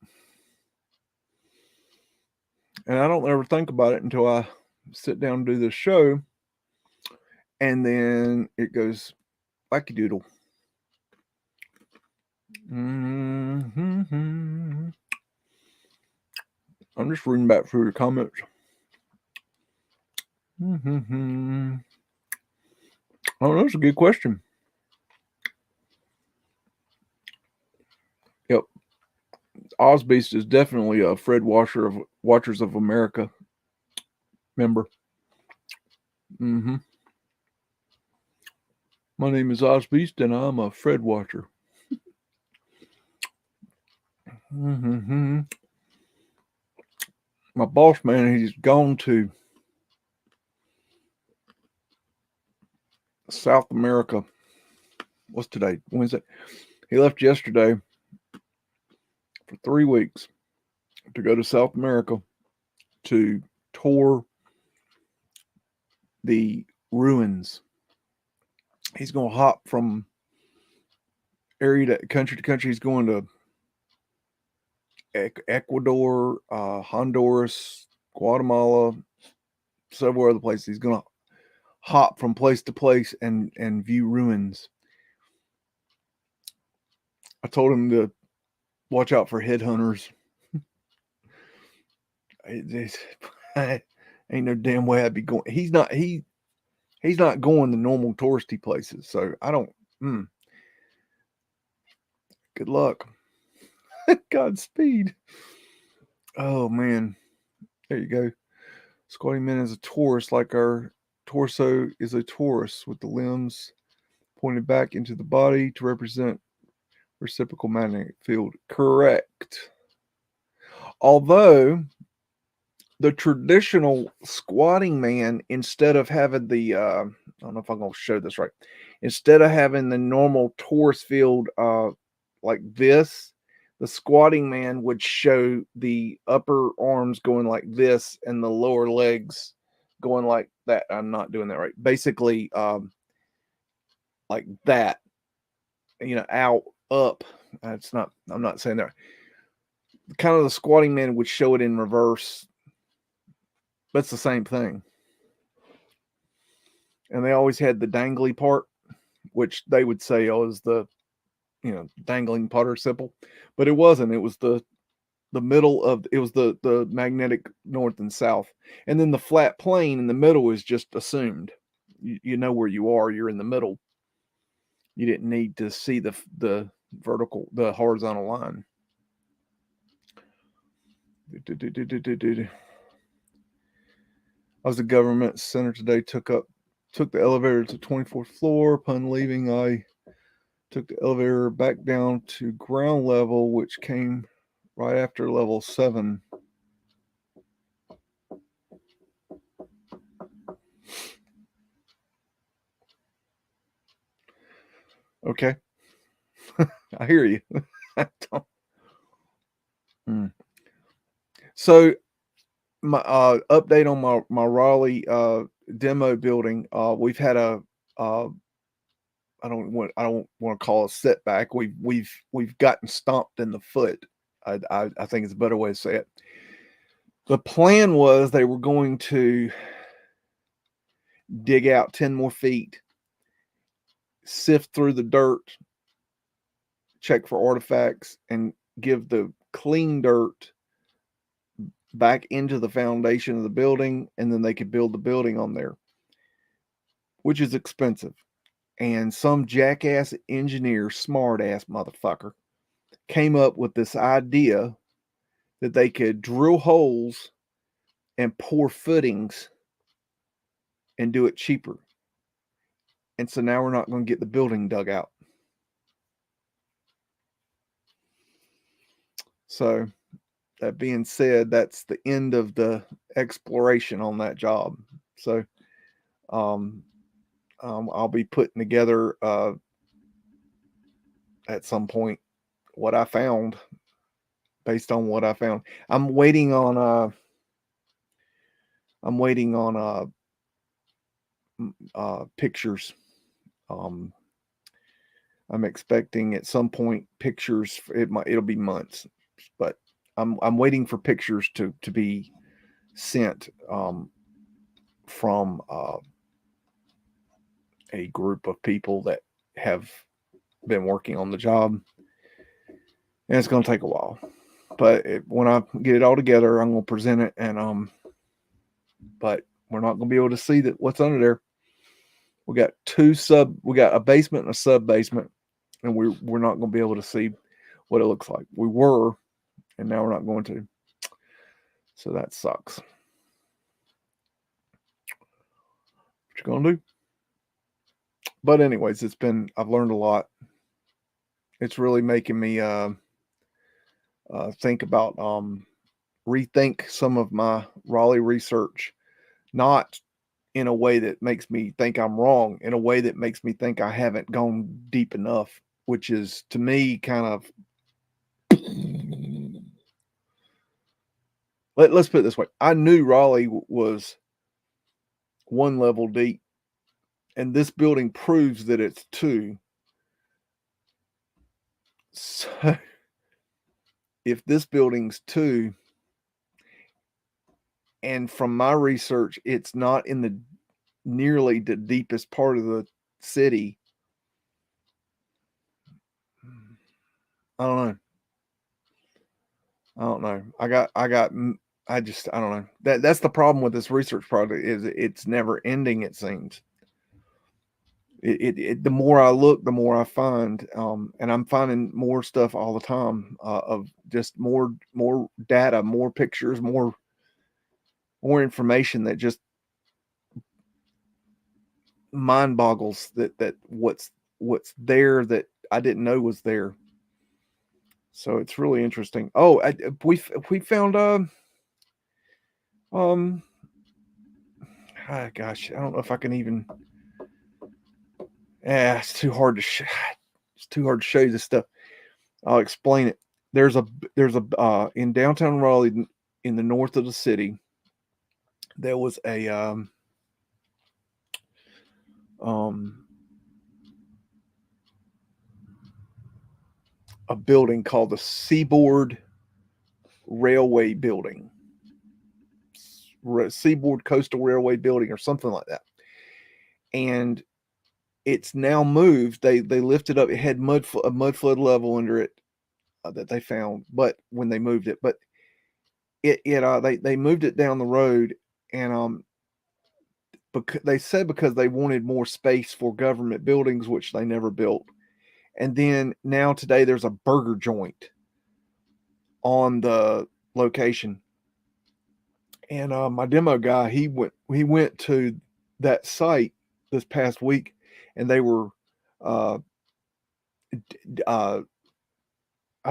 And I don't ever think about it until I sit down and do this show, and then it goes wacky doodle. Mm-hmm. I'm just reading back through your comments. Mm-hmm. Oh, that's a good question. Yep. Ozbeast is definitely a Fred Washer of Watchers of America member. Mm-hmm. My name is Ozbeast, and I'm a Fred Watcher. Mm-hmm. My boss man, he's gone to South America. What's today? Wednesday. He left yesterday for 3 weeks to go to South America to tour the ruins. He's going to hop from area to country. He's going to Ecuador, Honduras, Guatemala, several other places. He's going to hop from place to place and view ruins. I told him to watch out for headhunters. Ain't no damn way I'd be going. He's not going to normal touristy places. So I don't. Good luck. Godspeed. Oh man, there you go. Squatty Man is a Taurus, like our torso is a Taurus, with the limbs pointed back into the body to represent reciprocal magnetic field. Correct. Although the traditional squatting man, instead of having the I don't know if I'm going to show this right, instead of having the normal torus field like this, the squatting man would show the upper arms going like this and the lower legs going like that. I'm not doing that right. Basically, like that, out, up. It's not. I'm not saying that. Kind of the squatting man would show it in reverse. That's the same thing. And they always had the dangly part, which they would say is the, dangling participle, but it wasn't. It was the middle of, it was the magnetic north and south, and then the flat plane in the middle is just assumed. You know where you are. You're in the middle. You didn't need to see the horizontal line. I was at government center today. Took the elevator to 24th floor. Upon leaving, I took the elevator back down to ground level, which came right after level 7. Okay. I hear you. So my update on my Raleigh demo building. We've had a I don't want to call it a setback. We've gotten stomped in the foot. I think it's a better way to say it. The plan was they were going to dig out 10 more feet, sift through the dirt, check for artifacts, and give the clean dirt back into the foundation of the building, and then they could build the building on there, which is expensive. And some jackass engineer, smart ass motherfucker, came up with this idea that they could drill holes and pour footings and do it cheaper. And so now we're not going to get the building dug out. So that being said, that's the end of the exploration on that job. So I'll be putting together at some point what I found, based on what I found. I'm waiting on I'm waiting on pictures. I'm expecting at some point pictures. It'll be months, but I'm waiting for pictures to be sent from a group of people that have been working on the job, and it's going to take a while. But when I get it all together, I'm going to present it, and but we're not going to be able to see that what's under there. We got we got a basement and a sub basement, and we're not going to be able to see what it looks like. We were, and now we're not going to. So that sucks. What you gonna do? But anyways, I've learned a lot. It's really making me think about rethink some of my Raleigh research, not in a way that makes me think I'm wrong, in a way that makes me think I haven't gone deep enough, which is to me kind of let's put it this way. I knew Raleigh was one level deep, and this building proves that it's two. So if this building's two, and from my research, it's not in the nearly the deepest part of the city, I don't know. I don't know. That's the problem with this research project is it's never ending. It seems. The more I look, the more I find, and I'm finding more stuff all the time of just more data, more pictures, more information that just mind boggles that what's there that I didn't know was there. So it's really interesting. Oh, we found gosh, I don't know if I can even. Yeah, it's too hard to show you this stuff. I'll explain it. There's a in downtown Raleigh, in the north of the city, there was a building called the Seaboard Railway Building, Seaboard Coastal Railway Building, or something like that. And it's now moved. They lifted up. It had a mudflood level under it that they found, but when they moved it, but they moved it down the road, and because they said because they wanted more space for government buildings, which they never built. And then now today there's a burger joint on the location, and my demo guy he went to that site this past week, and they were I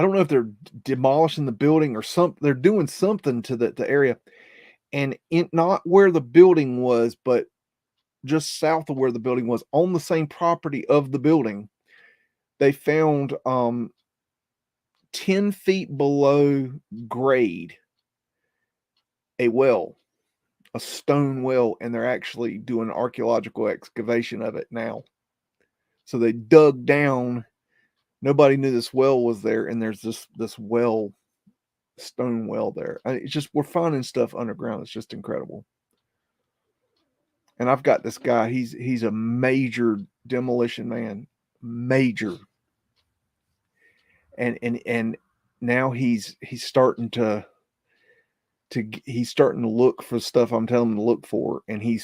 don't know if they're demolishing the building or something. They're doing something to the area, and not where the building was, but just south of where the building was, on the same property of the building, they found 10 feet below grade a well, a stone well, and they're actually doing archaeological excavation of it now. So they dug down. Nobody knew this well was there, and there's this well, stone well there. It's just, we're finding stuff underground. It's just incredible. And I've got this guy. He's a major demolition man, major. And now he's starting to look for stuff I'm telling him to look for, and he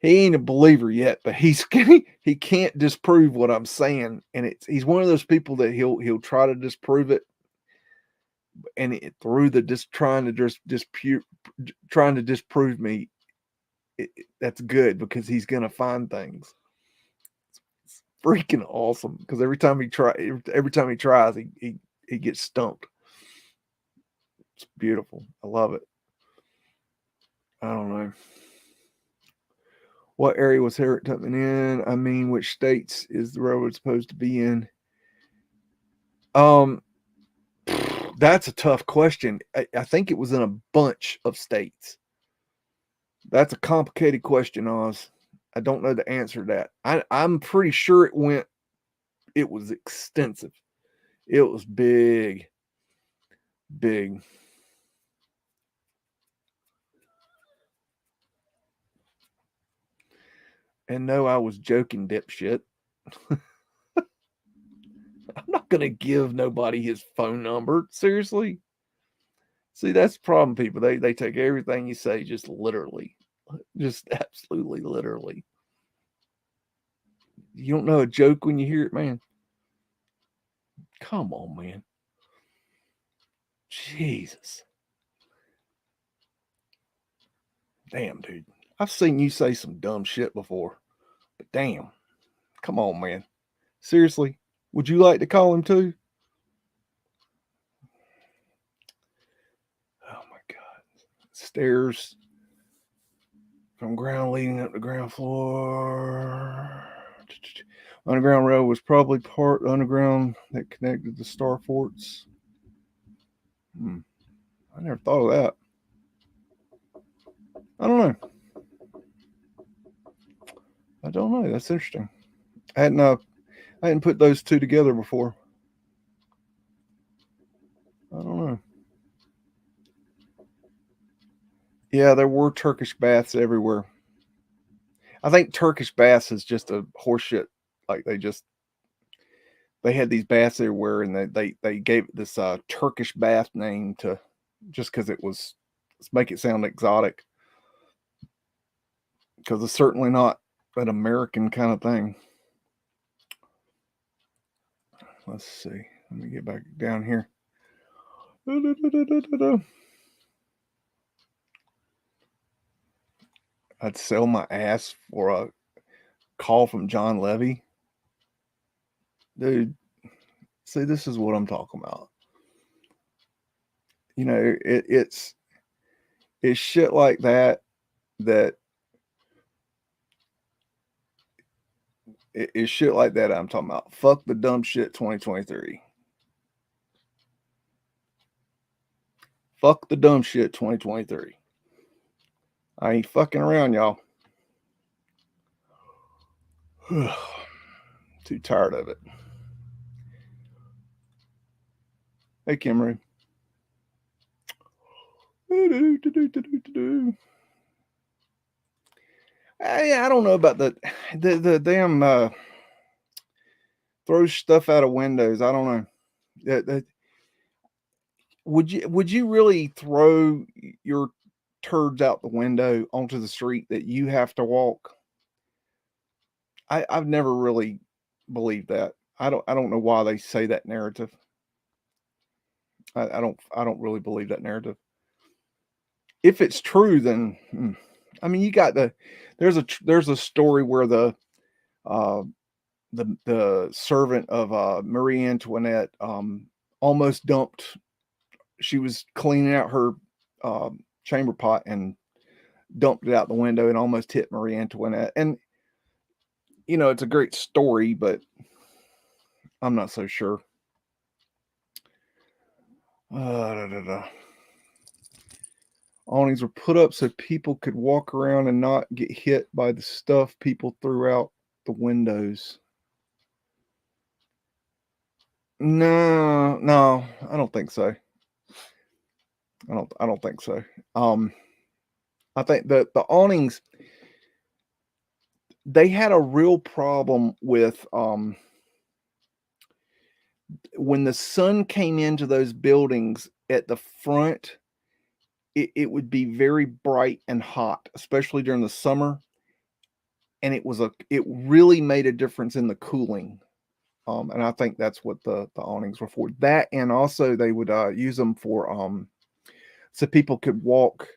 ain't a believer yet, but he can't disprove what I'm saying, and he's one of those people that he'll try to disprove it, and through the trying to disprove me, that's good, because he's gonna find things. It's freaking awesome, because every time he tries, he gets stumped. It's beautiful. I love it. I don't know. What area was Harriet Tubman in? I mean, which states is the railroad supposed to be in? That's a tough question. I think it was in a bunch of states. That's a complicated question, Oz. I don't know the answer to that. I'm pretty sure it was extensive. It was big. And no, I was joking, dipshit. I'm not going to give nobody his phone number. Seriously. See, that's the problem, people. They take everything you say just literally. Just absolutely literally. You don't know a joke when you hear it, man. Come on, man. Jesus. Damn, dude. I've seen you say some dumb shit before. But damn. Come on, man. Seriously. Would you like to call him too? Oh my God. Stairs from ground leading up to ground floor. Underground rail was probably part underground that connected the star forts. I never thought of that. I don't know. That's interesting. I hadn't put those two together before. I don't know. Yeah, there were Turkish baths everywhere. I think Turkish baths is just a horseshit. Like they had these baths everywhere, and they gave it this Turkish bath name to just because it was, let's make it sound exotic, because it's certainly not an American kind of thing. Let's see. Let me get back down here. I'd sell my ass for a call from John Levy. Dude, see, this is what I'm talking about. You know, it's shit like that it's shit like that I'm talking about. Fuck the dumb shit 2023. Fuck the dumb shit 2023. I ain't fucking around, y'all. Too tired of it. Hey, Kimmery. I don't know about the damn throw stuff out of windows. I don't know. Would you really throw your turds out the window onto the street that you have to walk? I've never really believed that. I don't know why they say that narrative. I don't really believe that narrative. If it's true, then I mean, you got there's a story where the servant of Marie Antoinette almost dumped. She was cleaning out her chamber pot and dumped it out the window and almost hit Marie Antoinette. And you know, it's a great story, but I'm not so sure. Awnings were put up so people could walk around and not get hit by the stuff people threw out the windows. No, I don't think so. I don't think so. I think that the awnings, they had a real problem with when the sun came into those buildings at the front, it would be very bright and hot, especially during the summer. And it really made a difference in the cooling. And I think that's what the awnings were for. That, and also they would use them for so people could walk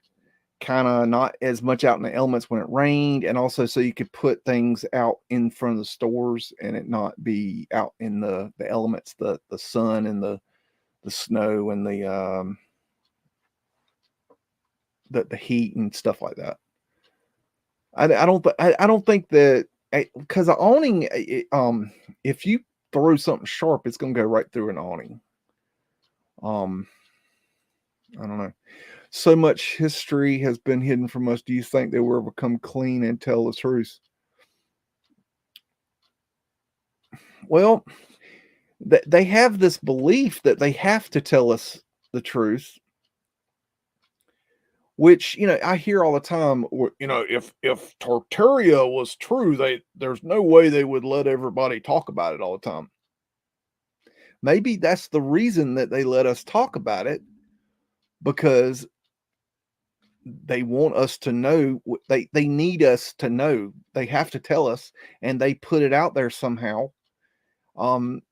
kind of not as much out in the elements when it rained, and also so you could put things out in front of the stores and it not be out in the elements, the sun and the snow and the heat and stuff like that. I don't think that, because the awning, if you throw something sharp, it's gonna go right through an awning. I don't know. So much history has been hidden from us. Do you think they will ever come clean and tell the truth? Well, they have this belief that they have to tell us the truth, which, I hear all the time, if Tartaria was true, there's no way they would let everybody talk about it all the time. Maybe that's the reason that they let us talk about it, because they want us to know. They need us to know. They have to tell us, and they put it out there somehow,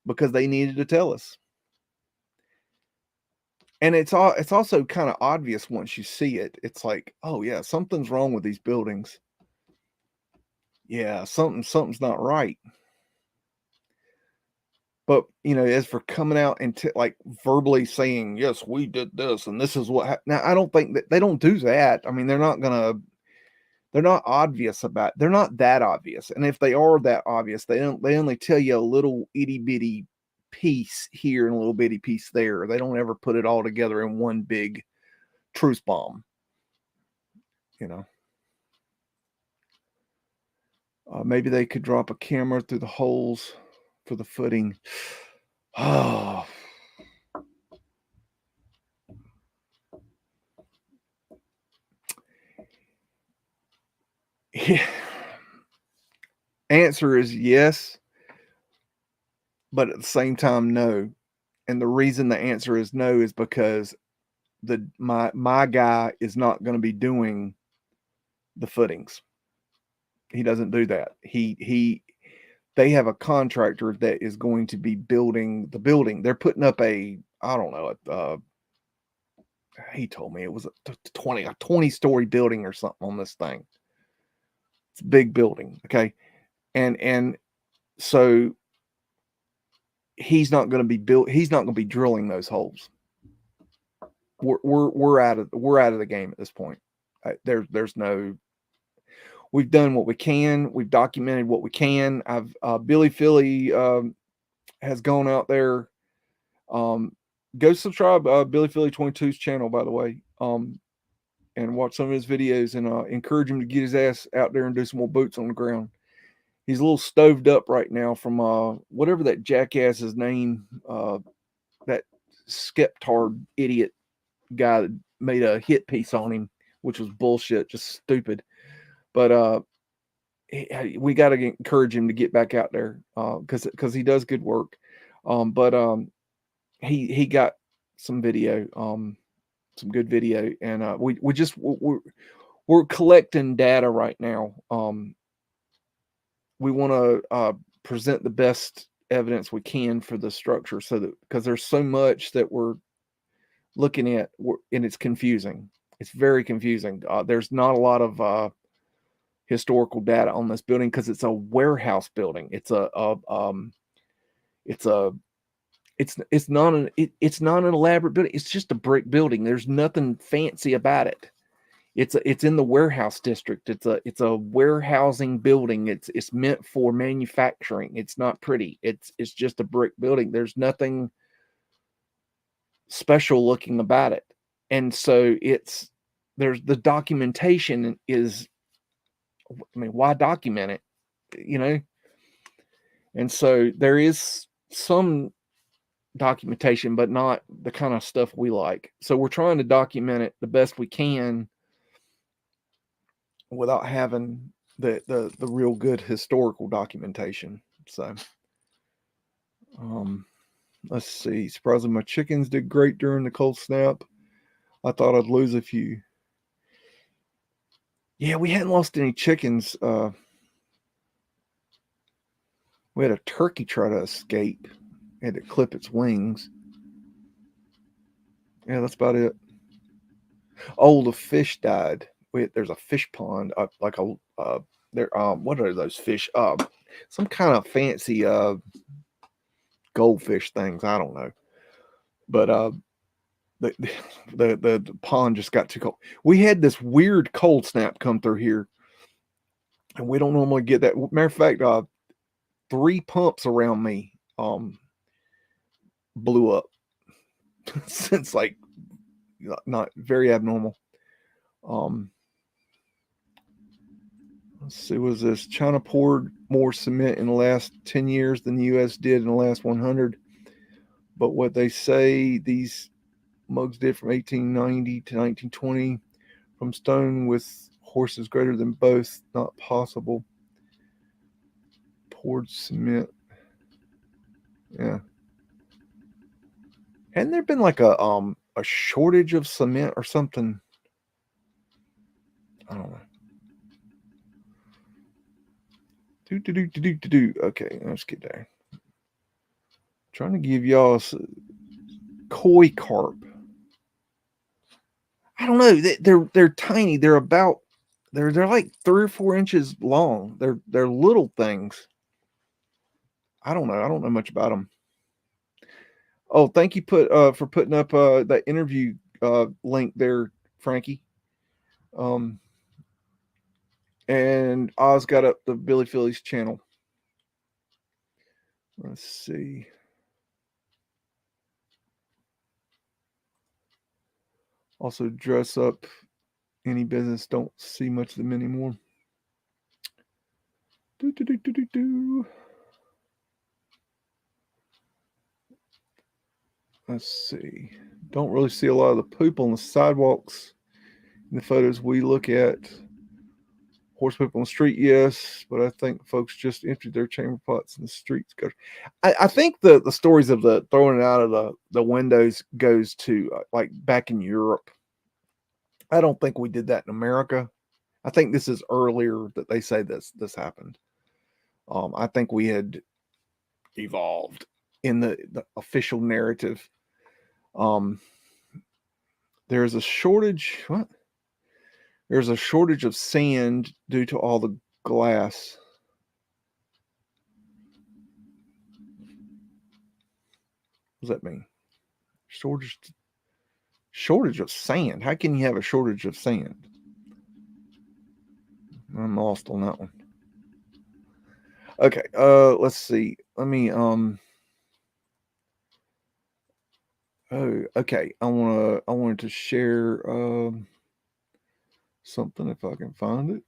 because they needed to tell us. And it's also kind of obvious once you see it. It's like, oh yeah, something's wrong with these buildings. Yeah, something's not right. But, as for coming out and like verbally saying, yes, we did this and this is what now, I don't think that they don't do that. I mean, they're not obvious about, they're not that obvious. And if they are that obvious, they only tell you a little itty bitty piece here and a little bitty piece there. They don't ever put it all together in one big truth bomb. Maybe they could drop a camera through the holes for the footing. Oh, yeah. Answer is yes, but at the same time, no. And the reason the answer is no is because my guy is not going to be doing the footings. He doesn't do that. They have a contractor that is going to be building the building. They're putting up I don't know, he told me it was a 20-story building or something on this thing. It's a big building, okay? And so he's not going to be drilling those holes. We're out of the game at this point. There's no, we've done what we can. We've documented what we can. Billy Philly has gone out there. Go subscribe Billy Philly 22's channel, by the way, and watch some of his videos, and encourage him to get his ass out there and do some more boots on the ground. He's a little stoved up right now from whatever that jackass's name, that skeptard idiot guy that made a hit piece on him, which was bullshit, just stupid. But we got to encourage him to get back out there, because he does good work. But he got some video, some good video, and we're collecting data right now. We want to present the best evidence we can for the structure, so that, because there's so much that we're looking at, and it's confusing. It's very confusing. There's not a lot of historical data on this building because it's a warehouse building. It's not an elaborate building. It's just a brick building. There's nothing fancy about it. It's in the warehouse district. It's a warehousing building. It's meant for manufacturing. It's not pretty. It's just a brick building. There's nothing special looking about it. And so there's the documentation is, I mean, why document it? And so there is some documentation, but not the kind of stuff we like. So we're trying to document it the best we can without having the real good historical documentation. So let's see. Surprisingly, my chickens did great during the cold snap. I thought I'd lose a few. Yeah, we hadn't lost any chickens. We had a turkey try to escape. Had to clip its wings. Yeah, that's about it. Oh, the fish died. There's a fish pond, what are those fish? Some kind of fancy goldfish things. I don't know, but the pond just got too cold. We had this weird cold snap come through here, and we don't normally get that. Matter of fact, 3 pumps around me blew up since like not very abnormal. Let's see, what is this? China poured more cement in the last 10 years than the U.S. did in the last 100. But what they say these mugs did from 1890 to 1920 from stone with horses greater than both, not possible. Poured cement. Yeah. Hadn't there been like a shortage of cement or something? I don't know. Okay, let's get there. Trying to give y'all koi carp. I don't know. They're tiny. They're like 3 or 4 inches long. They're little things. I don't know. I don't know much about them. Oh, thank you for putting up that interview link there, Frankie. And Oz got up the Billy Phillies channel. Let's see. Also, dress up any business. Don't see much of them anymore. Let's see. Don't really see a lot of the poop on the sidewalks in the photos we look at. Horse poop on the street, yes, but I think folks just emptied their chamber pots in the streets. I think the stories of the throwing it out of the windows goes to like back in Europe. I don't think we did that in America. I think this is earlier that they say this happened. I think we had evolved in the official narrative. There's a shortage. What? There's a shortage of sand due to all the glass. What does that mean? Shortage of sand. How can you have a shortage of sand? I'm lost on that one. Okay, let's see. Let me oh, okay. I wanted to share something if I can find it.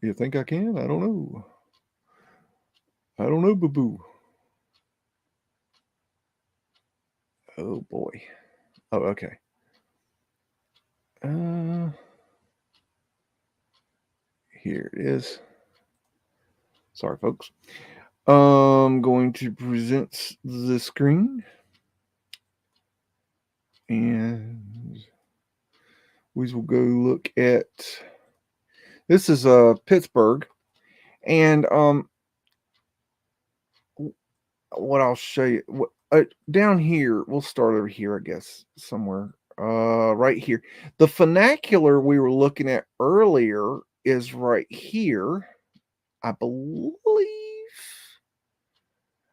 You think I can? I don't know. I don't know, boo-boo. Oh boy. Oh, okay. Here it is. Sorry, folks. I'm going to present the screen. And we will go look at, this is Pittsburgh. And what I'll show you, down here, we'll start over here, I guess, somewhere. Right here. The funicular we were looking at earlier is right here, I believe.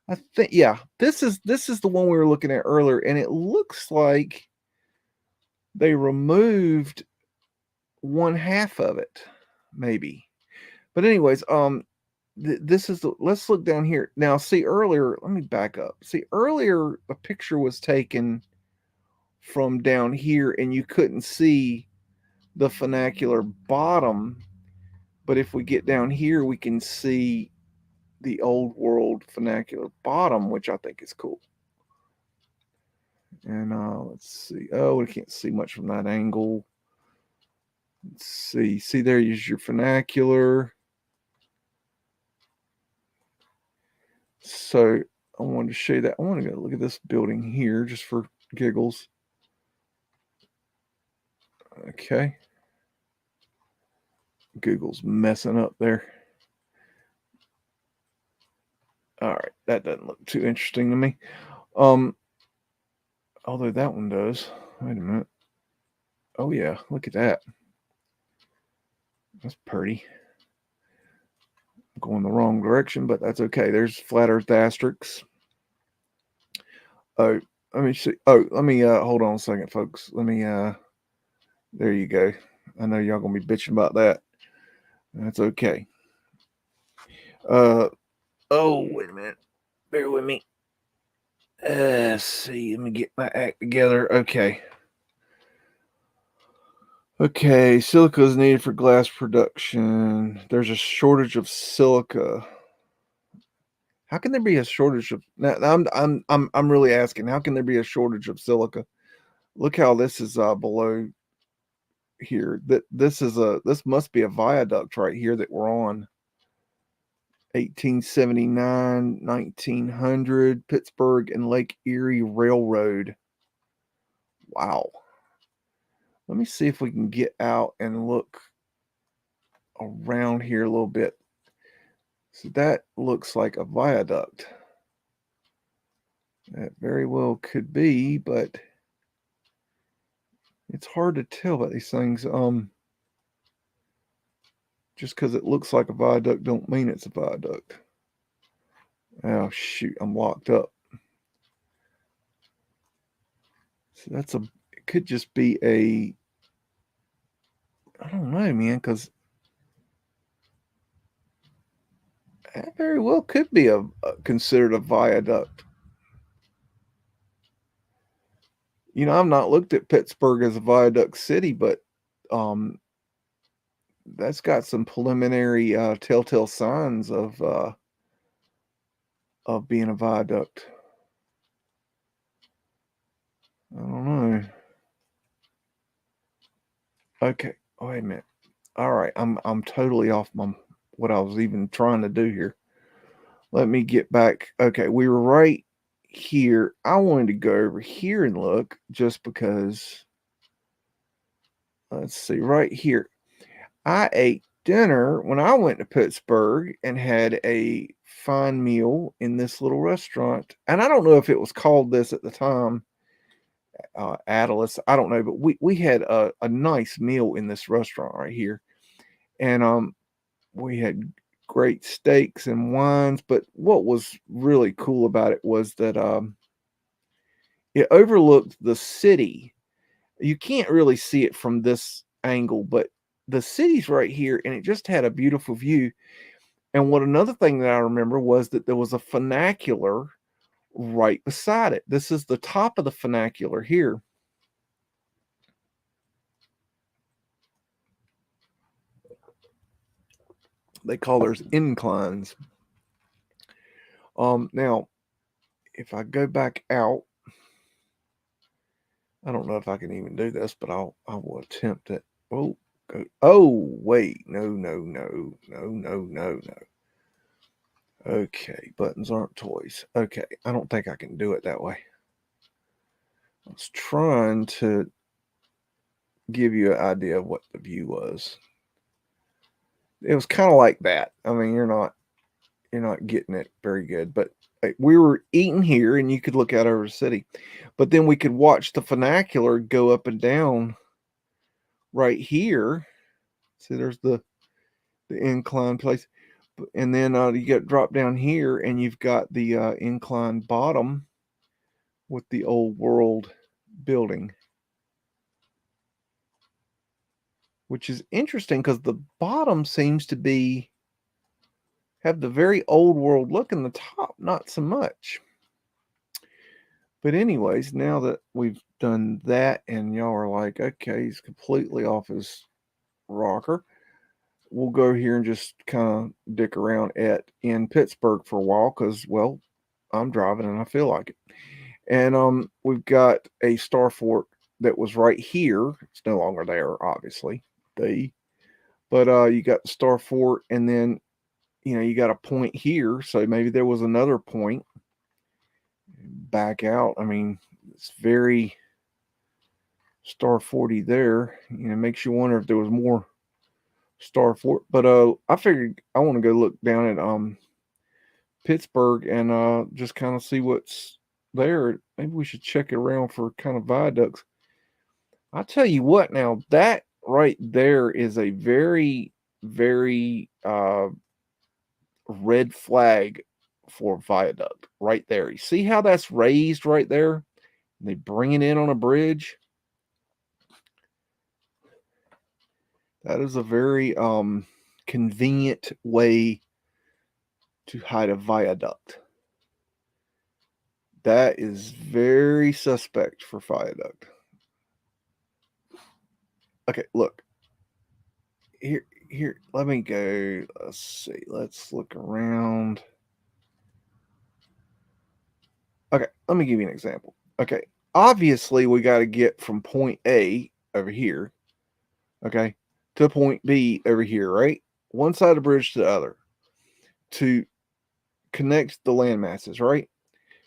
I think, yeah, this is the one we were looking at earlier, and it looks like they removed one half of it, maybe. But anyways, this is let's look down here now. See, earlier, let me back up. See, earlier a picture was taken from down here, and you couldn't see the funicular bottom. But if we get down here, we can see the old world funicular bottom, which I think is cool. And let's see. Oh, we can't see much from that angle. Let's see. See, there is your funicular. So I wanted to show you that. I want to go look at this building here just for giggles. Okay. Google's messing up there. All right, that doesn't look too interesting to me. Although that one does. Wait a minute. Oh yeah, look at that. That's pretty. I'm going the wrong direction, but that's okay. There's flat earth asterisks. Oh, let me see. Oh, let me hold on a second, folks. Let me there you go. I know y'all gonna be bitching about that. That's okay. Oh, wait a minute. Bear with me. Let's see. Let me get my act together. Okay. Okay, silica is needed for glass production. There's a shortage of silica. How can there be a shortage of now? I'm really asking. How can there be a shortage of silica? Look how this is below here. This must be a viaduct right here that we're on. 1879, 1900, Pittsburgh and Lake Erie Railroad. Wow. Let me see if we can get out and look around here a little bit. So that looks like a viaduct. That very well could be, but it's hard to tell about these things. Just because it looks like a viaduct don't mean it's a viaduct. Oh shoot, I'm locked up. So it could just be I don't know, man, because that very well could be considered a viaduct. You know, I've not looked at Pittsburgh as a viaduct city, but um, that's got some preliminary telltale signs of being a viaduct. I don't know. Okay. Oh, wait a minute. All right. I'm totally off my what I was even trying to do here. Let me get back. Okay, we were right here. I wanted to go over here and look just because let's see, right here. I ate dinner when I went to Pittsburgh and had a fine meal in this little restaurant. And I don't know if it was called this at the time, Atlas. I don't know, but we had a nice meal in this restaurant right here. And we had great steaks and wines, but what was really cool about it was that it overlooked the city. You can't really see it from this angle, but the city's right here, and it just had a beautiful view. And what another thing that I remember was that there was a funicular right beside it. This is the top of the funicular here. They call theirs inclines. Now, if I go back out, I don't know if I can even do this, but I will attempt it. Oh, go. Oh, wait. No. Okay, buttons aren't toys. Okay, I don't think I can do it that way. I was trying to give you an idea of what the view was. It was kind of like that. I mean, you're not getting it very good, but we were eating here and you could look out over the city. But then we could watch the funicular go up and down right here. See, there's the incline place. And then you get drop down here and you've got the incline bottom with the old world building, which is interesting because the bottom seems to have the very old world look, and the top not so much. But anyways, now that we've done that and y'all are like, okay, he's completely off his rocker, we'll go here and just kind of dick around in Pittsburgh for a while because, well, I'm driving and I feel like it. And we've got a Star Fort that was right here. It's no longer there, obviously. But you got the Star Fort, and then you got a point here. So maybe there was another point back out. I mean, it's very Star 40 there. Makes you wonder if there was more Star Fort. But I figured I want to go look down at Pittsburgh and just kind of see what's there. Maybe we should check it around for kind of viaducts. I'll tell you what, now that right there is a very, very red flag for viaduct right there. You see how that's raised right there? They bring it in on a bridge. That is a very convenient way to hide a viaduct. That is very suspect for viaduct. Okay, look. Here, let me go. Let's see. Let's look around. Okay, let me give you an example. Okay, obviously we got to get from point A over here, okay, to point B over here, right? One side of the bridge to the other to connect the land masses, right?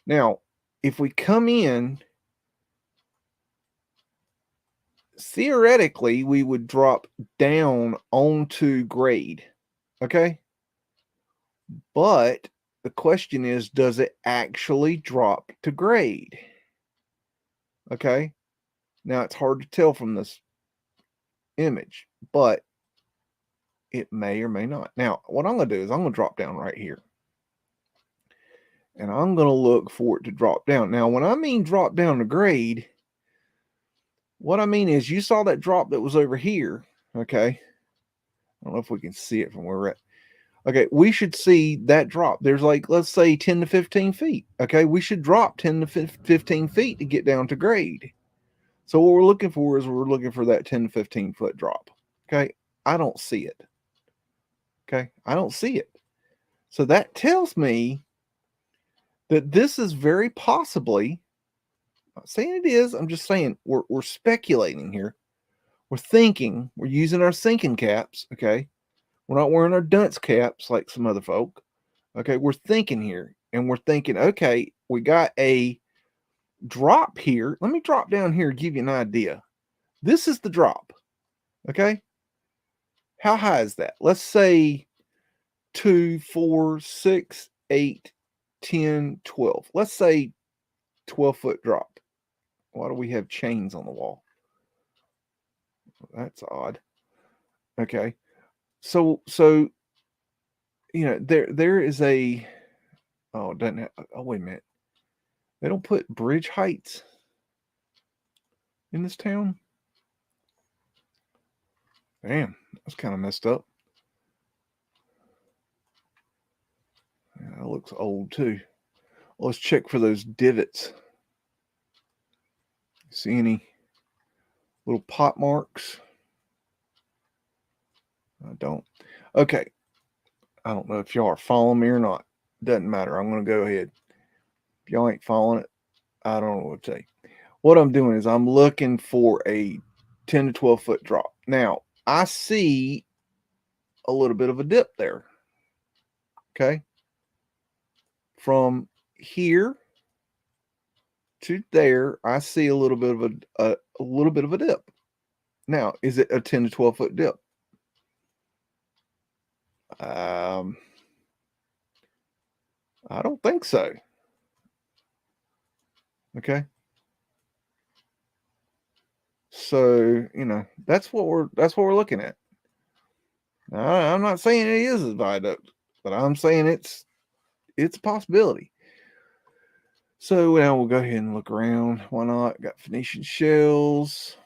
Now, if we come in, theoretically, we would drop down onto grade, okay? But the question is, does it actually drop to grade? Okay. Now it's hard to tell from this image, but it may or may not. Now, what I'm going to do is I'm going to drop down right here. And I'm going to look for it to drop down. Now, when I mean drop down to grade, what I mean is you saw that drop that was over here. Okay. I don't know if we can see it from where we're at. Okay, we should see that drop. There's like, let's say 10 to 15 feet. Okay, we should drop 10 to 15 feet to get down to grade. So what we're looking for is we're looking for that 10 to 15 foot drop. Okay, I don't see it. Okay, I don't see it. So that tells me that this is very possibly, I'm not saying it is, I'm just saying we're speculating here. We're thinking, we're using our thinking caps. Okay, we're not wearing our dunce caps like some other folk. Okay, we're thinking here and we're thinking, okay, we got a drop here. Let me drop down here and give you an idea. This is the drop. Okay, how high is that? Let's say 2, 4, 6, 8, 10, 12. Let's say 12-foot drop. Why do we have chains on the wall? That's odd. Okay, so you know there is a, oh, it doesn't have, oh, wait a minute. They don't put bridge heights in this town? Damn, that's kind of messed up. Yeah, that looks old too. Well, let's check for those divots. See any little pot marks? I don't. Okay. I don't know if y'all are following me or not. Doesn't matter. I'm going to go ahead. If y'all ain't following it, I don't know what to say. What I'm doing is I'm looking for a 10 to 12 foot drop. Now, I see a little bit of a dip there. Okay. From here to there, I see a little bit of a little bit of a dip. Now, is it a 10 to 12 foot dip? I don't think so. Okay. So, you know, that's what we're looking at. I'm not saying it is a viaduct, but I'm saying it's a possibility. So now we'll go ahead and look around. Why not? Got Phoenician shells.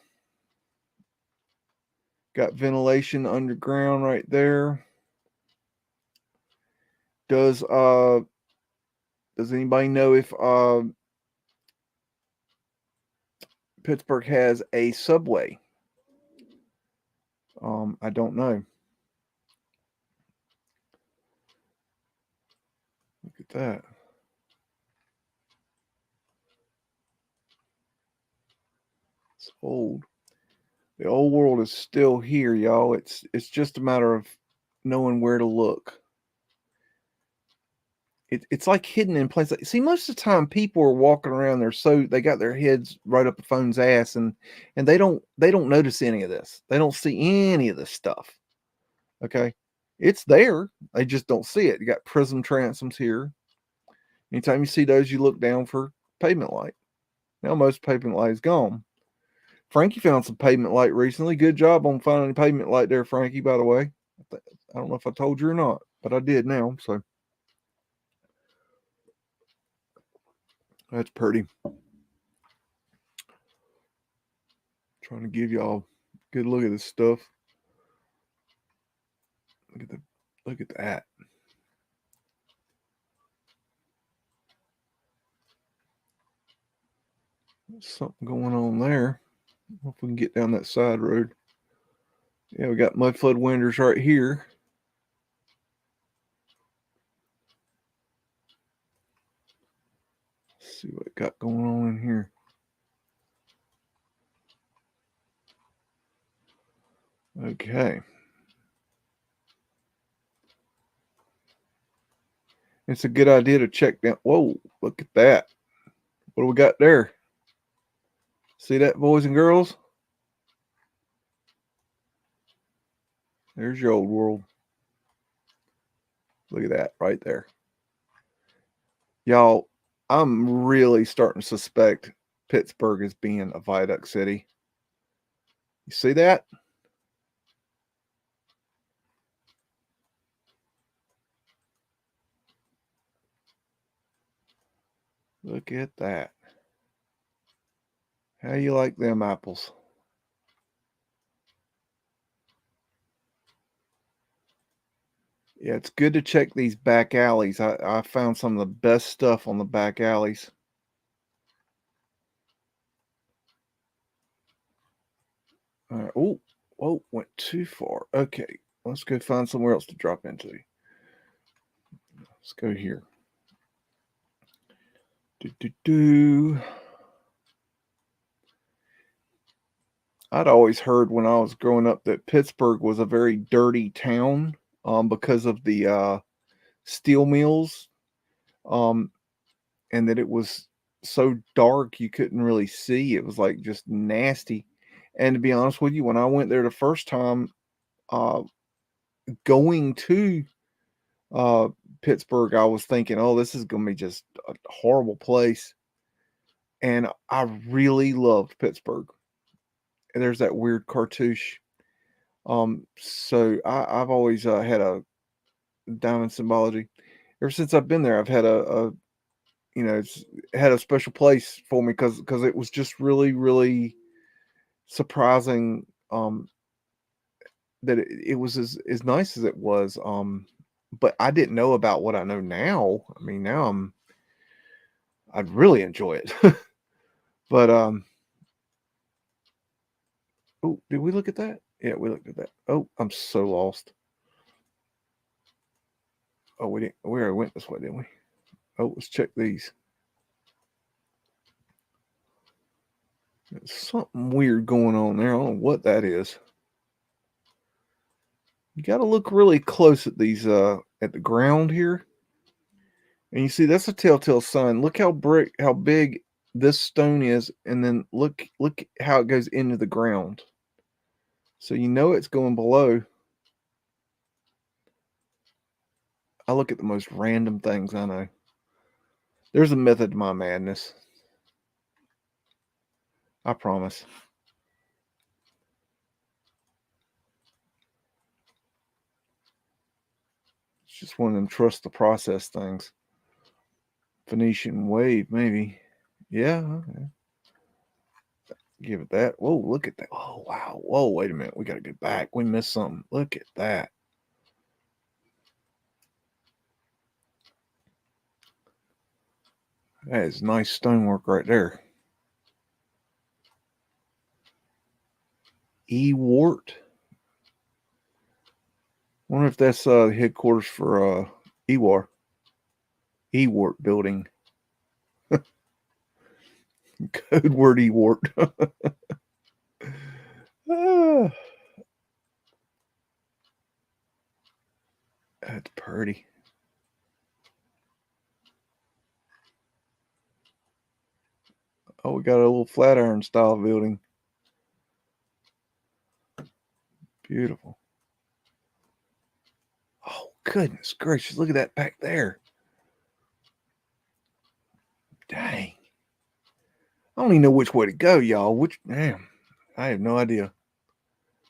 Got ventilation underground right there. Does anybody know if Pittsburgh has a subway? I don't know. Look at that. It's old. The old world is still here, y'all. It's just a matter of knowing where to look. It's like hidden in places. See, most of the time people are walking around, they got their heads right up the phone's ass, and they don't notice any of this. They don't see any of this stuff. Okay. It's there. They just don't see it. You got prism transoms here. Anytime you see those, you look down for pavement light. Now most pavement light is gone. Frankie found some pavement light recently. Good job on finding pavement light there, Frankie, by the way. I don't know if I told you or not, but I did now. So that's pretty. Trying to give y'all a good look at this stuff. Look at that. There's something going on there. If we can get down that side road. Yeah, we got Mudflood winders right here. Let's see what got going on in here. Okay. It's a good idea to check down. Whoa, look at that. What do we got there? See that, boys and girls? There's your old world. Look at that right there. Y'all, I'm really starting to suspect Pittsburgh as being a viaduct city. You see that? Look at that. How you like them apples? Yeah, it's good to check these back alleys. I found some of the best stuff on the back alleys. All right. Oh, whoa, went too far. Okay, let's go find somewhere else to drop into. Let's go here. I'd always heard when I was growing up that Pittsburgh was a very dirty town because of the steel mills, and that it was so dark you couldn't really see. It was like just nasty. And to be honest with you, when I went there the first time, uh, going to Pittsburgh, I was thinking, oh, this is going to be just a horrible place. And I really loved Pittsburgh. And there's that weird cartouche. So I've always had a diamond symbology. Ever since I've been there, I've had it's had a special place for me because it was just really, really surprising that it was as nice as it was. But I didn't know about what I know now. I mean, now I'd really enjoy it. But oh, did we look at that? Yeah, we looked at that. Oh, I'm so lost. Oh, we didn't. We already went this way, didn't we? Oh, let's check these. There's something weird going on there. I don't know what that is. You got to look really close at these at the ground here. And you see that's a telltale sign. Look how big this stone is, and then look how it goes into the ground. So you know it's going below. I look at the most random things I know. There's a method to my madness. I promise. It's just one of them trust the process things. Phoenician wave, maybe. Yeah. Okay. Give it that. Whoa, look at that. Oh, wow. Whoa, wait a minute. We got to get back. We missed something. Look at that. That is nice stonework right there. Ewart. Wonder if that's the headquarters for Ewar. Ewart building. Code word Ewart. That's pretty. Oh, we got a little Flatiron style building. Beautiful. Oh, goodness gracious. Look at that back there. Dang. I don't even know which way to go, y'all. Damn. I have no idea.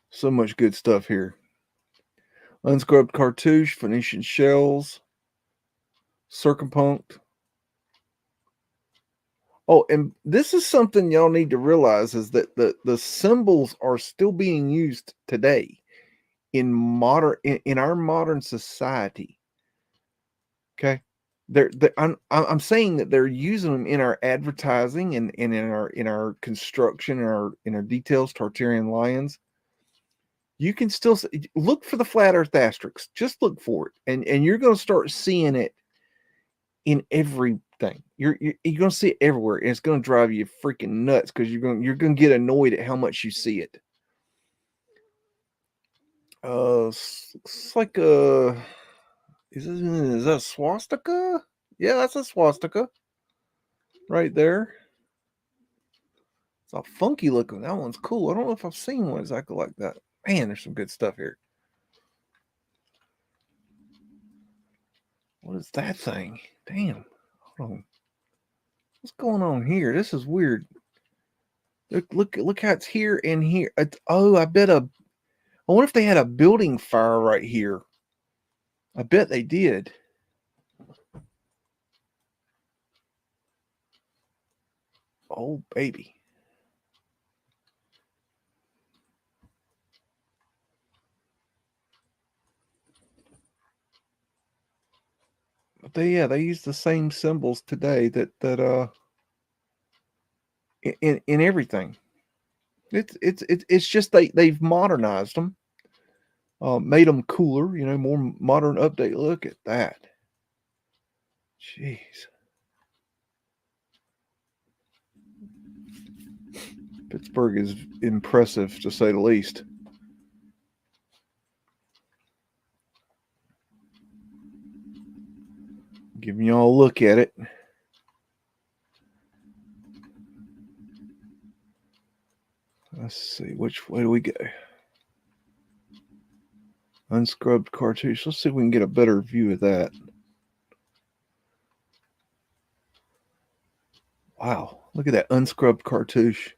So much good stuff here. Unscrubbed cartouche, Phoenician shells, circumpunct. Oh, and this is something y'all need to realize is that the symbols are still being used today in our modern society. Okay, I'm saying that they're using them in our advertising and in our construction, in our details, Tartarian lions. you can still look for the flat Earth asterisk. Just look for it, and you're going to start seeing it in everything. You're going to see it everywhere, and it's going to drive you freaking nuts because you're going to get annoyed at how much you see it. Looks like is that a swastika? Yeah, that's a swastika right there. It's a funky looking. That one's cool. I don't know if I've seen one exactly like that. Man, there's some good stuff here. What is that thing? Damn. Hold on. What's going on here? This is weird. Look how it's here and here. I wonder if they had a building fire right here. I bet they did. Oh, baby. But they use the same symbols today that in everything. It's just they've modernized them, made them cooler, more modern update. Look at that. Jeez. Pittsburgh is impressive to say the least. Giving y'all a look at it. Let's see, which way do we go? Unscrubbed cartouche. Let's see if we can get a better view of that. Wow, look at that unscrubbed cartouche.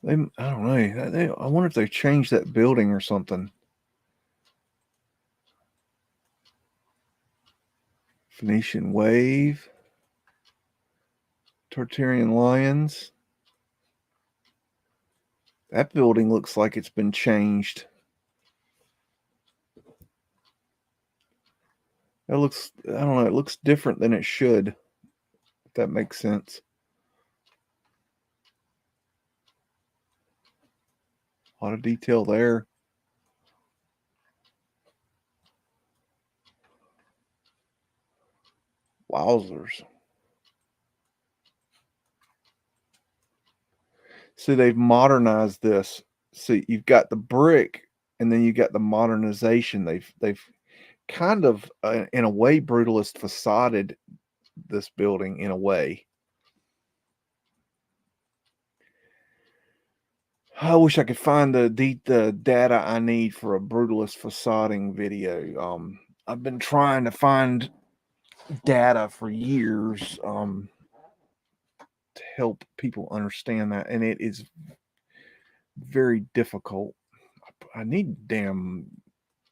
I don't know. I wonder if they changed that building or something. Phoenician Wave. Tartarian Lions. That building looks like it's been changed. That looks, I don't know, it looks different than it should, if that makes sense. A lot of detail there. Wowzers. See, they've modernized this. See, you've got the brick, and then you got the modernization. They've kind of, in a way, brutalist facaded this building in a way. I wish I could find the data I need for a brutalist facading video. I've been trying to find data for years to help people understand that, and it is very difficult. I need to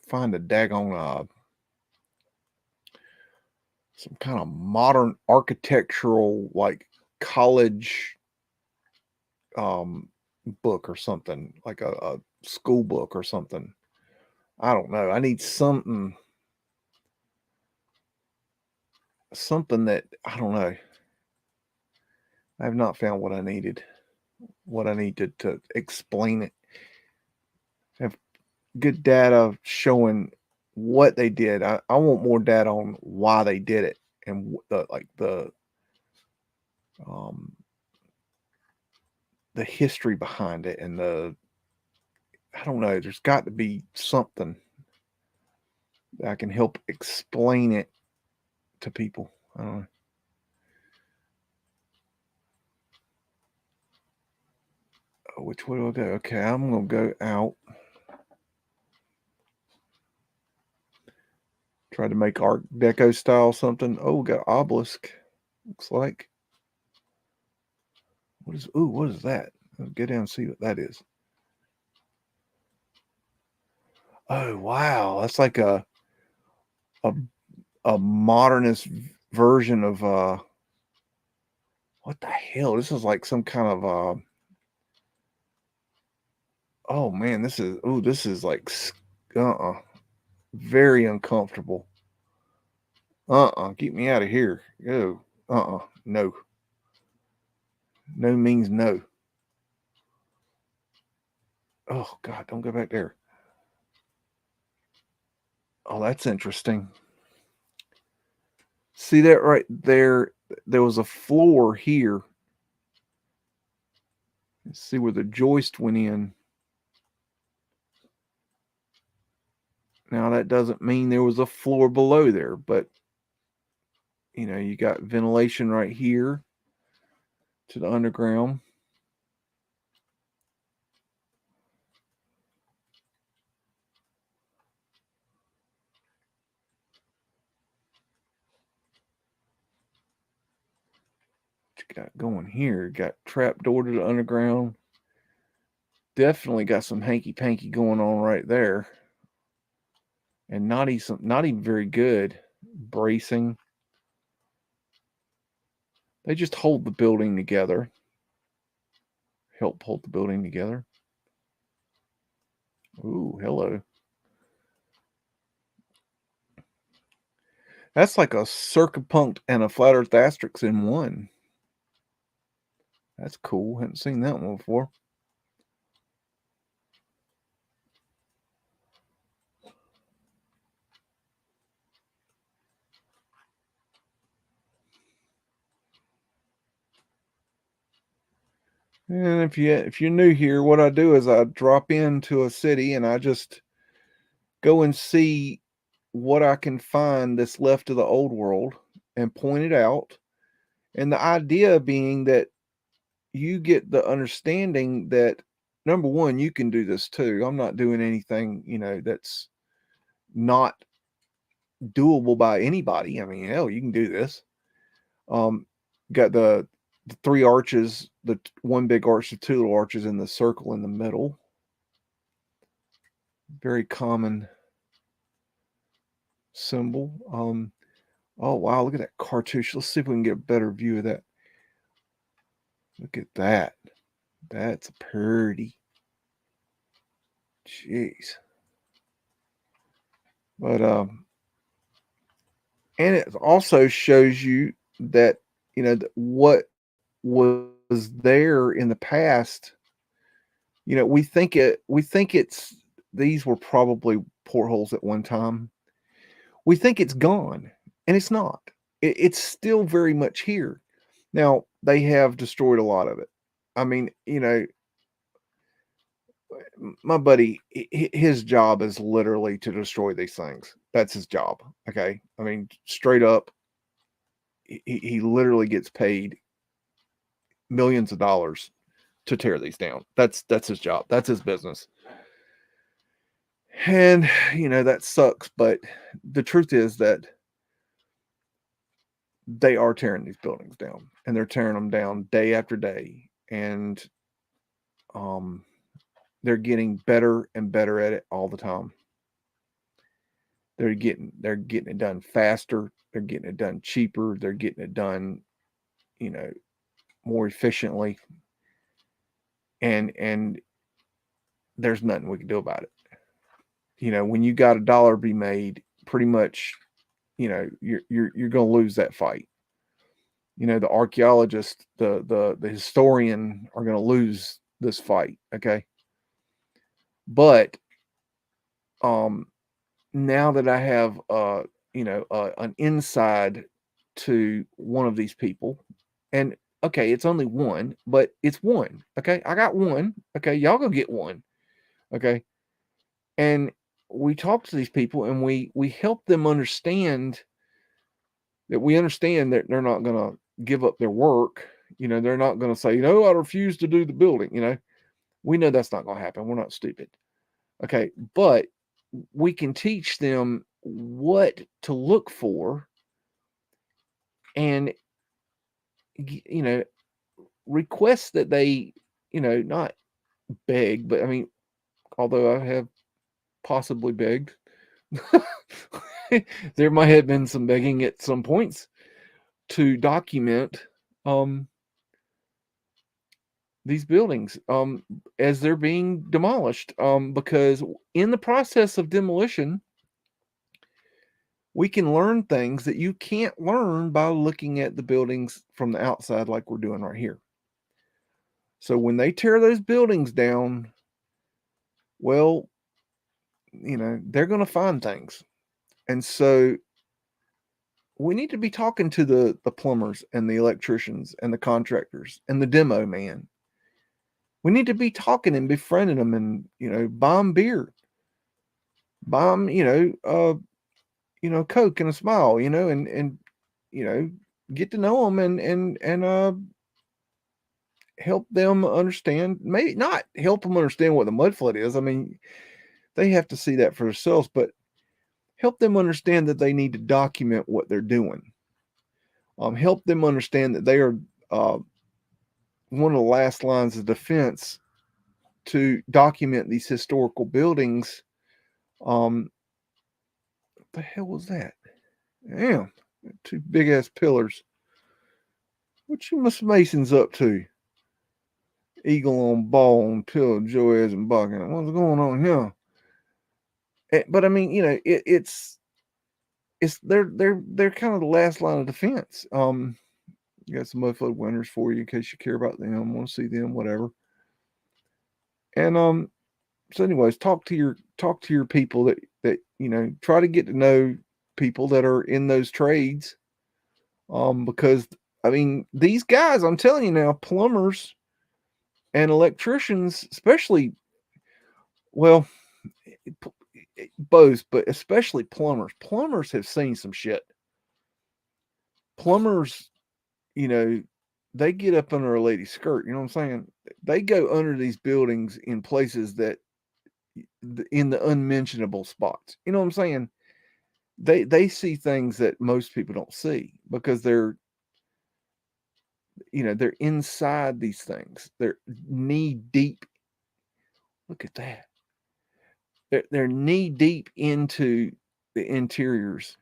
find a daggone some kind of modern architectural, like, college book or something, like a school book or something. I don't know. I need something that, I don't know. I have not found what I needed, what I needed to explain it. Have good data showing what they did. I want more data on why they did it, and the history behind it, and I don't know. There's got to be something that I can help explain it to people. I don't know. Which way do I go? Okay, I'm gonna go out. Try to make Art Deco style something. Oh, we got obelisk. Looks like. What is that? Let's get down and see what that is. Oh wow, that's like a modernist version of what the hell? This is like some kind of oh man, this is like very uncomfortable. Get me out of here. Go. No. No means no. Oh God, don't go back there. Oh, that's interesting. See that right there? There was a floor here. Let's see where the joist went in. Now that doesn't mean there was a floor below there, but you got ventilation right here to the underground. What you got going here? Got trap door to the underground. Definitely got some hanky panky going on right there. And not even very good bracing. They just hold the building together. Help hold the building together. Ooh, hello. That's like a circupunct and a flat earth asterisk in one. That's cool. Haven't seen that one before. And if you're new here, what I do is I drop into a city and I just go and see what I can find that's left of the old world and point it out. And the idea being that you get the understanding that number one, you can do this too. I'm not doing anything, that's not doable by anybody. I mean, hell, you can do this. Got the three arches, the one big arch, the two little arches in the circle in the middle. Very common symbol. Oh wow, look at that cartouche. Let's see if we can get a better view of that. Look at that. That's pretty. Jeez. But and it also shows you that what was there in the past. We think it's these were probably portholes at one time. We think it's gone, and it's not. It's still very much here. Now they have destroyed a lot of it. I mean, my buddy, his job is literally to destroy these things. That's his job. Okay, I mean, straight up, he literally gets paid millions of dollars to tear these down. That's his job. That's his business. And that sucks, but the truth is that they are tearing these buildings down, and they're tearing them down day after day, and they're getting better and better at it all the time. They're getting it done faster, they're getting it done cheaper, they're getting it done, more efficiently, and there's nothing we can do about it. When you got a dollar be made, pretty much, you're going to lose that fight. The archaeologist, the historian are going to lose this fight. Okay. But now that I have an inside to one of these people, and okay, it's only one, but it's one. Okay, I got one. Okay, y'all go get one. Okay, and we talk to these people and we help them understand that we understand that they're not going to give up their work. They're not going to say, I refuse to do the building. We know that's not going to happen. We're not stupid. Okay, but we can teach them what to look for and request that they not beg, but I mean, although I have possibly begged, there might have been some begging at some points to document these buildings as they're being demolished, because in the process of demolition we can learn things that you can't learn by looking at the buildings from the outside like we're doing right here. So when they tear those buildings down, Well, they're going to find things. And so we need to be talking to the plumbers and the electricians and the contractors and the demo man. We need to be talking and befriending them and, buy them beer, buy them, Coke and a smile, and get to know them and help them understand, maybe not help them understand what the mud flood is. I mean, they have to see that for themselves, but help them understand that they need to document what they're doing. Help them understand that they are one of the last lines of defense to document these historical buildings. What the hell was that? Damn, two big ass pillars. What you Miss Masons up to? Eagle on ball on pillar, Joaz and Bucking. What's going on here? But I mean, it's they're kind of the last line of defense. You got some Mudflood winners for you in case you care about them, want to see them, whatever. And so anyways, talk to your people that try to get to know people that are in those trades. Because I mean, these guys, I'm telling you now, plumbers and electricians, especially, well, both, but especially plumbers. Plumbers have seen some shit. Plumbers, they get up under a lady's skirt. You know what I'm saying? They go under these buildings in places that, in the unmentionable spots. You know what I'm saying? They see things that most people don't see because they're inside these things. They're knee deep. Look at that. They're knee deep into the interiors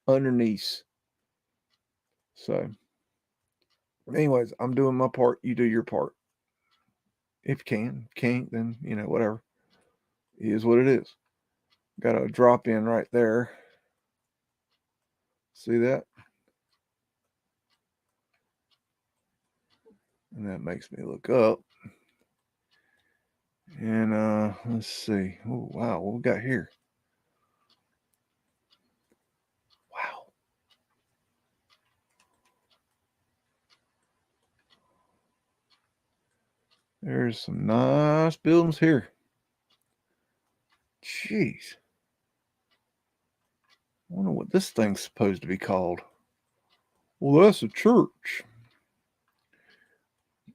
underneath. So, anyways, I'm doing my part. You do your part. If you can. Can't, then, whatever. It is what it is. Got a drop in right there. See that? And that makes me look up. And let's see. Oh, wow. What we got here? Wow. There's some nice buildings here. Jeez. I wonder what this thing's supposed to be called. Well, that's a church.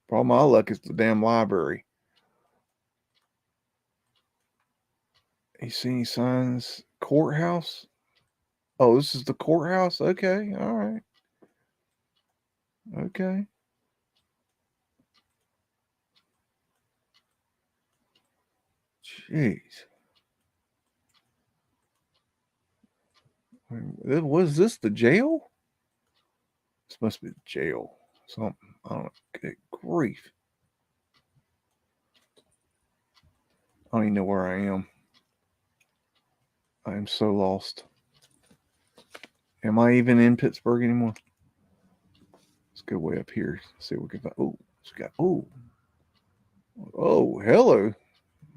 Problem I luck is the damn library. You see any signs? Courthouse? Oh, this is the courthouse? Okay, all right. Okay. Jeez. Was this the jail? This must be the jail. Something. I don't know. Good grief. I don't even know where I am. I am so lost. Am I even in Pittsburgh anymore? Let's go way up here. See what we can find. Oh, it's got. Oh, hello.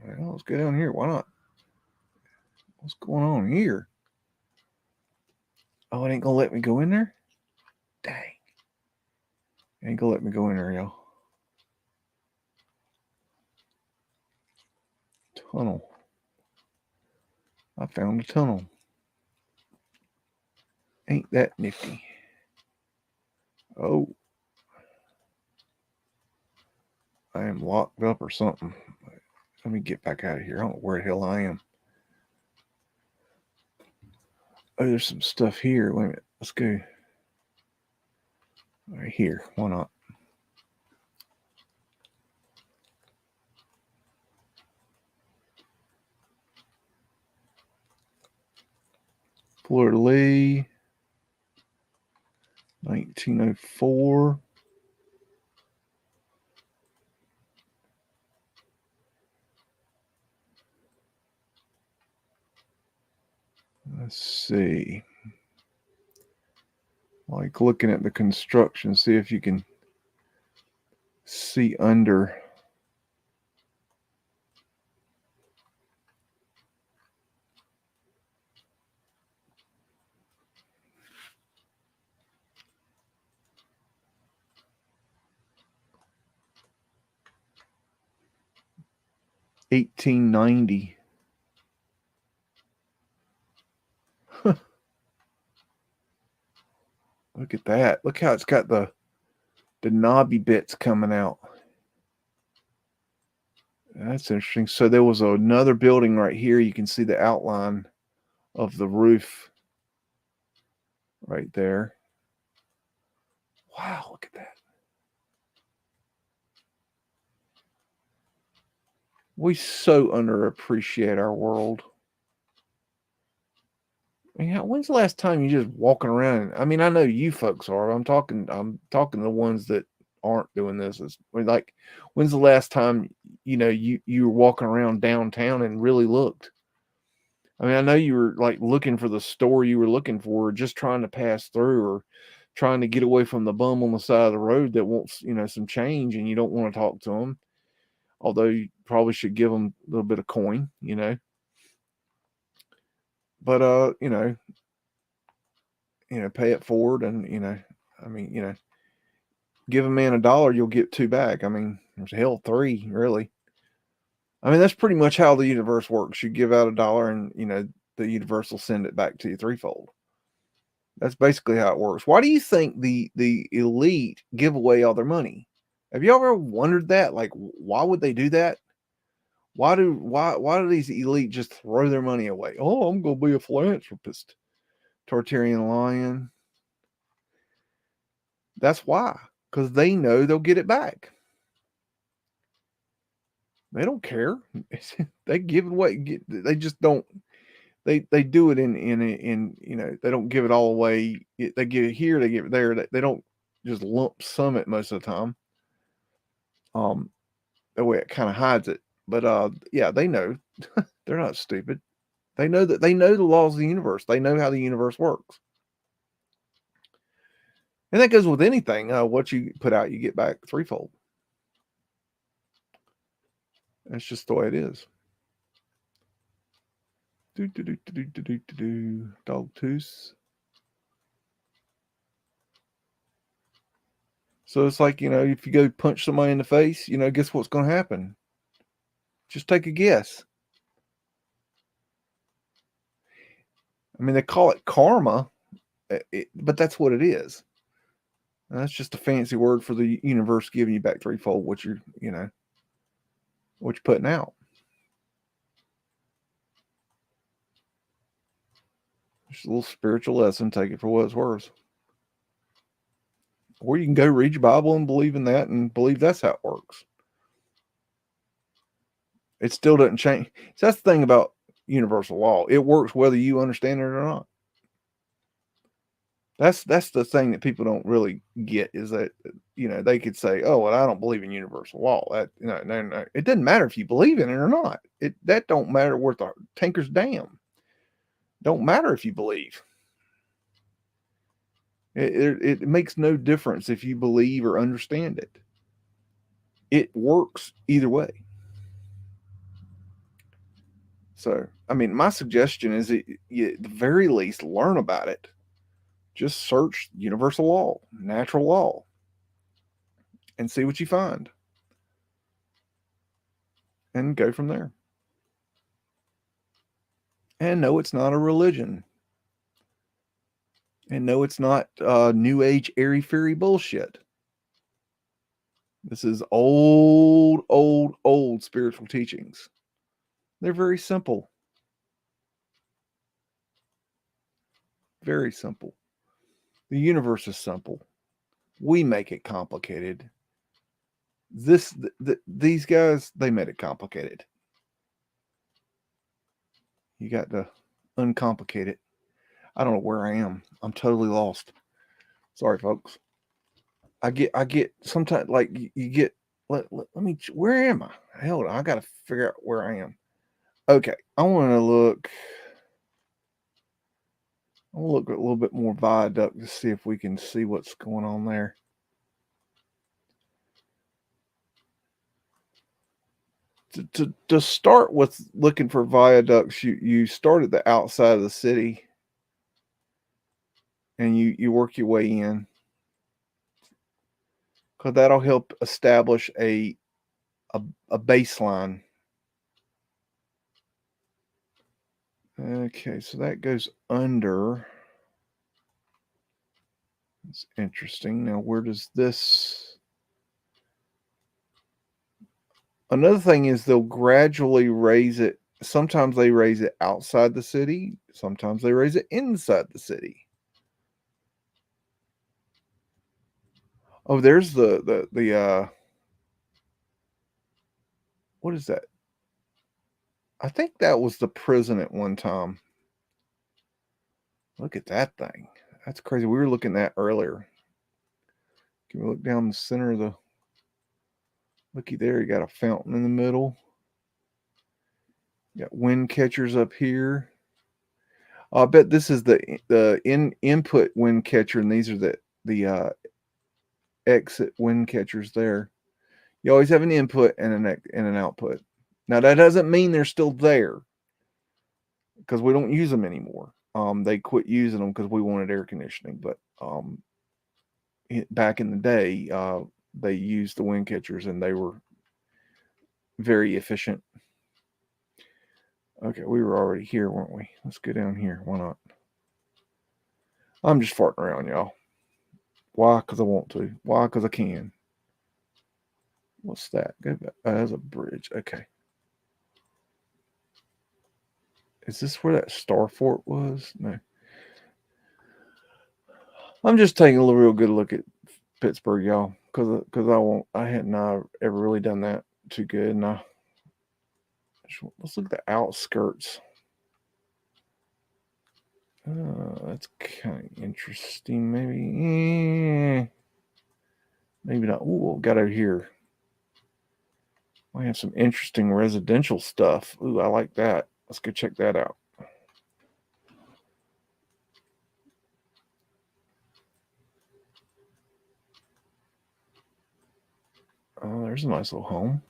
Well, let's go down here. Why not? What's going on here? Oh, it ain't gonna let me go in there? Dang. It ain't gonna let me go in there, y'all. Tunnel. I found a tunnel. Ain't that nifty? Oh. I am locked up or something. Let me get back out of here. I don't know where the hell I am. Oh, there's some stuff here. Wait a minute. Let's go right here. Why not? Fleur de Lis, 1904. Let's see. Like looking at the construction, see if you can see under. 1890. Look at that. Look how it's got the knobby bits coming out. That's interesting. So there was another building right here. You can see the outline of the roof right there. Wow, look at that. We so underappreciate our world. I mean, when's the last time you just walking around? I mean, I know you folks are. I'm talking to the ones that aren't doing this. Like, when's the last time you were walking around downtown and really looked? I mean, I know you were like looking for the store you were looking for, or just trying to pass through, or trying to get away from the bum on the side of the road that wants some change, and you don't want to talk to them. Although you probably should give them a little bit of coin, But pay it forward, and I mean, give a man $1, you'll get 2 back. I mean, there's hell 3 really. I mean, that's pretty much how the universe works. You give out $1, and the universe will send it back to you threefold. That's basically how it works. Why do you think the elite give away all their money? Have you ever wondered that? Like, why would they do that? Why do these elite just throw their money away? Oh, I'm gonna be a philanthropist. Tartarian lion. That's why. Because they know they'll get it back. They don't care. They give it away. They just don't. They do it in they don't give it all away. They give it here, they give it there. They don't just lump sum it most of the time. That way it kind of hides it. But yeah, they know. They're not stupid. They know the laws of the universe. They know how the universe works. And that goes with anything. What you put out, you get back threefold. That's just the way it is. Dog tooth. So it's like, if you go punch somebody in the face, guess what's going to happen? Just take a guess. I mean, they call it karma, but that's what it is. That's just a fancy word for the universe giving you back threefold what you're putting out. Just a little spiritual lesson. Take it for what it's worth. Or you can go read your Bible and believe in that and believe that's how it works. It still doesn't change. So that's the thing about universal law. It works whether you understand it or not. That's the thing that people don't really get, is that they could say, "Oh, well, I don't believe in universal law." That no. It doesn't matter if you believe in it or not. That don't matter worth a tinker's damn. Don't matter if you believe. It makes no difference if you believe or understand it. It works either way. So, I mean, my suggestion is that you, at the very least, learn about it. Just search universal law, natural law, and see what you find. And go from there. And no, it's not a religion. And no, it's not New Age airy-fairy bullshit. This is old spiritual teachings. They're very simple. Very simple. The universe is simple. We make it complicated. These guys, they made it complicated. You got to uncomplicate it. I don't know where I am. I'm totally lost. Sorry, folks. I get sometimes, like, you get, let me, where am I? Hold on, I got to figure out where I am. Okay, I want to look a little bit more viaduct to see if we can see what's going on there. To start with looking for viaducts, you start at the outside of the city, and you work your way in, because that'll help establish a baseline Okay, so that goes under. It's interesting. Now, where does this... Another thing is they'll gradually raise it. Sometimes they raise it outside the city. Sometimes they raise it inside the city. Oh, there's the what is that? I think that was the prison at one time. Look at that thing. That's crazy. We were looking at that earlier. Can we look down the center of the... Looky there, you got a fountain in the middle. You got wind catchers up here. I bet this is the input wind catcher, and these are the exit wind catchers there. You always have an input and an output. Now that doesn't mean they're still there, because we don't use them anymore. They quit using them because we wanted air conditioning. But back in the day, they used the wind catchers, and they were very efficient. Okay, we were already here, weren't we? Let's go down here. Why not? I'm just farting around, y'all. Why? Because I want to. Why? Because I can. What's that? Go back. That's a bridge. Okay. Is this where that star fort was? No. I'm just taking a real good look at Pittsburgh, y'all, because I hadn't ever really done that too good. And let's look at the outskirts. That's kind of interesting. Maybe not. Ooh, got over here. I have some interesting residential stuff. Ooh, I like that. Let's go check that out. Oh, there's a nice little home.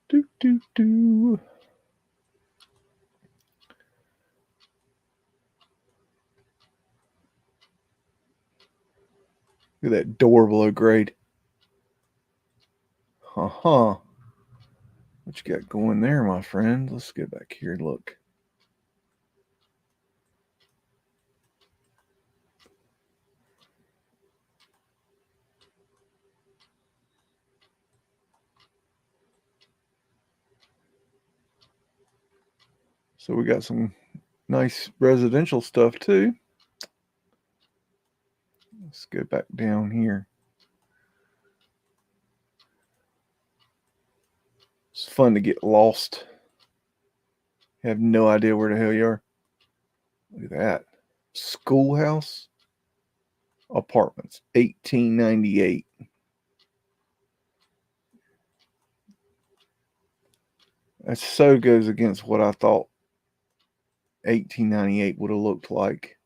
Do, do, do. Look at that door below grade. What you got going there, my friend? Let's get back here and look. So we got some nice residential stuff too. Let's go back down here. It's fun to get lost. You have no idea where the hell you are. Look at that. Schoolhouse Apartments, 1898. That so goes against what I thought 1898 would have looked like.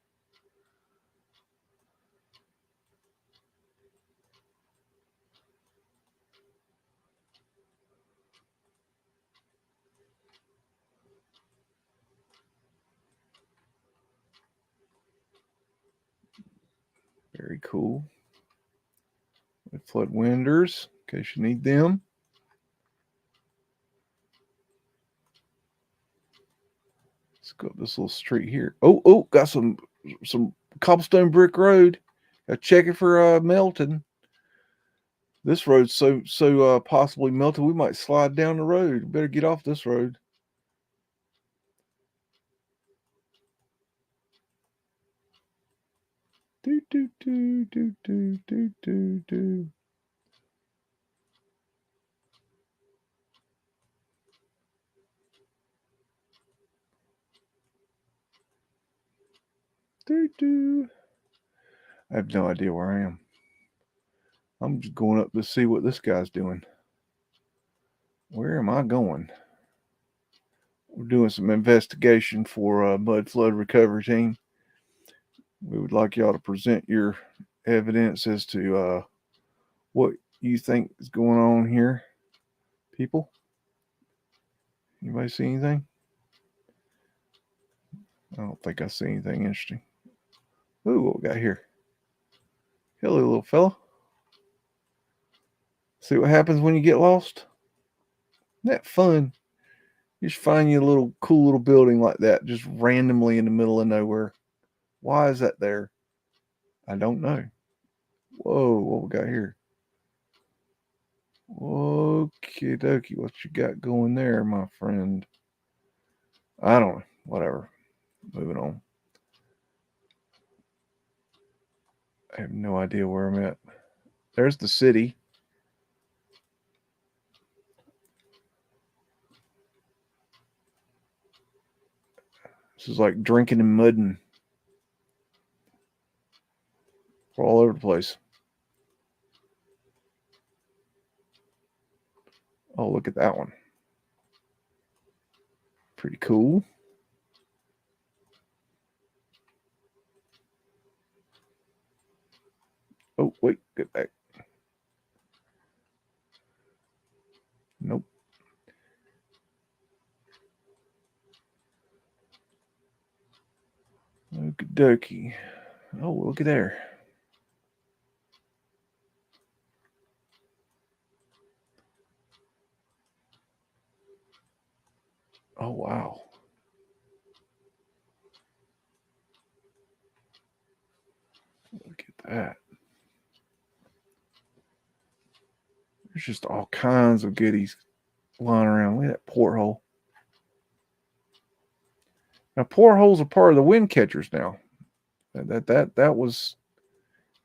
Very cool. Mudflood windows, in case you need them. Let's go up this little street here. Oh, got some cobblestone brick road. Got to check it for melting. This road's so possibly melted, we might slide down the road. Better get off this road. Do do do do do do do do. Do do. I have no idea where I am. I'm just going up to see what this guy's doing. Where am I going? We're doing some investigation for a Mudflood recovery team. We would like y'all to present your evidence as to what you think is going on here, people. Anybody see anything? I don't think I see anything interesting. Ooh, what we got here? Hello, little fella. See what happens when you get lost? Isn't that fun? You just find you a little cool little building like that, just randomly in the middle of nowhere. Why is that there? I don't know. Whoa, what we got here? Okie dokie, what you got going there, my friend? I don't know. Whatever. Moving on. I have no idea where I'm at. There's the city. This is like drinking and mudding. We're all over the place. Oh, look at that one. Pretty cool. Oh, wait, get back. Nope. Okie dokie. Oh, look at there. Oh, wow. Look at that. There's just all kinds of goodies lying around. Look at that porthole. Now, portholes are part of the wind catchers now. That was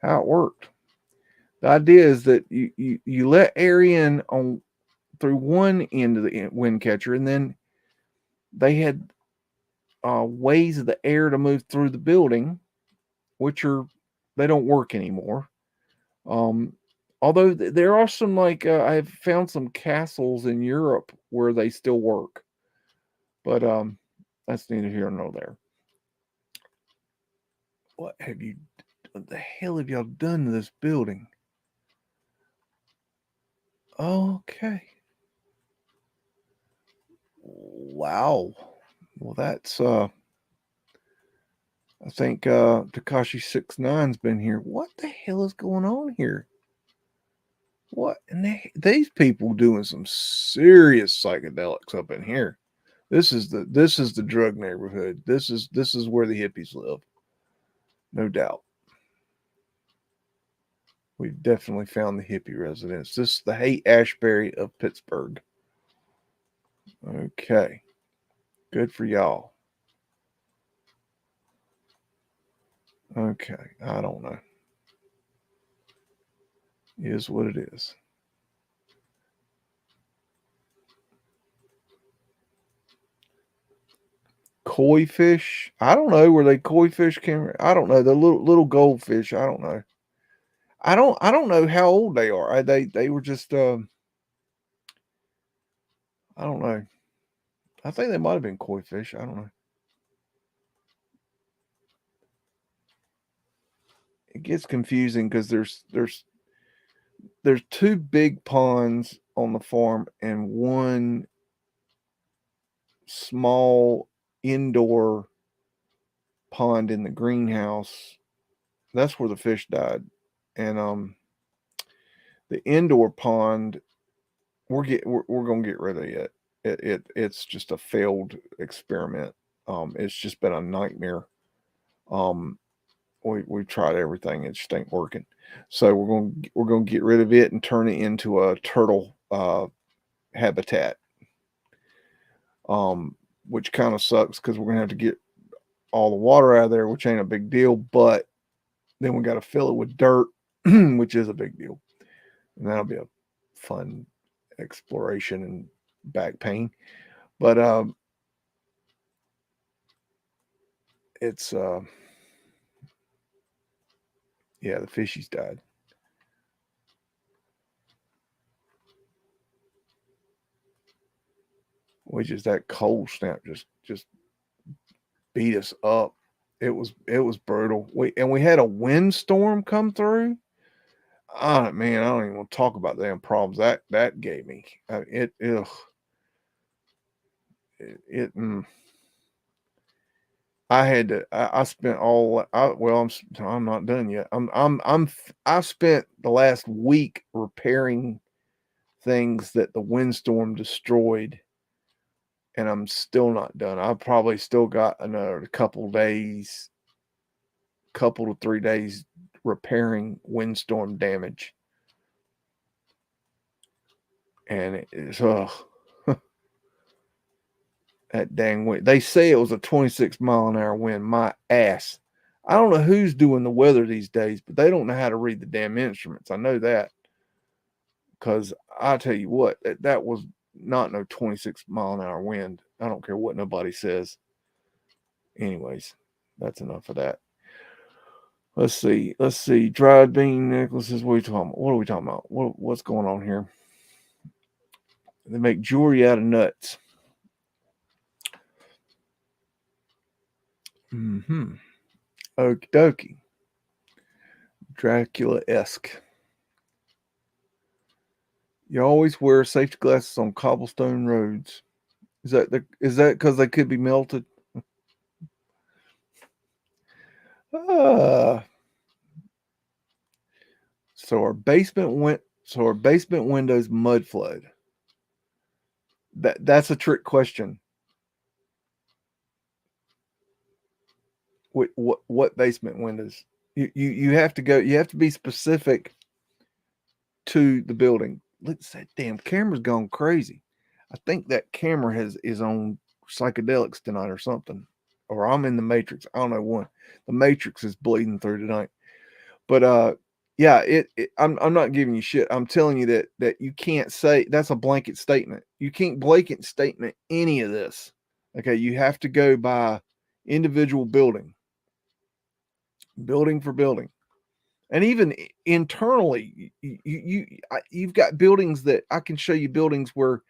how it worked. The idea is that you let air in on through one end of the wind catcher, and then they had ways of the air to move through the building, which they don't work anymore. Although there are some I've found some castles in Europe where they still work, but that's neither here nor there. What the hell have y'all done to this building? Okay. Wow. Well, that's I think Takashi 69's been here. What the hell is going on here? What? And these people doing some serious psychedelics up in here. This is the drug neighborhood. This is where the hippies live. No doubt. We've definitely found the hippie residence. This is the Haight-Ashbury of Pittsburgh. Okay. Good for y'all. Okay. I don't know. It is what it is. Koi fish? I don't know. Were they koi fish? I don't know. The little goldfish. I don't know. I don't know how old they are. They were just I don't know. I think they might have been koi fish. I don't know. It gets confusing because there's two big ponds on the farm and one small indoor pond in the greenhouse. That's where the fish died. And the indoor pond we're gonna get rid of it. It's just a failed experiment. It's just been a nightmare. We've tried everything, it just ain't working. So we're gonna get rid of it and turn it into a turtle habitat. Which kind of sucks because we're gonna have to get all the water out of there, which ain't a big deal, but then we got to fill it with dirt, which is a big deal. And that'll be a fun exploration and back pain. But it's yeah, the fishies died. Which is that cold snap just beat us up. It was brutal. We had a windstorm come through. Oh man, I don't even want to talk about the damn problems that gave me. I had to. I spent I'm not done yet. I spent the last week repairing things that the windstorm destroyed, and I'm still not done. I've probably still got another couple to 3 days repairing windstorm damage. And it's that dang wind. They say it was a 26-mile-an-hour wind. My ass. I don't know who's doing the weather these days, but they don't know how to read the damn instruments. I know that. Because I tell you what, that was not no 26-mile-an-hour wind. I don't care what nobody says. Anyways, that's enough of that. Let's see. Dried bean necklaces. What are we talking about? What are we talking about? What's going on here? They make jewelry out of nuts. Okie dokie. Dracula-esque. You always wear safety glasses on cobblestone roads. Is that because they could be melted? So our basement windows mud flood. That's a trick question. What basement windows? You have to go. You have to be specific to the building. Let's say, damn camera's gone crazy. I think that camera is on psychedelics tonight or something, or I'm in the Matrix. I don't know one. The Matrix is bleeding through tonight. But yeah, I'm not giving you shit. I'm telling you that you can't say that's a blanket statement. You can't blanket statement any of this. Okay, you have to go by individual building for building. And even internally, you've got buildings that I can show you buildings where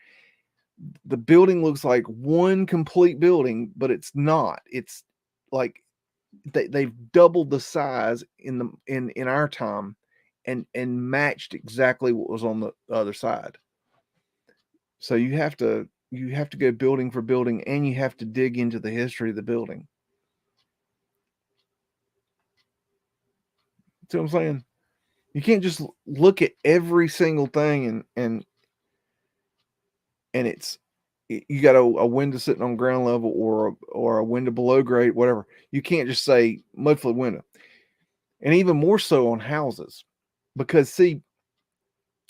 the building looks like one complete building, but it's not. It's like they've doubled the size in our time and matched exactly what was on the other side. So you have to go building for building, and you have to dig into the history of the building. See what I'm saying? You can't just look at every single thing and it's you got a window sitting on ground level or a window below grade, whatever. You can't just say mudflood window. And even more so on houses. Because see,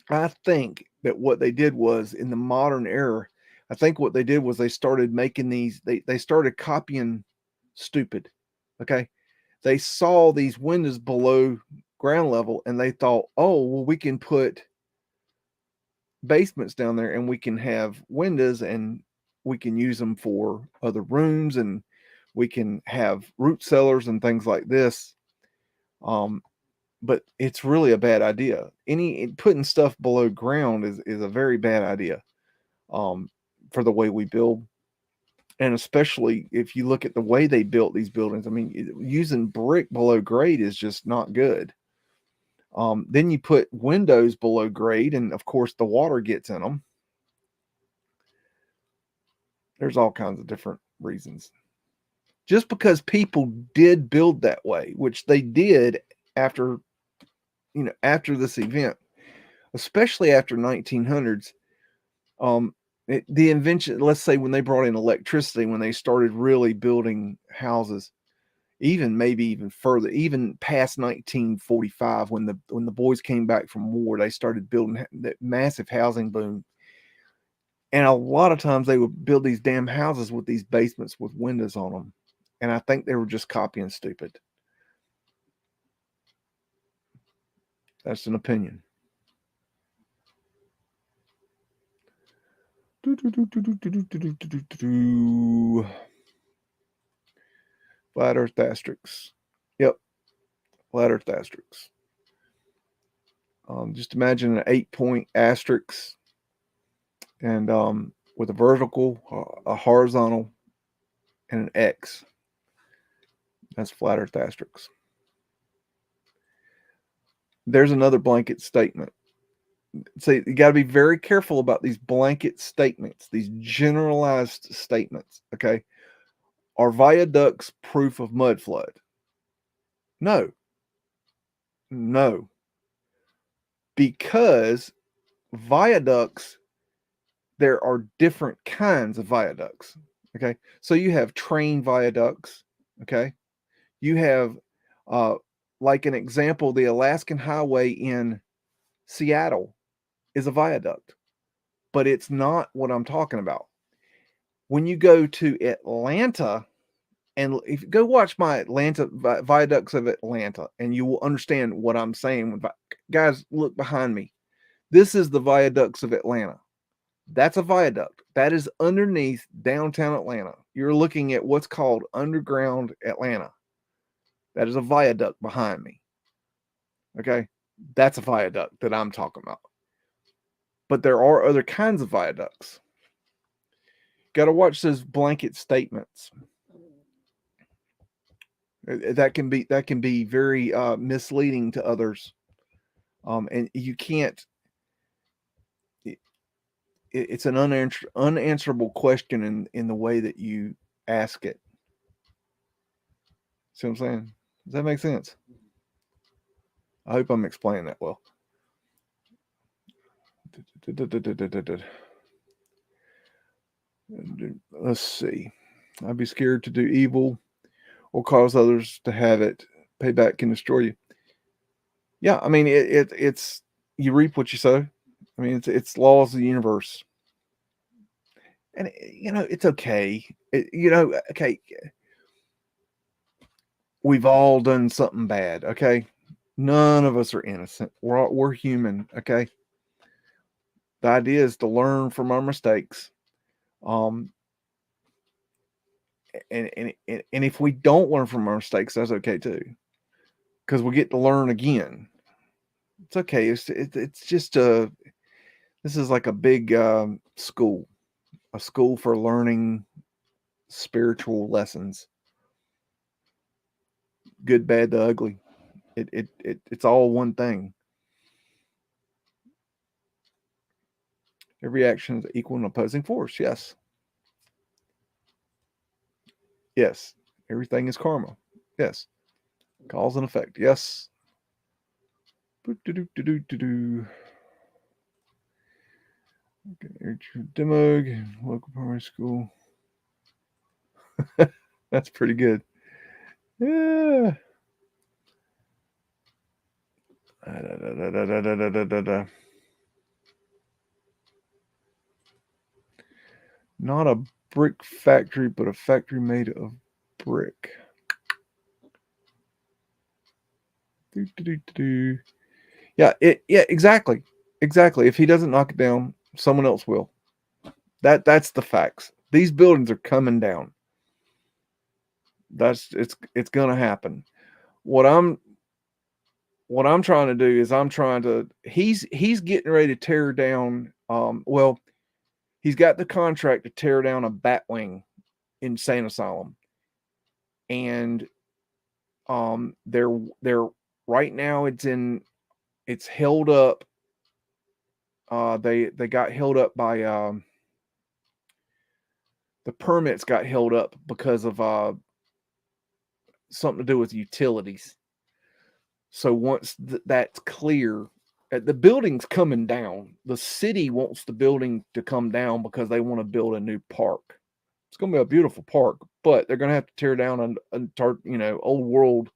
I think that what they did was in the modern era, I think what they did was they started making these, they started copying stupid. Okay. They saw these windows below ground level and they thought, oh, well, we can put basements down there and we can have windows and we can use them for other rooms and we can have root cellars and things like this. But it's really a bad idea. Putting stuff below ground is a very bad idea for the way we build. And especially if you look at the way they built these buildings, I mean, using brick below grade is just not good. Then you put windows below grade, and of course the water gets in them. There's all kinds of different reasons. Just because people did build that way, which they did after this event, especially after 1900s, the invention, let's say when they brought in electricity, when they started really building houses, maybe even further, even past 1945, when the boys came back from war, they started building that massive housing boom. And a lot of times they would build these damn houses with these basements with windows on them. And I think they were just copying stupid. That's an opinion. Flat Earth asterisks. Yep. Flat Earth asterisks. Just imagine an 8-point asterisk and with a vertical, a horizontal, and an X. That's flat Earth asterisks. There's another blanket statement. So you got to be very careful about these blanket statements, these generalized statements. Okay. Are viaducts proof of mud flood? No. Because viaducts, there are different kinds of viaducts. Okay. So you have train viaducts. Okay. You have, like an example, the Alaskan Highway in Seattle is a viaduct, but it's not what I'm talking about. When you go to Atlanta, and if you go watch my Atlanta viaducts of Atlanta, and you will understand what I'm saying. Guys, look behind me. This is the viaducts of Atlanta. That's a viaduct. That is underneath downtown Atlanta. You're looking at what's called underground Atlanta. That is a viaduct behind me. Okay. That's a viaduct that I'm talking about. But there are other kinds of viaducts. Got to watch those blanket statements. That can be very misleading to others. And you can't. It's an unanswerable question in the way that you ask it. See what I'm saying? Does that make sense? I hope I'm explaining that well. Let's see. I'd be scared to do evil or cause others to have it. Payback can destroy you. Yeah, I mean it's you reap what you sow. I mean it's laws of the universe, and it's okay. Okay. We've all done something bad. Okay, none of us are innocent. We're human. Okay. The idea is to learn from our mistakes. And if we don't learn from our mistakes, that's okay too, because we get to learn again. It's okay. It's just this is like a big school, a school for learning spiritual lessons, good, bad, the ugly. It's all one thing. Every action is equal and opposing force. Yes. Yes. Everything is karma. Yes. Cause and effect. Yes. Okay, demo, local primary school. That's pretty good. Yeah. Not a brick factory, but a factory made of brick. Yeah, exactly. Exactly. If he doesn't knock it down, someone else will. That's the facts. These buildings are coming down. It's gonna happen. What I'm trying to do is he's getting ready to tear down well, he's got the contract to tear down a Batwing insane asylum. And they're right now it's held up. They got held up by the permits got held up because of something to do with utilities. So once that's clear, the building's coming down. The city wants the building to come down because they want to build a new park. It's going to be a beautiful park, but they're going to have to tear down a old world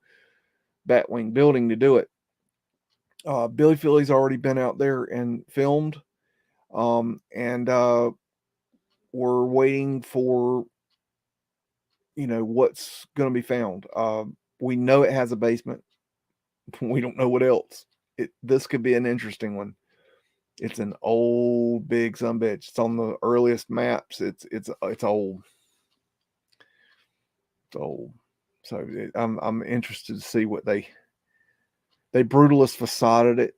Batwing building to do it. Billy Philly's already been out there and filmed, and we're waiting for what's going to be found. We know it has a basement. We don't know what else. This could be an interesting one. It's an old big sumbitch. It's on the earliest maps. It's old. It's old. So I'm interested to see what they brutalist facaded it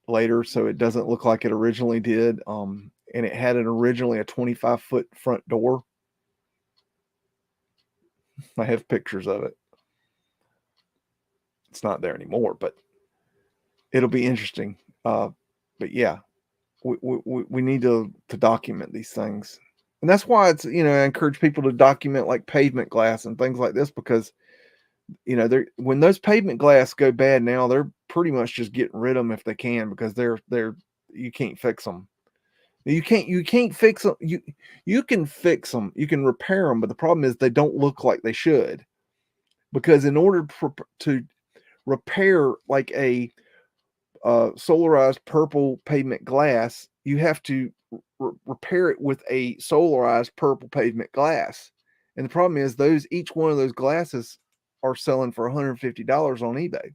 later, so it doesn't look like it originally did. And it had originally a 25-foot front door. I have pictures of it. It's not there anymore, but it'll be interesting. But yeah, we need to document these things, and that's why it's I encourage people to document like pavement glass and things like this, because when those pavement glass go bad now, they're pretty much just getting rid of them if they can, because they're you can't fix them. You can't fix them. You can fix them. You can repair them, but the problem is they don't look like they should. Because in order to repair like a solarized purple pavement glass, you have to repair it with a solarized purple pavement glass. And the problem is each one of those glasses are selling for $150 on eBay.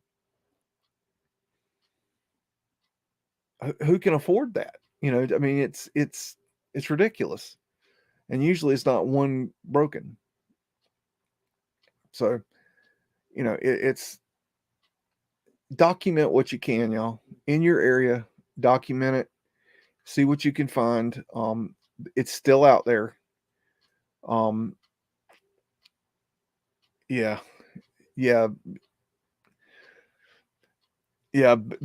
Who can afford that? I mean, it's ridiculous. And usually it's not one broken. So, it's document what you can, y'all, in your area. Document it. See what you can find. It's still out there. Yeah.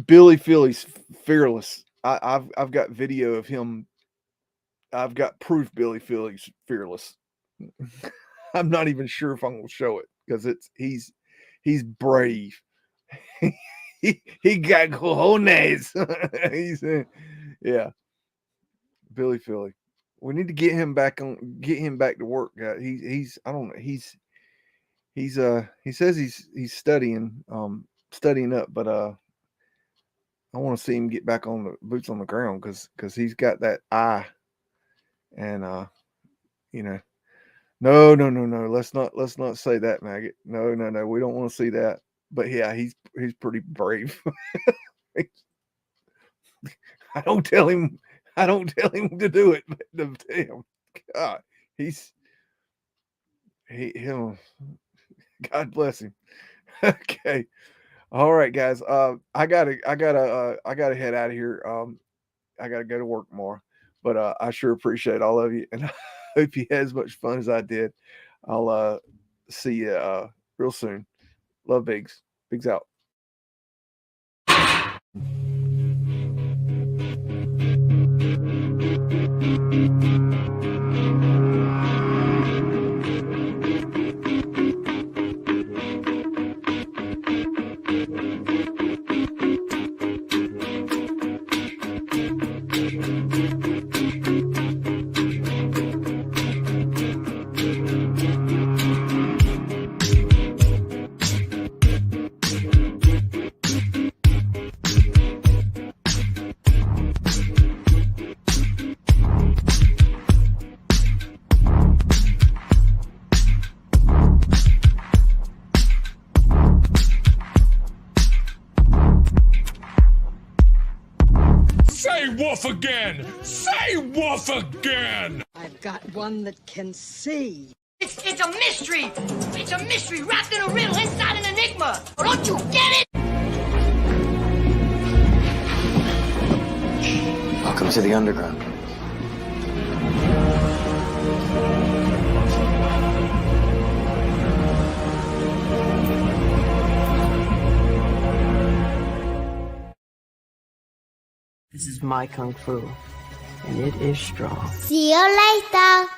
Billy Philly's fearless. I've got video of him. I've got proof Billy Philly's fearless. I'm not even sure if I'm gonna show it because he's brave. he got cojones. Yeah. Billy Philly. We need to get him back to work, guys. I don't know. He says he's studying up, but I want to see him get back on the boots on the ground because he's got that eye. And no. Let's not say that, maggot. No. We don't want to see that. But yeah, he's pretty brave. I don't tell him to do it, but damn, God, him. God bless him. Okay. All right, guys. I gotta head out of here. I gotta go to work more. But I sure appreciate all of you, and I hope you had as much fun as I did. I'll see you real soon. Love Biggs. Biggs out. Say woof again! Say woof again! I've got one that can see. It's a mystery! It's a mystery wrapped in a riddle inside an enigma! Don't you get it? Welcome to the underground. This is my kung fu, and it is strong. See you later.